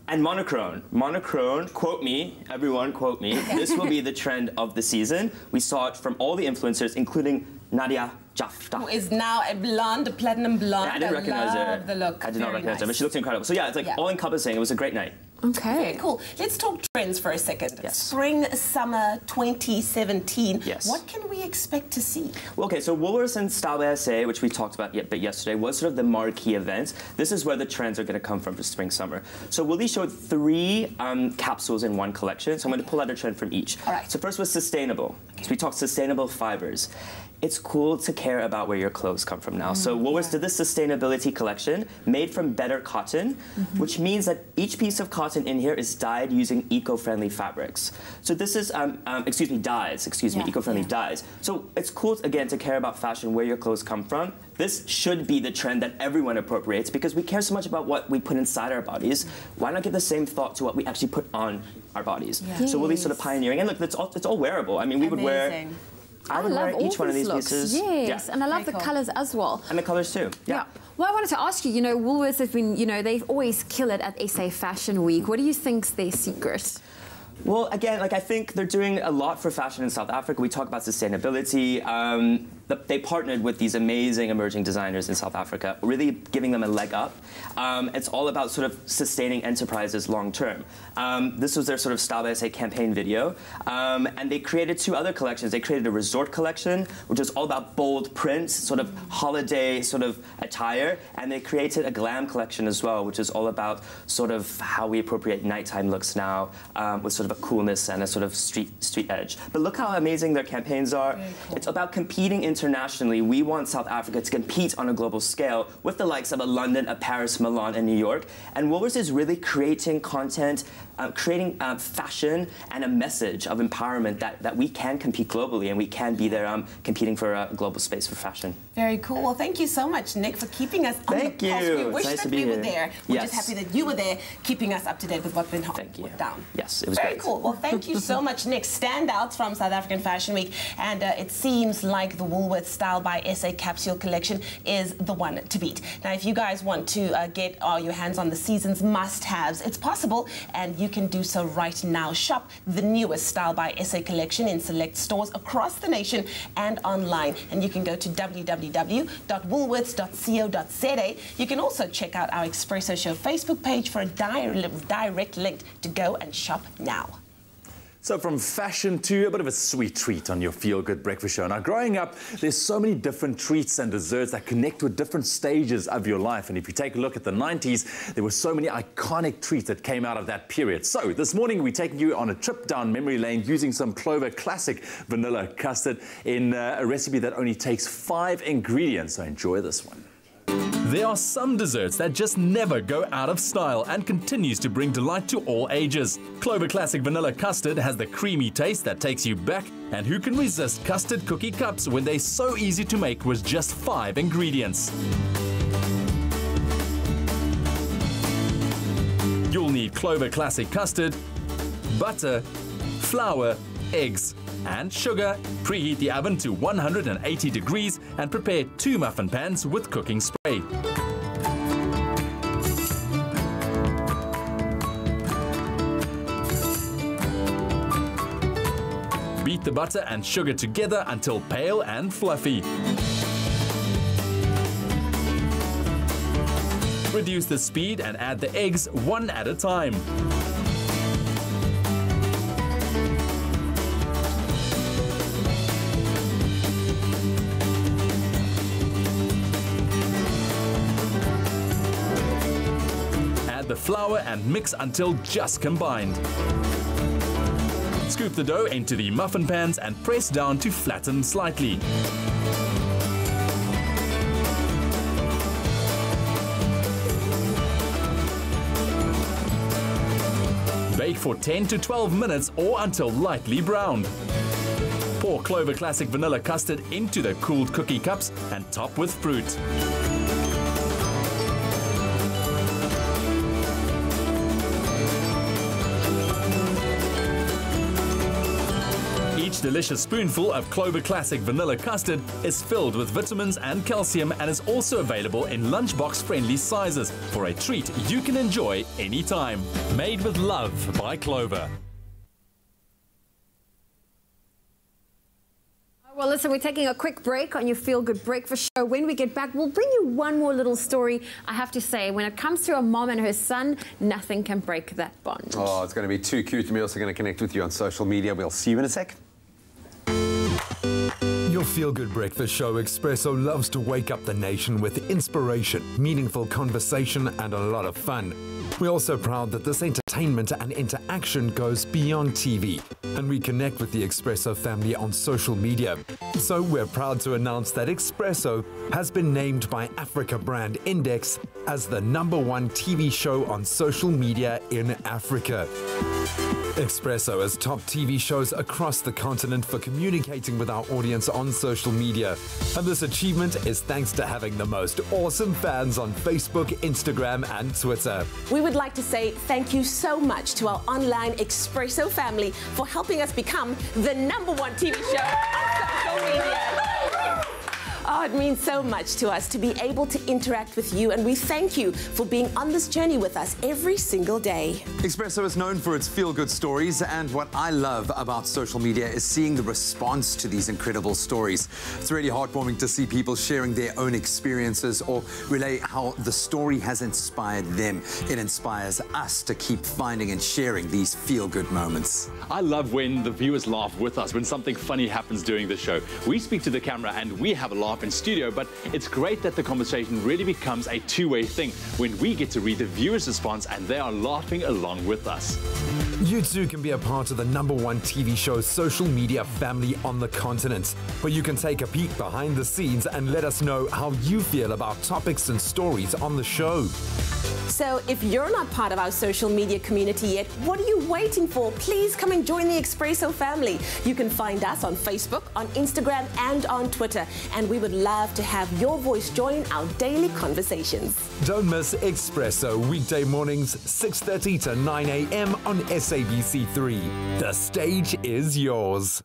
And monochrome. Monochrome, quote me, everyone quote me, this will be the trend of the season. We saw it from all the influencers, including Nadia Jafta. Who is now a blonde, a platinum blonde. Yeah, I didn't recognize her. The look. I did not recognize her, but she looked incredible. So yeah, it's like all-encompassing. It was a great night. Okay. Very cool. Let's talk trends for a second. Yes. Spring, summer 2017. Yes. What can we expect to see? Well, okay, so Woolworths and Style by SA, which we talked about a bit yesterday, was sort of the marquee event. This is where the trends are going to come from for spring, summer. So Woolly showed 3 capsules in one collection, so I'm going to pull out a trend from each. All right. So first was sustainable. So we talked sustainable fibers. It's cool to care about where your clothes come from now. So Woolworths did this sustainability collection made from better cotton, which means that each piece of cotton in here is dyed using eco-friendly fabrics. So this is, dyes, eco-friendly dyes. So it's cool, again, to care about fashion, where your clothes come from. This should be the trend that everyone appropriates because we care so much about what we put inside our bodies. Why not give the same thought to what we actually put on our bodies? Yes. So Woolly's sort of pioneering. And look, it's all wearable. I mean, we would wear... I would wear each one of these pieces. Yes, and I love the colours as well. And the colours too. Yeah. Well, I wanted to ask you, Woolworths have been, they've always killed it at SA Fashion Week. What do you think's their secret? Well, again, I think they're doing a lot for fashion in South Africa. We talk about sustainability. They partnered with these amazing emerging designers in South Africa, really giving them a leg up. It's all about sort of sustaining enterprises long term. This was their sort of Style by SA campaign video. And they created 2 other collections. They created a resort collection, which was all about bold prints, sort of holiday sort of attire. And they created a glam collection as well, which is all about sort of how we appropriate nighttime looks now, with sort of a coolness and a sort of street edge. But look how amazing their campaigns are. Cool. It's about competing internationally. We want South Africa to compete on a global scale with the likes of a London, a Paris, Milan, and New York. And Woolworths is really creating content, creating fashion and a message of empowerment that we can compete globally and we can be there competing for a global space for fashion. Very cool. Well, thank you so much, Nick, for keeping us on the pulse. We wish that we were there. We're just happy that you were there, keeping us up to date with what's been down. Yes, it was very great. cool. Well, thank you so much, Nick. Standouts from South African Fashion Week, and it seems like the Woolworths Style by SA capsule collection is the one to beat. Now, if you guys want to get your hands on the season's must-haves, it's possible, and you can do so right now. Shop the newest Style by SA collection in select stores across the nation and online, and you can go to www.woolworths.co.za. You can also check out our Expresso Show Facebook page for a direct link to go and shop now. So from fashion to a bit of a sweet treat on your feel-good breakfast show. Now, growing up, there's so many different treats and desserts that connect with different stages of your life. And if you take a look at the 90s, there were so many iconic treats that came out of that period. So this morning, we're taking you on a trip down memory lane using some Clover Classic vanilla custard in a recipe that only takes 5 ingredients. So enjoy this one. There are some desserts that just never go out of style and continues to bring delight to all ages. Clover Classic Vanilla Custard has the creamy taste that takes you back, and who can resist custard cookie cups when they're so easy to make with just 5 ingredients? You'll need Clover Classic custard, butter, flour, eggs, and sugar. Preheat the oven to 180 degrees and prepare 2 muffin pans with cooking spray. Beat the butter and sugar together until pale and fluffy. Reduce the speed and add the eggs one at a time. the flour and mix until just combined. Scoop the dough into the muffin pans and press down to flatten slightly. Bake for 10 to 12 minutes or until lightly browned. Pour Clover Classic Vanilla Custard into the cooled cookie cups and top with fruit. Each delicious spoonful of Clover Classic Vanilla Custard is filled with vitamins and calcium and is also available in lunchbox-friendly sizes for a treat you can enjoy anytime. Made with love by Clover. Well, listen, we're taking a quick break on your Feel Good Breakfast show. When we get back, we'll bring you one more little story. I have to say, when it comes to a mom and her son, nothing can break that bond. Oh, it's going to be too cute. We're also going to connect with you on social media. We'll see you in a sec. Your feel-good breakfast show Expresso loves to wake up the nation with inspiration, meaningful conversation and a lot of fun. We're also proud that this entertainment and interaction goes beyond TV, and we connect with the Expresso family on social media. So we're proud to announce that Expresso has been named by Africa Brand Index as the #1 TV show on social media in Africa. Expresso has top TV shows across the continent for communicating with our audience on social media. And this achievement is thanks to having the most awesome fans on Facebook, Instagram and Twitter. We would like to say thank you so much to our online Expresso family for helping us become the #1 TV show on social media. Oh, it means so much to us to be able to interact with you, and we thank you for being on this journey with us every single day. Expresso is known for its feel-good stories, and what I love about social media is seeing the response to these incredible stories. It's really heartwarming to see people sharing their own experiences or relay how the story has inspired them. It inspires us to keep finding and sharing these feel-good moments. I love when the viewers laugh with us, when something funny happens during the show. We speak to the camera and we have a laugh in studio, but it's great that the conversation really becomes a two-way thing when we get to read the viewers' response and they are laughing along with us. You too can be a part of the #1 TV show social media family on the continent, where you can take a peek behind the scenes and let us know how you feel about topics and stories on the show. So if you're not part of our social media community yet, what are you waiting for? Please come and join the Expresso family. You can find us on Facebook, on Instagram and on Twitter, and we would love to have your voice join our daily conversations. Don't miss Expresso weekday mornings 6:30 to 9 a.m. on SABC3. The stage is yours.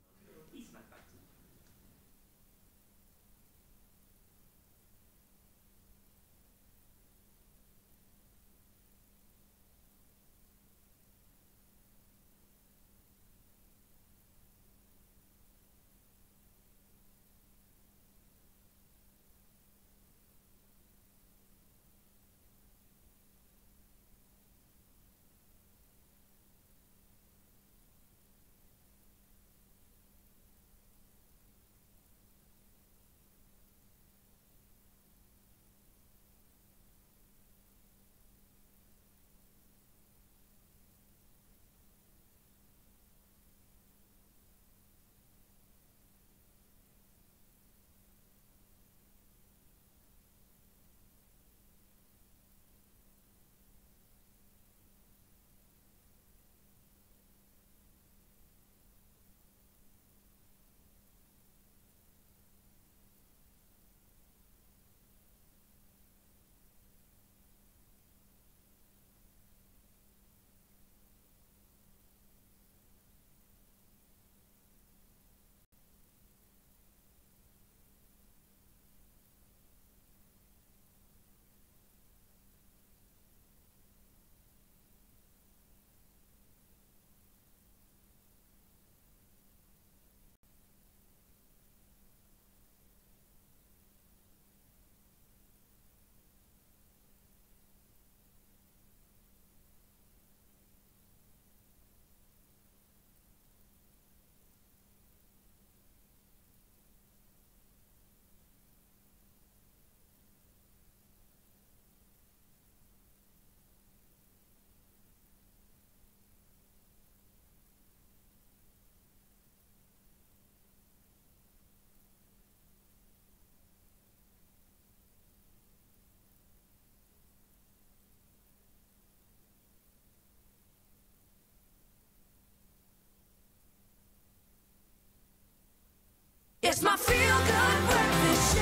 It's my feel-good breakfast show.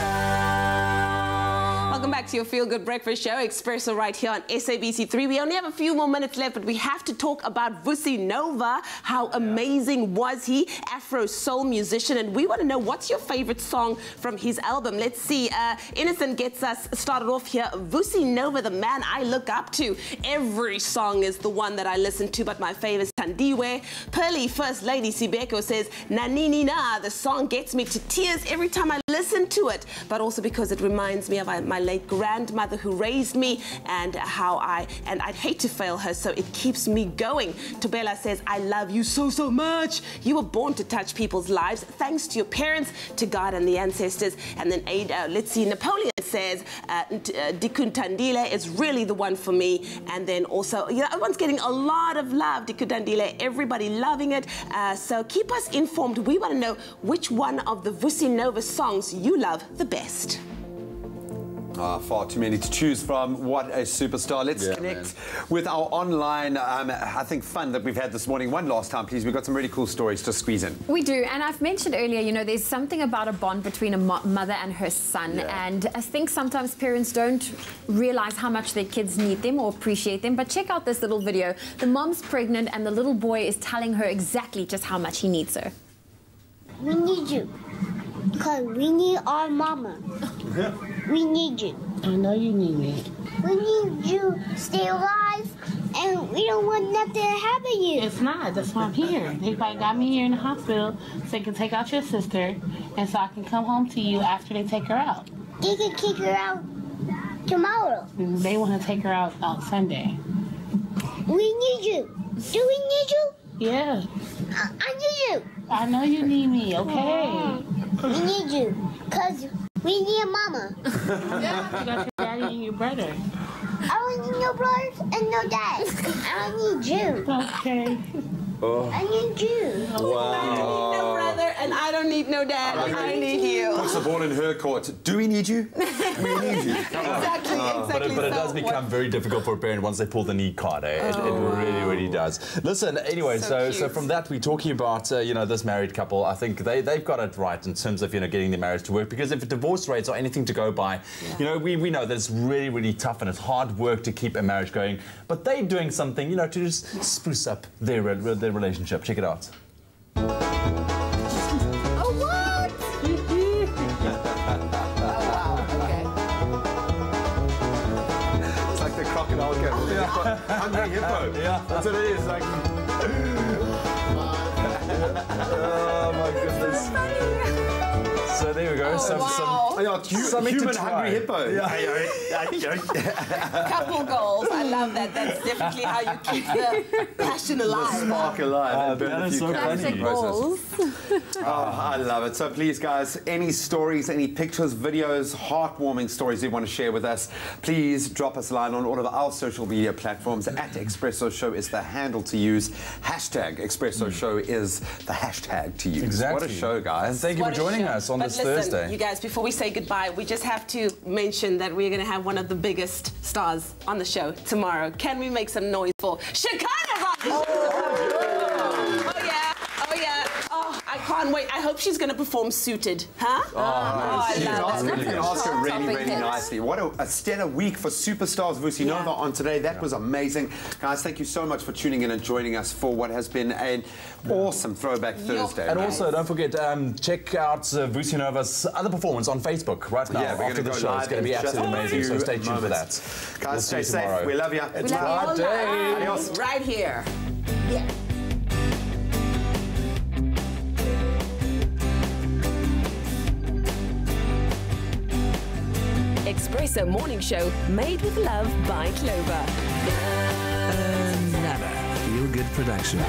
Welcome back to your Feel Good Breakfast Show, Expresso right here on SABC3. We only have a few more minutes left, but we have to talk about Vusi Nova. How amazing was he? Afro soul musician, and we want to know what's your favorite song from his album. Let's see. Innocent gets us started off here. Vusi Nova, the man I look up to. Every song is the one that I listen to, but my favorite is Tandiwe. Pearly First Lady Sibeko says, Nanini Na, the song gets me to tears every time I listen to it, but also because it reminds me of my late grandmother who raised me and how I'd hate to fail her, so it keeps me going. Tobela says, I love you so, so much. You were born to touch people's lives. Thanks to your parents, to God and the ancestors. And then let's see, Napoleon says, Dikuntandile is really the one for me. And then also, you know, everyone's getting a lot of love, Dikuntandile, everybody loving it. So keep us informed. We want to know which one of the Vusi Nova songs you love the best. Far too many to choose from. What a superstar. Let's connect with our online, I think, fun that we've had this morning. One last time, please. We've got some really cool stories to squeeze in. We do. And I've mentioned earlier, you know, there's something about a bond between a mother and her son. And I think sometimes parents don't realize how much their kids need them or appreciate them. But check out this little video. The mom's pregnant and the little boy is telling her exactly just how much he needs her. We need you. Because we need our mama. We need you. I know you need me. We need you to stay alive, and we don't want nothing to happen to you. It's not. That's why I'm here. They got me here in the hospital so they can take out your sister, and so I can come home to you after they take her out. They can kick her out tomorrow. They want to take her out on Sunday. We need you. Do we need you? Yeah. I need you. I know you need me, okay? We need you, because we need a mama. Yeah, you got your daddy and your brother. I don't need no brothers and no dad. I don't need you. Okay. Oh. I need you. Wow. I don't need no brother and I don't need no dad. I need you. What's the ball in her court? Do we need you? We need you. Exactly. But it does become very difficult for a parent once they pull the knee card. Eh? It really, really does. Listen, anyway, so from that, we're talking about, you know, this married couple. I think they've got it right in terms of, you know, getting their marriage to work. Because if divorce rates are anything to go by, you know, we know that it's really, really tough and it's hard work to keep a marriage going. But they're doing something, you know, to just spruce up their relationship. Check it out. Hungry hippo. Yeah, that's what it is. Like. Oh my goodness. So there we go. Some human hungry hippo. Couple goals. I love that. That's definitely how you keep the passion alive. The spark alive. That is so funny. I love it. So please, guys, any stories, any pictures, videos, heartwarming stories you want to share with us, please drop us a line on all of our social media platforms. At Expresso Show is the handle to use. Hashtag Expresso Show is the hashtag to use. Exactly. What a show, guys. Thank you for joining us on this Thursday. You guys, before we say goodbye, we just have to mention that we're going to have one of the biggest stars on the show tomorrow. Can we make some noise for Shekinah? I can't wait. I hope she's going to perform suited. Huh? Nice. I love You can ask her really, really nicely. What a stellar week for superstars. Vusi Nova on today. That was amazing. Guys, thank you so much for tuning in and joining us for what has been an awesome Throwback Thursday. And also, don't forget, check out Vusi Nova's other performance on Facebook right now. Yeah, we're after going to the go show. live. It's going to be absolutely amazing, so stay tuned for that. Guys, we'll stay safe. We love you. It's our day. Adios. Right here. Yeah. Expresso Morning Show, made with love by Clover. Another feel-good production.